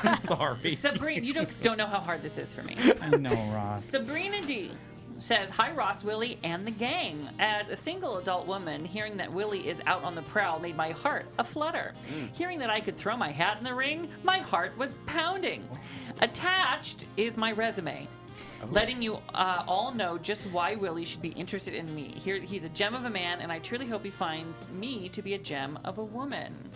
I'm sorry. Sabrina, you don't know how hard this is for me. I know, Ross. Sabrina D says, "Hi Ross, Willie, and the gang. As a single adult woman, hearing that Willie is out on the prowl made my heart aflutter. Hearing that I could throw my hat in the ring, my heart was pounding. Attached is my resume. Letting you all know just why Willie should be interested in me. He's a gem of a man, and I truly hope he finds me to be a gem of a woman."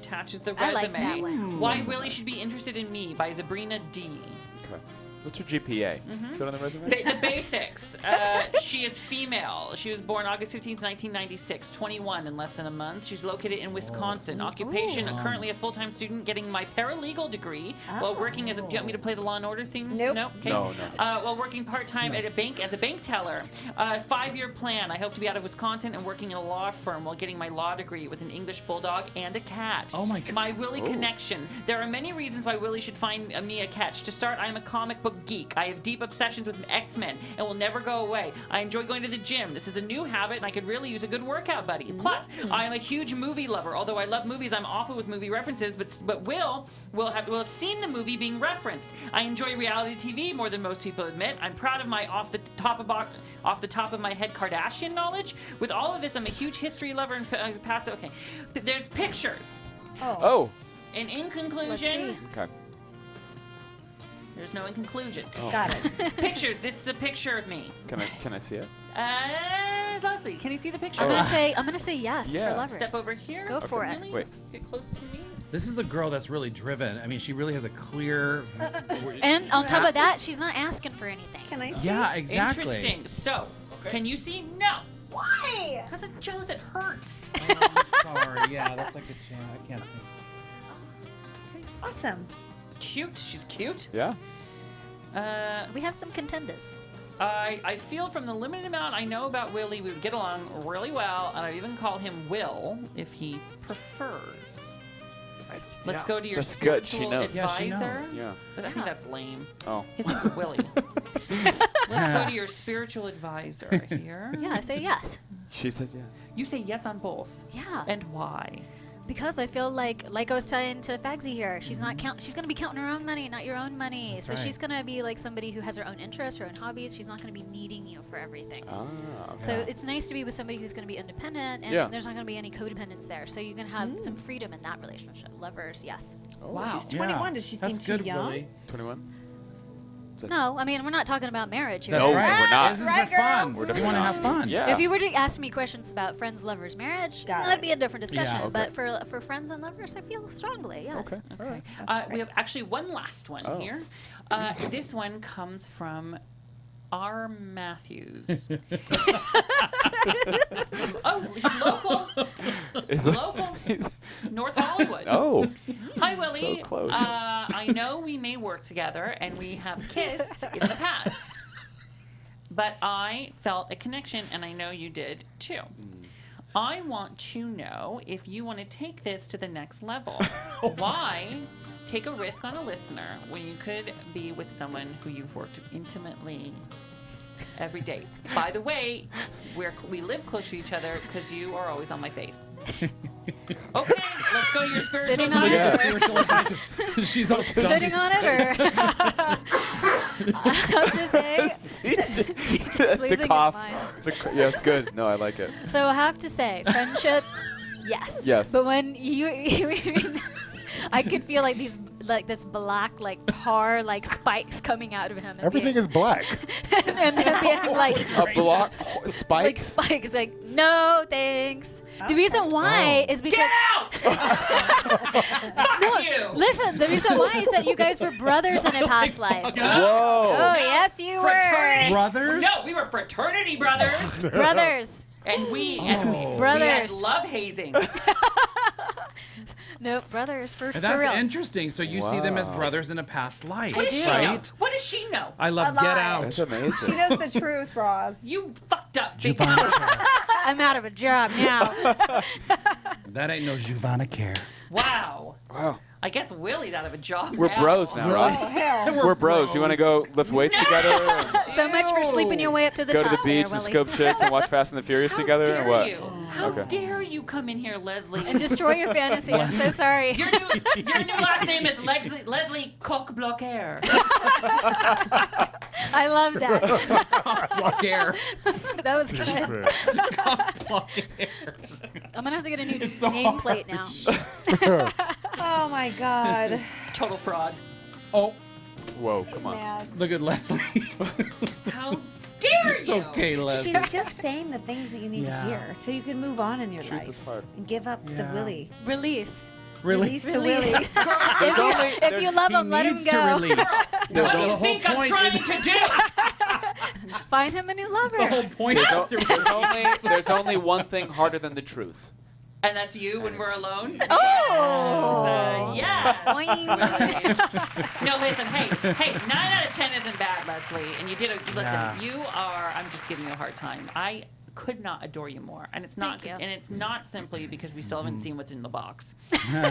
Attaches the I resume. like that one. Why Willie should be interested in me by Sabrina D. Okay. What's her GPA? Is that on the resume? The basics. She is female. She was born August 15th, 1996, 21 in less than a month. She's located in Wisconsin. Occupation, currently a full-time student getting my paralegal degree while working as a... Do you want me to play the Law and Order themes? Nope. No? Okay. No. While working part-time at a bank as a bank teller. 5-year plan. I hope to be out of Wisconsin and working in a law firm while getting my law degree with an English bulldog and a cat. Oh my God. My Willie connection. There are many reasons why Willie should find me a catch. To start, I am a comic book geek. I have deep obsessions with X-Men and will never go away. I enjoy going to the gym. This is a new habit and I could really use a good workout buddy. Plus, I am a huge movie lover. Although I love movies, I'm awful with movie references, but will have seen the movie being referenced. I enjoy reality TV more than most people admit. I'm proud of my off the top of my head Kardashian knowledge. With all of this, I'm a huge history lover and passive. Okay. There's pictures. Oh. And in Let's conclusion, see. Okay. there's no in conclusion. Got it. Pictures. This is a picture of me. Can I see it? Leslie, can you see the picture? I'm gonna say yes Yeah. for lovers. Step over here. Go for it. Really? Wait. Get close to me. This is a girl that's really driven. I mean, she really has a clear. And on top of that, she's not asking for anything. Can I see? Yeah, exactly. Interesting. So, can you see? No. Why? Because it's jealous. It hurts. Oh, I'm sorry. Yeah, that's like a channel. I can't see. Awesome. Cute. She's cute. Yeah. We have some contenders. I feel from the limited amount I know about Willie, we would get along really well, and I'd even call him Will if he prefers. Let's go to your That's good. spiritual She knows. Yeah, she advisor. knows. Yeah. But I think that's lame. Oh. His name's Willie. Let's go to your spiritual advisor here. Yeah, I say yes. She says yeah. You say yes on both. Yeah. And why? Because I feel like I was saying to Fagsy here, she's not she's gonna be counting her own money, not your own money. That's so right. she's gonna be like somebody who has her own interests, her own hobbies. She's not gonna be needing you for everything. Ah. Okay. So it's nice to be with somebody who's gonna be independent, and Yeah. there's not gonna be any codependence there. So you can have some freedom in that relationship. Lovers, yes. Wow. She's 21. Does she seem That's too good, young? Willie. 21. No, I mean we're not talking about marriage here. That's No, right. we're not. This is Right, for girl? fun. We're We definitely want to not. have fun. Yeah. If you were to ask me questions about friends, lovers, marriage, Got that'd it. be a different discussion. Yeah. But for friends and lovers, I feel strongly, yes. Okay. All right. We have actually one last one Oh. here. This one comes from R. Mathews. Oh, he's local. Is it- Local. North Hollywood. Oh. Hi, Willie. So close. I know we may work together and we have kissed in the past. But I felt a connection, and I know you did too. I want to know if you want to take this to the next level. Why take a risk on a listener when you could be with someone who you've worked intimately Every day. By the way, we live close to each other because you are always on my face. Okay, let's go to your spiritual Sitting on advisor. it? Spiritual advisor. She's all stunned. Sitting on it, or I have to say, the losing his cough. mind. Yes, good. No, I like it. So I have to say, friendship, yes. Yes. But when I could feel like this black, like tar, like spikes coming out of him. Everything is black. and being like A block like spikes. spikes, like no thanks. The reason why is because no, listen. The reason why is that you guys were brothers in a past life. Whoa. Oh yes, you Fraternity. were Brothers? No, we were fraternity brothers. brothers. And we Brothers. had love hazing. No, brothers for And that's real. interesting. So you see them as Wow. brothers in a past life, What does she know? right? What does she know? I love A Get lie. Out. That's amazing. She knows the truth, Roz. You fucked up, big Giovanna Care. I'm out of a job now. That ain't no Giovanna Care. Wow. Wow. I guess Willie's out of a job We're now. bros now, Ross. Oh, hell. We're bros. You want to go lift weights together? And So much for sleeping your way up to the go top. to the beach there, and Willie. scope chicks and watch Fast and the Furious How together, dare or what? you? How Okay. dare you come in here, Leslie? And destroy your fantasy. I'm so sorry. Your new last name is Leslie Coq Bloquer. I love that. Block air. That was good. Block air. I'm gonna have to get a new so nameplate now. Oh my God. Total fraud. Oh, Whoa, come on. Mad. look at Leslie. How dare It's you? okay, Leslie. She's just saying the things that you need Yeah. to hear so you can move on in your Truth life is hard. and give up the Yeah. willy. Release. Really? Release the willy. If you love He him, let him needs go. to release. What do you whole think I'm point trying is- to do? Find him a new lover. The whole point is to There's only one thing harder than the truth. And that's you when we're alone? Oh. Yeah. Boing. No, listen, hey, 9 out of 10 isn't bad, Leslie. And you did listen, Yeah. you are, I'm just giving you a hard time. I could not adore you more. And it's not, Thank you. and it's not simply because we still haven't seen what's in the box.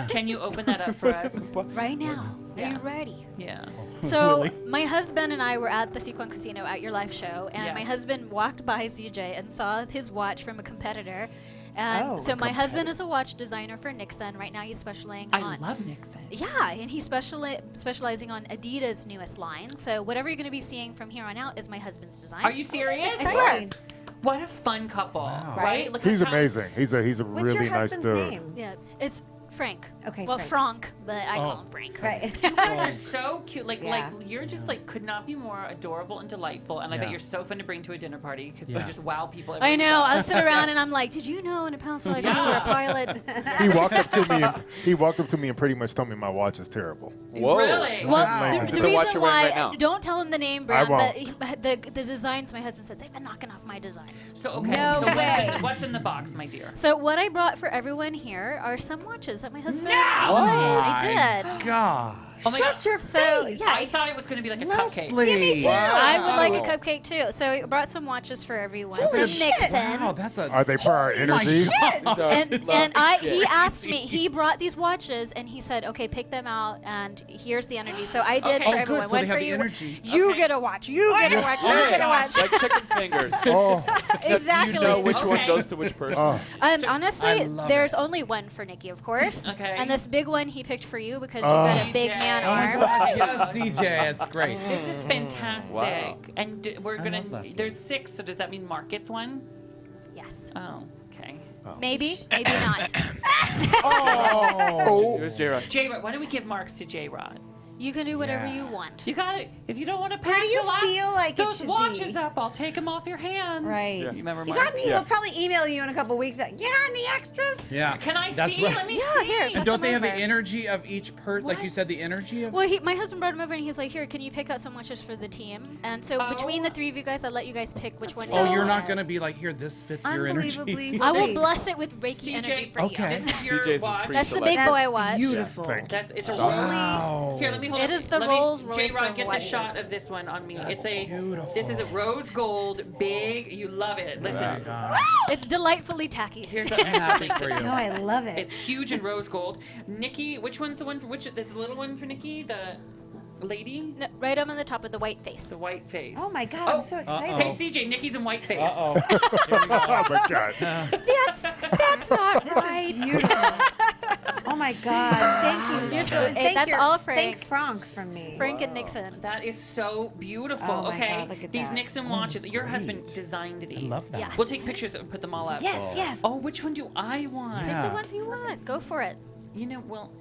Can you open that up for us? Right now. Are Yeah. you ready? Yeah. So my husband and I were at the Sequin Casino at your live show, and Yes. my husband walked by CJ and saw his watch from a competitor. And Oh. so my husband is a watch designer for Nixon. Right now he's specializing I on love Nixon. Yeah, and he's specializing on Adidas' newest line. So whatever you're going to be seeing from here on out is my husband's design. Are you serious? I swear. What a fun couple, Wow. right? Look He's how talented- amazing. He's a What's really your nice husband's dude. name? Yeah, it's Frank. Okay, Well, Frank. Frank, but I Oh. call him Frank. Right. You guys are so cute. Like Yeah. you're just like could not be more adorable and delightful. And I bet Yeah. you're so fun to bring to a dinner party because you Yeah. just wow people. I everywhere you know. go. I'll sit around and I'm like, did you know in a past life you were Yeah. a pilot? He walked up to me and pretty much told me my watch is terrible. Whoa. Really? Well, Wow. the The watch reason you're wearing why, right now. don't tell him the name I brand, but won't. the designs, my husband said, they've been knocking off my designs. So okay. No so way. what's in the box, my dear? So what I brought for everyone here are some watches that my husband No! designed. I did. God. Oh my God. Shut your So, face. yeah. I thought it was going to be like a cupcake. Leslie. I would like a Wow. cupcake too. So I brought some watches for everyone. Holy From shit. Nixon. Wow, that's a. Are they for our energy? So, And look, he asked me, he brought these watches and he said, okay, pick them out and here's the energy. So I did Okay. for Oh, good, everyone. so One they have for the you. energy. You Okay. get a watch. You get a watch. You Hey, get a watch. like chicken fingers. Oh, Exactly. You know which one Okay. goes to which person. oh. And So- I honestly, love there's it. only one for Nikki, of course. Okay. And this big one he picked for you because Oh. you've got a big CJ. man Oh my arm. God, yes, CJ, it's great. This is fantastic. Wow. And we're I gonna. love Leslie. There's 6. So does that mean Mark gets one? Yes. Oh, okay. Maybe, maybe not. Oh. Here's J-Rod. J-Rod, why don't we give Marks to J-Rod? You can do whatever Yeah. you want. You got it. If you don't want to Where pack do you the last, feel like it those should watches be? up, I'll take them off your hands. Right. Yeah. You remember You Mark? got me. Yeah. He'll probably email you in a couple weeks. Like, yeah, any extras? Yeah. Can I That's see? right. Let me Yeah, see. here, And pass don't they have them the over. energy of each like you What? said, the energy of? Well, my husband brought him over and he's like, here, can you pick out some watches for the team? And so between the three of you guys, I'll let you guys pick which one you Oh, want. you're not gonna be like, here, this fits your energy. Unbelievably I will sweet. bless it with Reiki energy CJ, for Okay. you. This is your CJ's is watch. pretty That's the select. big boy watch. Beautiful. Thank you. That's it's a Wow. rose. Here, let me hold It up. is the let Rolls me, Royce J-Rod, of get the watches. shot of this one on me. It's a beautiful. This is a rose gold, big. You love it. Listen, It's delightfully tacky. here's I'm happy something. for you. No, I love it. It's huge in rose gold. Nikki, which one's the one for which? This little one for Nikki. The lady? No, right up on the top of the white face. The white face. Oh my God, I'm so excited. Hey, CJ, Nikki's in white face. Oh my God. That's not right. Beautiful. Oh my God. Thank you. You're so so- thank that's your- all Frank. Thank Frank from me. Frank and Nixon. That is so beautiful. Oh my okay. God, look at These that. Nixon watches. Your husband designed these. I love that. Yes. We'll take pictures and put them all up. Yes, yes. Oh, which one do I want? Pick the ones you want. Go for it. You know, well,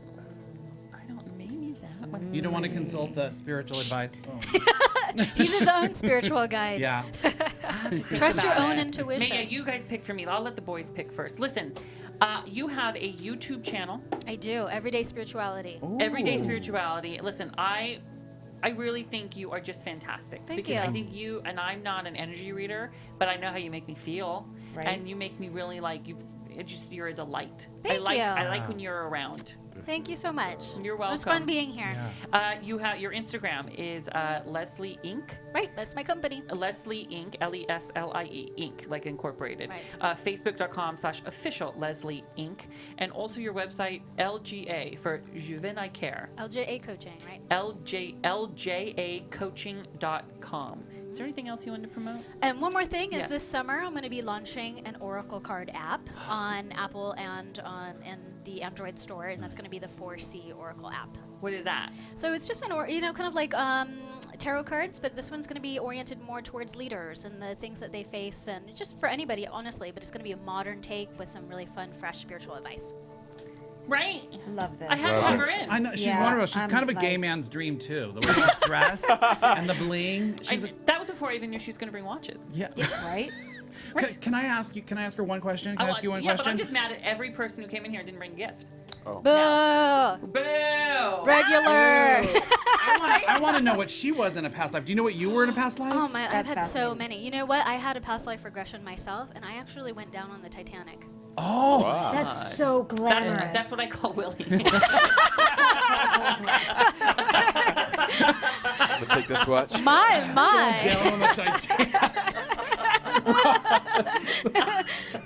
I don't. Maybe that one's. You don't want to consult the spiritual advice. He's his own spiritual guide. Yeah. Trust your about own it. intuition. Maya, you guys pick for me. I'll let the boys pick first. Listen, you have a YouTube channel. I do. Everyday spirituality. Everyday Spirituality. Listen, I really think you are just fantastic. Thank because you. I think you, and I'm not an energy reader, but I know how you make me feel. Right. And you make me really like you. You're a delight. Thank you. I like when you're around. Thank you so much. You're It was welcome. fun being here. You have your Instagram is Leslie Inc. Right, that's my company. Leslie Inc. Leslie Inc. Like incorporated. Right. Facebook.com/official Leslie Inc. And also your website LGA for Juvenile Care. LJA coaching, right? LJAcoaching.com. Is there anything else you want to promote? And one more thing is Yes. this summer I'm going to be launching an Oracle card app on Apple and in the Android store, and that's going to be the 4C Oracle app. What is that? So it's just kind of like tarot cards, but this one's going to be oriented more towards leaders and the things that they face, and just for anybody, honestly. But it's going to be a modern take with some really fun, fresh spiritual advice. Right. I love this. I had to have her in. I know she's Yeah, wonderful. She's I'm kind of a gay like- man's dream too. The way she's dressed and the bling. She's That was before I even knew she was going to bring watches. yeah. Right? Can I ask you? Can I ask her one question? Can I ask you one yeah, question? but I'm just mad at every person who came in here and didn't bring a gift. Boo! Boo! Regular! I want to know what she was in a past life. Do you know what you were in a past life? Oh my! I've That's had so fascinating. many. You know what? I had a past life regression myself, and I actually went down on the Titanic. Oh, That's so glamorous. That's what I call Willie. I'm gonna take this watch. My! down on the Titanic.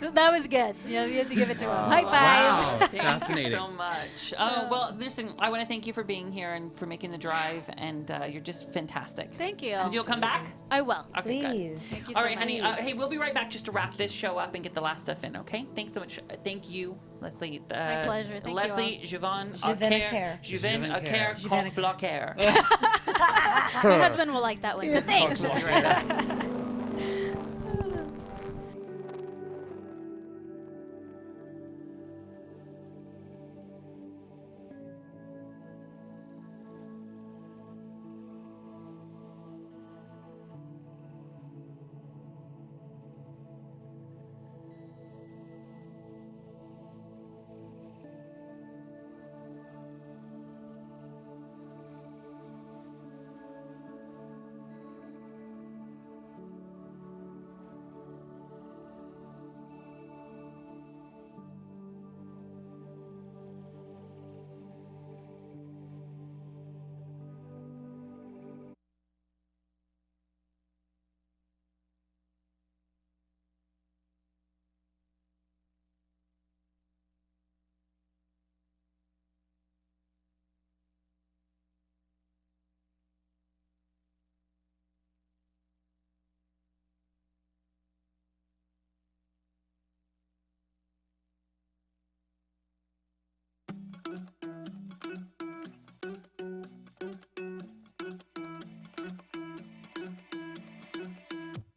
So that was good. You know, you have to give it to him. High five. Wow, that's Thank fascinating. you so much. Oh, well, listen, I want to thank you for being here and for making the drive, and you're just fantastic. Thank you. And you'll come back? I will. Okay, good. Please. Thank you All so right, much. honey. Hey, we'll be right back just to wrap this show up and get the last stuff in, okay? Thanks so much. Thank you, Leslie. My pleasure. Thank you Leslie, Juvin, Juvenicare. Juvenicare, Juvenicare. Blocaire. My husband will like that one. So thanks. We'll be right back.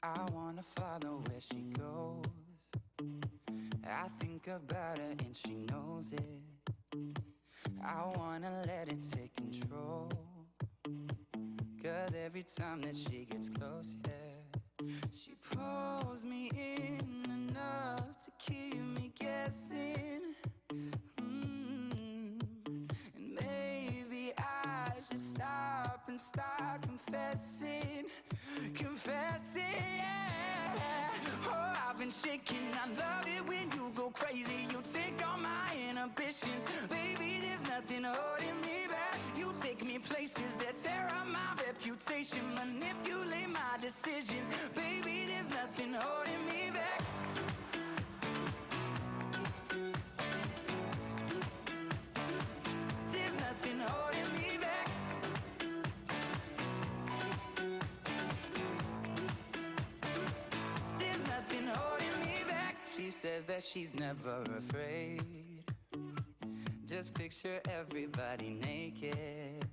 I wanna follow where she goes. I think about her and she knows it. I wanna let it take control. Cause every time that she gets close, yeah, she pulls me in enough to keep me guessing. And maybe I should stop and start confessing. Yeah. Oh, I've been shaking. I love it when you go crazy. You take all my inhibitions. Baby, there's nothing holding me back. You take me places that tear up my reputation. Manipulate my decisions. Baby, there's nothing holding me back. There's nothing holding me back. says that she's never afraid. Just picture everybody naked.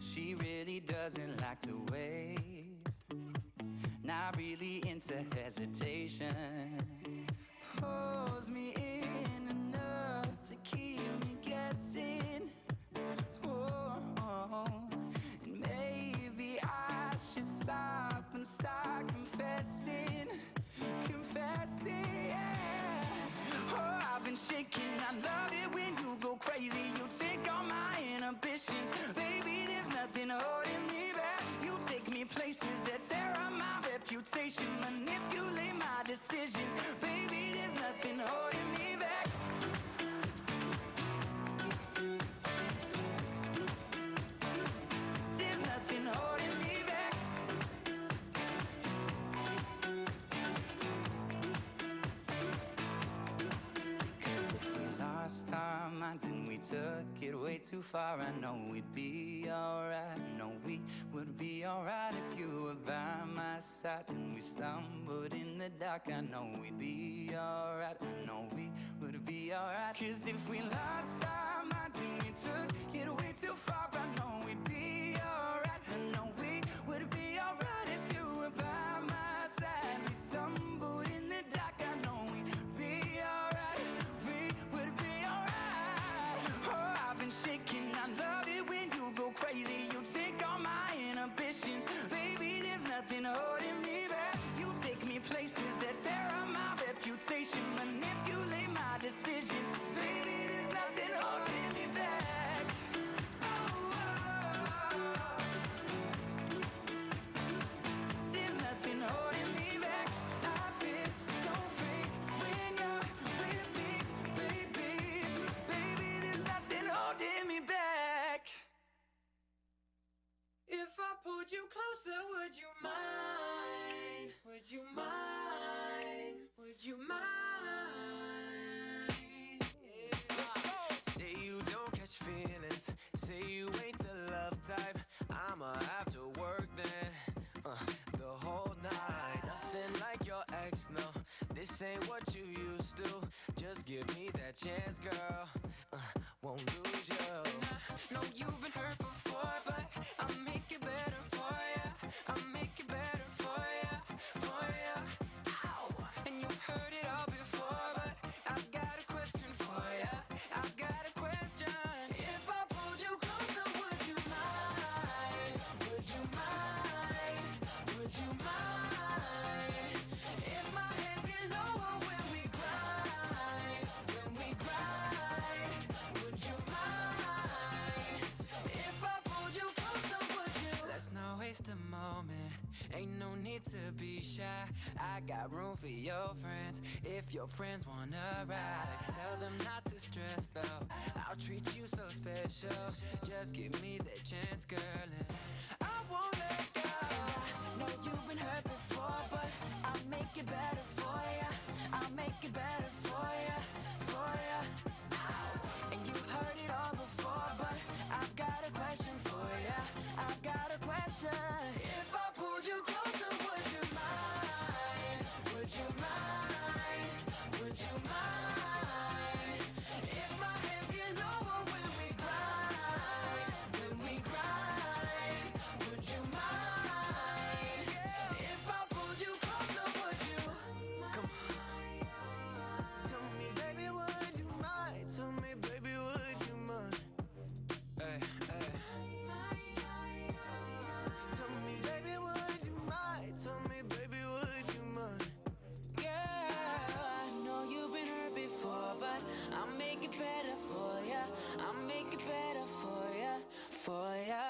She really doesn't like to wait. Not really into hesitation. Pulls me in enough to keep me guessing. Oh, and maybe I should stop and start confessing. Yeah. Oh, I've been shaking. I love it when you go crazy. You take all my inhibitions. Baby, there's nothing holding me back. You take me places that tear up my reputation. Manipulate my decisions. Baby, there's nothing holding me back. There's nothing holding me back. Lost our minds and we took it way too far. I know we'd be alright. I know we would be alright if you were by my side. And we stumbled in the dark. I know we'd be alright. I know we would be alright. Cause if we lost our minds and we took it way too far, I know we'd be alright. I know we would be alright if you were by my side. We stumbled in the dark. I know we'd be alright. Shaking, I love it when you go crazy. You take all my inhibitions. Baby, there's nothing holding me back. You take me places that tear up my reputation. Manipulate my decisions. Baby, there's nothing holding me back. There's nothing holding me back. I feel so free when you're with me, baby. Baby, there's nothing holding me back. If I pulled you closer, would you mind? Would you mind? Would you mind? Yeah. Let's go. Say you don't catch feelings. Say you ain't the love type. I'ma have to work then. The whole night. Nothing like your ex, no. This ain't what you used to. Just give me that chance, girl. Won't lose you. No, you've been hurt before, but I'll make it better for ya. I'll make it better for ya, for ya. Ow! And you've heard it all before, but I've got a question for ya. I've got a question. If I pulled you closer, would you mind? Would you mind? Would you mind? If my hands get lower when we grind, when we grind, would you mind? If I pulled you closer, would you? Let's not waste a moment. Ain't no need to be shy. I got room for your friends. If your friends wanna ride, tell them not to stress though. I'll treat you so special. Just give me that chance, girl, and I won't let go. I know you've been hurt before, but I'll make it better for ya. I'll make it better for ya, for ya. Ow. And you've heard it all before, but I've got a question for ya. I've got a question. If I pulled you closer, would you mind? Would you mind? Would you mind? If my hands get lower when we grind, when we grind, would you mind? If I pulled you closer, would you? Come on. Tell me, baby, would you mind? Tell me, baby, would you mind? Hey, hey. Tell me, baby, would you mind? Tell me, baby, would you mind? Yeah, I know you've been hurt before, but I'll make it better for ya. I'll make it better for ya, for ya.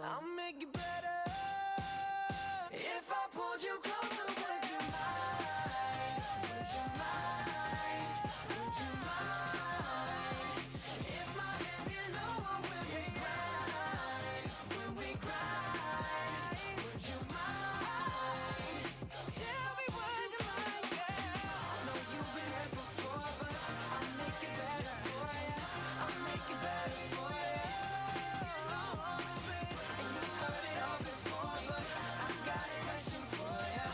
I'll make it better. If I pulled you closer, would you mind? Would you mind? Would you mind? If my hands get lower when we grind, when we grind, would you mind? Tell me, would you mind, girl? I know you've been hurt before, but I'll make it better for ya. I'll make it better for ya. And you've heard it all before, but I've got a question for ya.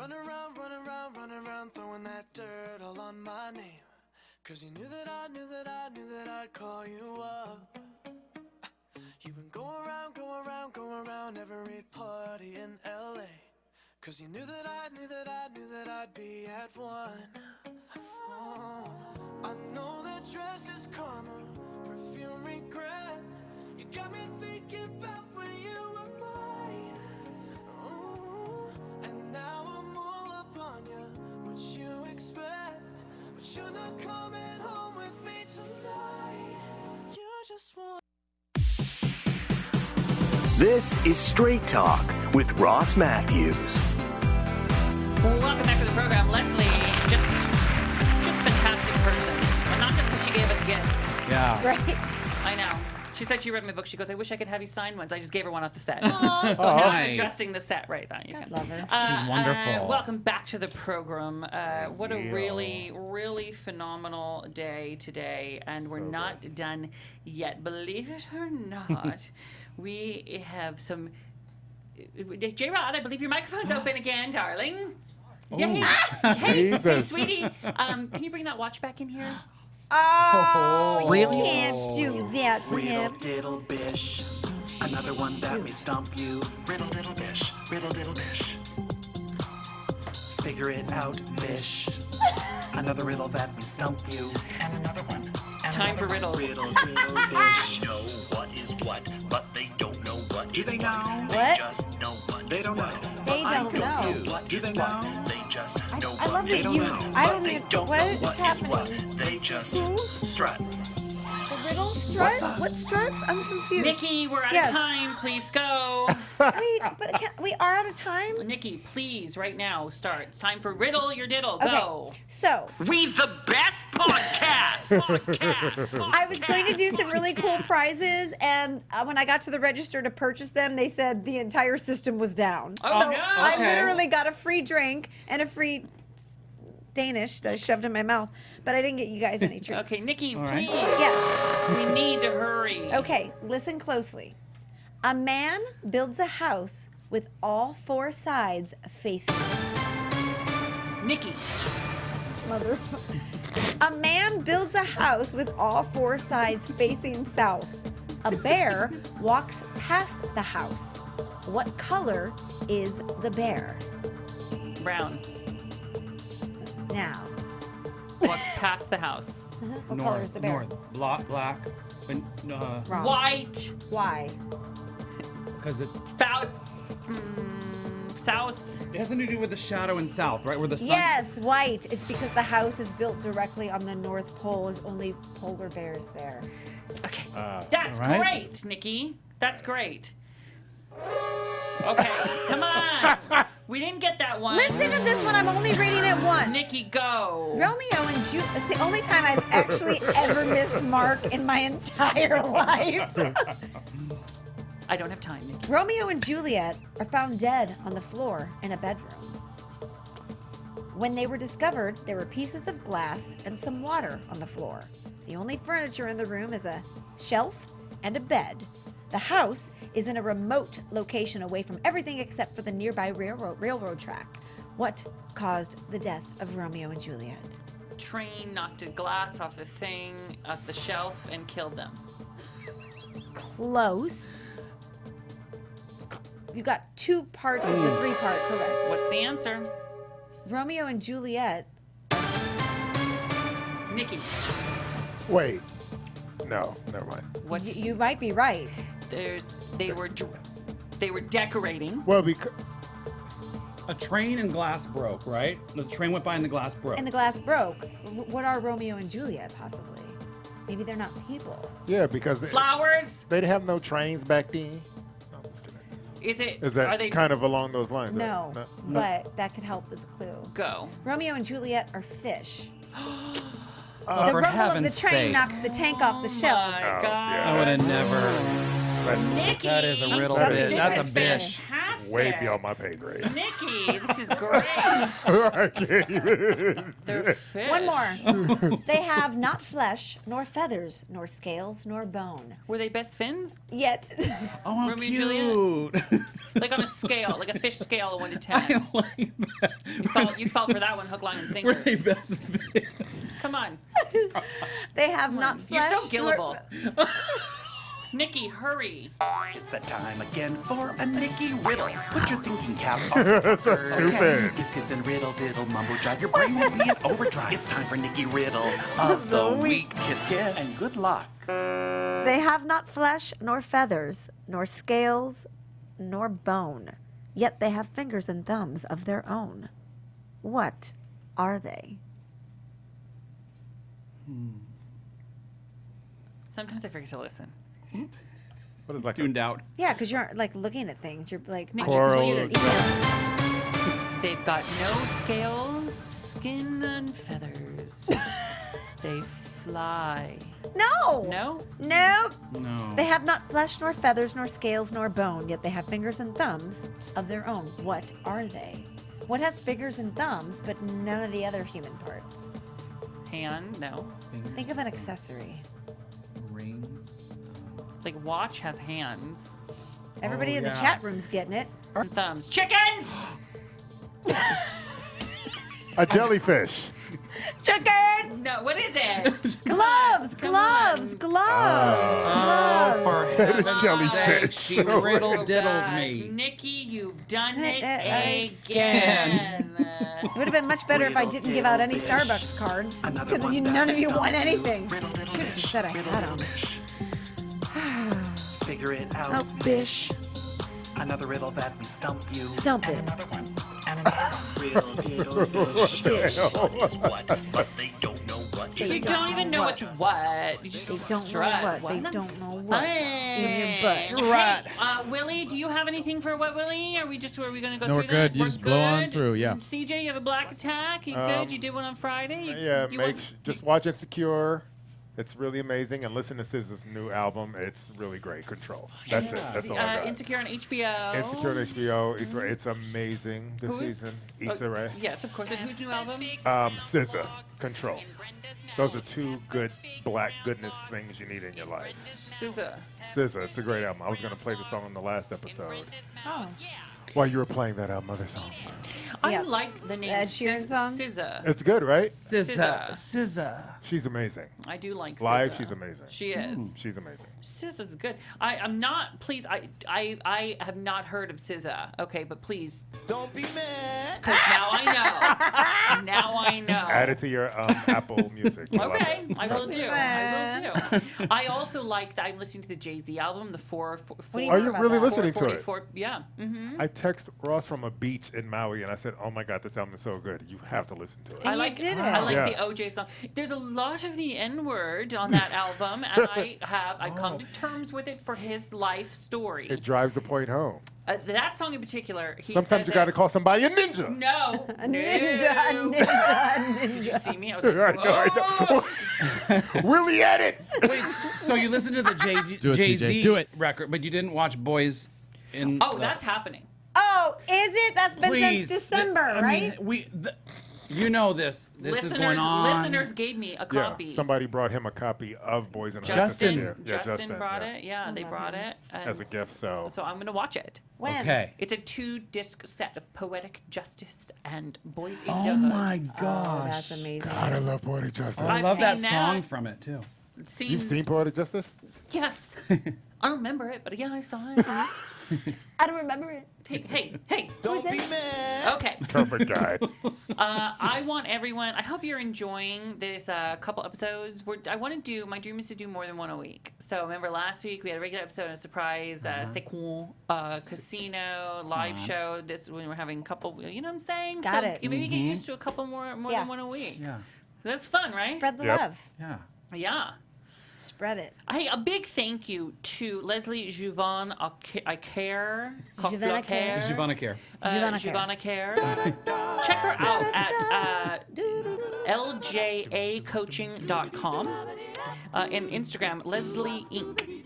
Run around, throwing that dirt all on my name. 'Cause you knew that I'd call you up. You would go around every party in LA. 'Cause you knew that I'd be at one. Oh, I know that dress is karma, perfume regret. You got me thinking about when you were mine. Oh, and now I'm all up on you, what you expect. But you're not coming home with me tonight. You just want. This is Straight Talk with Ross Mathews. Welcome back to the program. Leslie, just fantastic person. But not just because she gave us gifts. Yeah. Right? I know. She said she read my book. She goes, I wish I could have you sign ones. I just gave her one off the set. Aw. So now I'm Nice. adjusting the set right now. You God can. love her. She's wonderful. Welcome back to the program. What a really, really phenomenal day today. And we're not done yet. Believe it or not, we have some... J-Rod, I believe your microphone's open again, darling. Yeah, hey, Jesus. sweetie. Can you bring that watch back in here? Oh, Really? you can't do that to Riddle him. diddle bish. Another one that may stump you. Riddle diddle bish. Riddle diddle bish. Figure it out, bish. Another riddle that may stump you. And another one. Time for riddles. Riddle diddle bish. Know what is what, but they don't know what Do is they know? What? just know what They is don't know. what. They I'm don't know. confused. What Do is they what? know? They just know I what love that is you. what. I don't They even. don't What know is what is happening? what. They just strut. The riddle strut? What struts? I'm confused. Nikki, we're out Yes. of time. Please go. Wait, but we are out of time. Nikki, please, right now, start. It's time for Riddle Your Diddle. Okay. Go. So We the best podcast. I was going to do some really cool prizes, and when I got to the register to purchase them, they said the entire system was down. Oh, so no. I Okay. literally got a free drink and a free Danish that I shoved in my mouth, but I didn't get you guys any treats. Okay, Nikki, right. please. Yes. We need to hurry. Okay, listen closely. A man builds a house with all four sides facing. Nikki. Motherfucker. A man builds a house with all four sides facing south. A bear walks past the house. What color is the bear? Brown. Now. Walks past the house. What color is the bear? North. Black. And, Wrong. White. Why? because it South. It has something to do with the shadow in south, right? Where the sun. Yes, white. It's because the house is built directly on the North Pole. There's only polar bears there. Okay. That's all right. great, Nikki. That's great. Okay, come on. We didn't get that one. Listen to this one. I'm only reading it once. Nikki, go. Romeo and Juliet. It's the only time I've actually ever missed Mark in my entire life. I don't have time, Nikki. Romeo and Juliet are found dead on the floor in a bedroom. When they were discovered, there were pieces of glass and some water on the floor. The only furniture in the room is a shelf and a bed. The house is in a remote location away from everything except for the nearby railroad track. What caused the death of Romeo and Juliet? Train knocked a glass off the thing, off the shelf, and killed them. Close. You got 2 parts of the 3-part correct. What's the answer? Romeo and Juliet. Nikki. Wait. No, never mind. What? You might be right. They were decorating. Well, because A train and glass broke, right? The train went by and the glass broke. And the glass broke. What are Romeo and Juliet, possibly? Maybe they're not people. yeah, because Flowers. they didn't have no trains back then. Is it? Is that Are they? kind of along those lines? No, No. but that could help with the clue. Go. Romeo and Juliet are fish. Oh, the for rumble of the heaven's train sake. knocked the tank off the shelf. My Oh, God. yeah. I would have never. Nikki. That is a riddle stuck bit. with That's this a bitch. Fantastic. way beyond my pay grade. Nikki, this is great. I can't even. They're fish. One more. They have not flesh, nor feathers, nor scales, nor bone. Were they best fins? Yet. Oh, how Romeo and cute. Juliet? Like on a scale, like a fish scale of 1 to 10. You felt for that one, hook, line, and sinker. Were they best fit? Come on. They have not You're flesh. so gillable. Nikki, hurry. It's that time again for a Nikki riddle. Put your thinking caps on. Okay. Stupid. Kiss, kiss, and riddle, diddle, mumble, drive. Your brain will be in overdrive. It's time for Nikki riddle of the week. Kiss, kiss, and good luck. They have not flesh, nor feathers, nor scales, nor bone. Yet they have fingers and thumbs of their own. What are they? Sometimes I forget to listen. What is like tuned out? Yeah, because you're like looking at things. You're like Corals. They've got no scales, skin, and feathers. They fly. No. No? Nope. No. They have not flesh, nor feathers, nor scales, nor bone, yet they have fingers and thumbs of their own. What are they? What has fingers and thumbs, but none of the other human parts? Hand? No. Think of an accessory. Rings. Like watch has hands. Everybody in the chat room's getting it. And thumbs. Chickens! A jellyfish. Chickens! No, what is it? Gloves, gloves, gloves, gloves. Said a jellyfish. She riddle diddled me. Nikki, you've done it again. It would have been much better if I didn't give out any Starbucks cards. Because none of you won anything. Should have said I had them. Figure it out. Oh, bish. Another riddle that we stump you. Stump it. Another one. And another one. Riddle, diddle, dish. What is what, but they don't know what. You don't even know what's what. You just They don't strut. know what. They don't know what. In your Hey, butt. Willie, do you have anything for what, Willie? Are we going to go No, through we're good. that? You just blow on through, yeah. CJ, you have a black attack. You good? You did one on Friday. Yeah, you just watch Insecure. It's really amazing, and listen to SZA's new album. It's really great. Control. That's it. That's all I got. Insecure on HBO. Insecure on HBO. It's amazing this Who is- season. Issa Rae. Yes, of course. And whose new album? SZA. Control. Those are two good black goodness things you need in your life. SZA. SZA. It's a great album. I was going to play the song in the last episode. Oh. While you were playing that other song. I like the name Ed Sheeran song? SZA. It's good, right? SZA. She's amazing. I do like Live, SZA. she's amazing. She is. She's amazing. SZA's good. I'm not. Please, I have not heard of SZA. Okay, but please. Don't be mad. Because now I know. Now I know. Add it to your Apple Music. I love Okay, it. I will do. I will do. I also like that. I'm listening to the Jay-Z album, the four. What do you Are think you about really that? listening to it? 444. Yeah. Mm-hmm. I text Ross from a beach in Maui, and I said, "Oh my God, this album is so good. You have to listen to it." And I you like did it. I like Yeah. the OJ song. There's a lot of the N-word on that album, and I come to terms with it for his life story. It drives the point home. That song in particular, he Sometimes says you got to it- call somebody a ninja. No, A ninja, a no. ninja, a ninja. Did you see me? I was like, I know. Willie at it. Wait, so you listened to the Do it, Jay-Z CJ. Do it. record, but you didn't watch Boys in Oh, that's happening. Oh, is it? That's been Please. since December, I right? mean, you know this. This is going on. Listeners gave me a copy. Yeah, somebody brought him a copy of Boys in the Justin, Hood. Justin brought it. Yeah, they love brought him. it As a and gift, so. So I'm gonna watch it. When? Okay. It's a 2-disc set of Poetic Justice and Boys in Oh the Hood. my Oh, gosh. that's amazing. God, I love Poetic Justice. I I've love that seen that. song from it too. You've seen Poetic Justice? Yes. I don't remember it, but yeah, I saw it. I don't remember it. Hey. Don't be mad. Okay. Perfect guy. I want everyone. I hope you're enjoying this couple episodes. My dream is to do more than one a week. So remember last week we had a regular episode and a surprise sequel casino live show. This when we're having a couple. You know what I'm saying? Got so it. You maybe get used to a couple more Yeah. than one a week. Yeah. That's fun, right? Spread the Yep. love. Yeah. Yeah. Spread it. Hey, a big thank you to Leslie Jouvin Care. Juvana Care. Giovanna Care. Juvana Care. Check her out at ljacoaching.com and Instagram, Leslie Inc.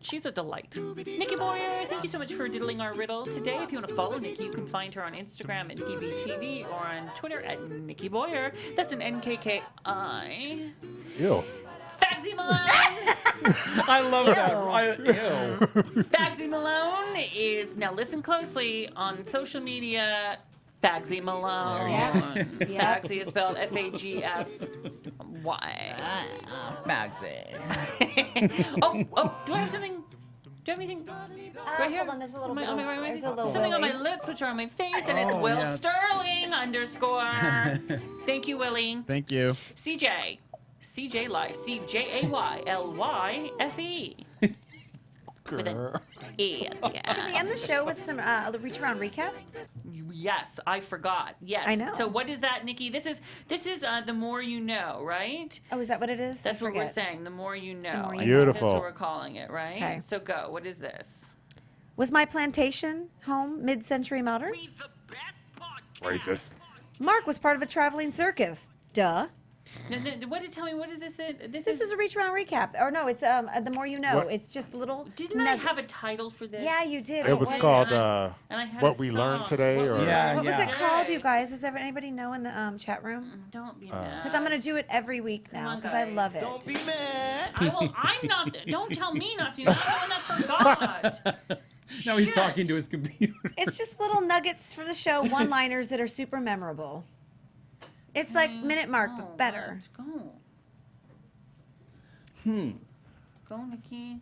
She's a delight. Nikki Boyer, thank you so much for diddling our riddle today. If you want to follow Nikki, you can find her on Instagram at NikkiBTV or on Twitter at Nikki Boyer. That's an NKKI. Ew. Fagsy Malone. I love that. Ew. Fagsy Malone is, now listen closely, on social media, Fagsy Malone. Yep. Fagsy is spelled Fagsy. Fagsy. Oh, do I have something? Do you have anything? Right here? Hold on, there's a little Am I- bit. am I right? There's a little Something on my Willy. lips, which are on my face, and it's Oh, Will yes. Sterling _ Thank you, Willie. Thank you. CJ. CJ Life. CJAYLYFE. With an E at the Can we end. end the show with some reach around recap? Yes, I forgot. Yes. I know. So what is that, Nikki? This is the more you know, right? Oh, is that what it is? That's I what we're forget. saying. The more you know. more you I know. think That's Beautiful. what we're calling it, right? Okay. So go. What is this? Was my plantation home mid-century modern? Racist. Mark was part of a traveling circus. Duh. No, tell me, what is this? This is a reach around recap. Or no, it's the more you know. What? It's just little. Didn't I have a title for this? Yeah, you did. It was was called and I had What a We Learned song. Today, What or we Yeah, What was yeah. it called, you guys? Does anybody know in the chat room? Don't be mad. Because I'm gonna do it every week Come now on, because I guys. love it. Don't be mad. I'm not. Don't tell me not to be mad. I'm the one that forgot. Now he's Shit. talking to his computer. It's just little nuggets for the show, one-liners that are super memorable. It's like Minute Mark, but better. Go. Go, Nikki.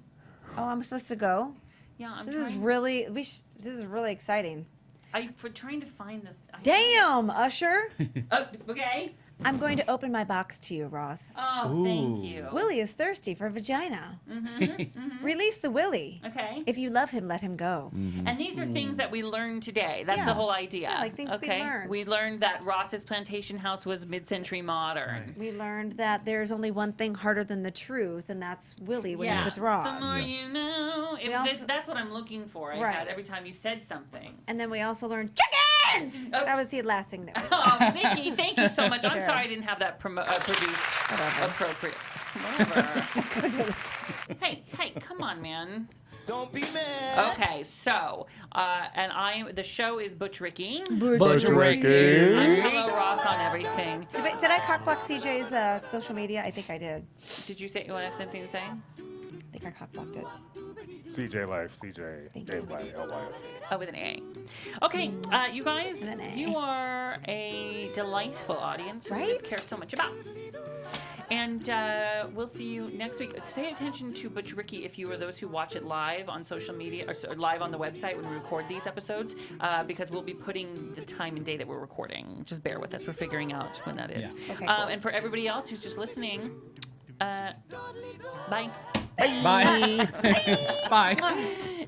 Oh, I'm supposed to go. Yeah, I'm This is trying. really this is really exciting. We're trying to find the. Damn, Usher. Okay. I'm going to open my box to you, Ross. Oh, thank you. Willie is thirsty for vagina. Release the Willie. Okay. If you love him, let him go. And these are things that we learned today. That's the Yeah. whole idea. Yeah, like things we okay? learned. We learned that Ross's plantation house was mid-century modern. We learned that there's only one thing harder than the truth, and that's Willie when Yeah. he's with Ross. The more you know. We also- That's what I'm looking for. I Right. had every time you said something. And then we also learned chickens. That was the last thing that we learned. Oh, Nikki, thank you so much. I'm Sure. sorry I didn't have that produced appropriate. Whatever. hey, come on, man. Don't be mad. Okay, so the show is Butch Ricky. Butch Ricky. I'm Hello Ross on everything. Did I cockblock CJ's social media? I think I did. Did you say you want to have something to say? I think I cockblocked it. CJ Life, CJ AYLYF. Oh, with an A. Okay, you guys, With an A. you are a delightful audience. We just Right? care so much about. And we'll see you next week. Stay attention to Butch Ricky if you are those who watch it live on social media or live on the website when we record these episodes, because we'll be putting the time and day that we're recording. Just bear with us. We're figuring out when that is. Yeah. Okay, cool. And for everybody else who's just listening, bye. Bye. Bye.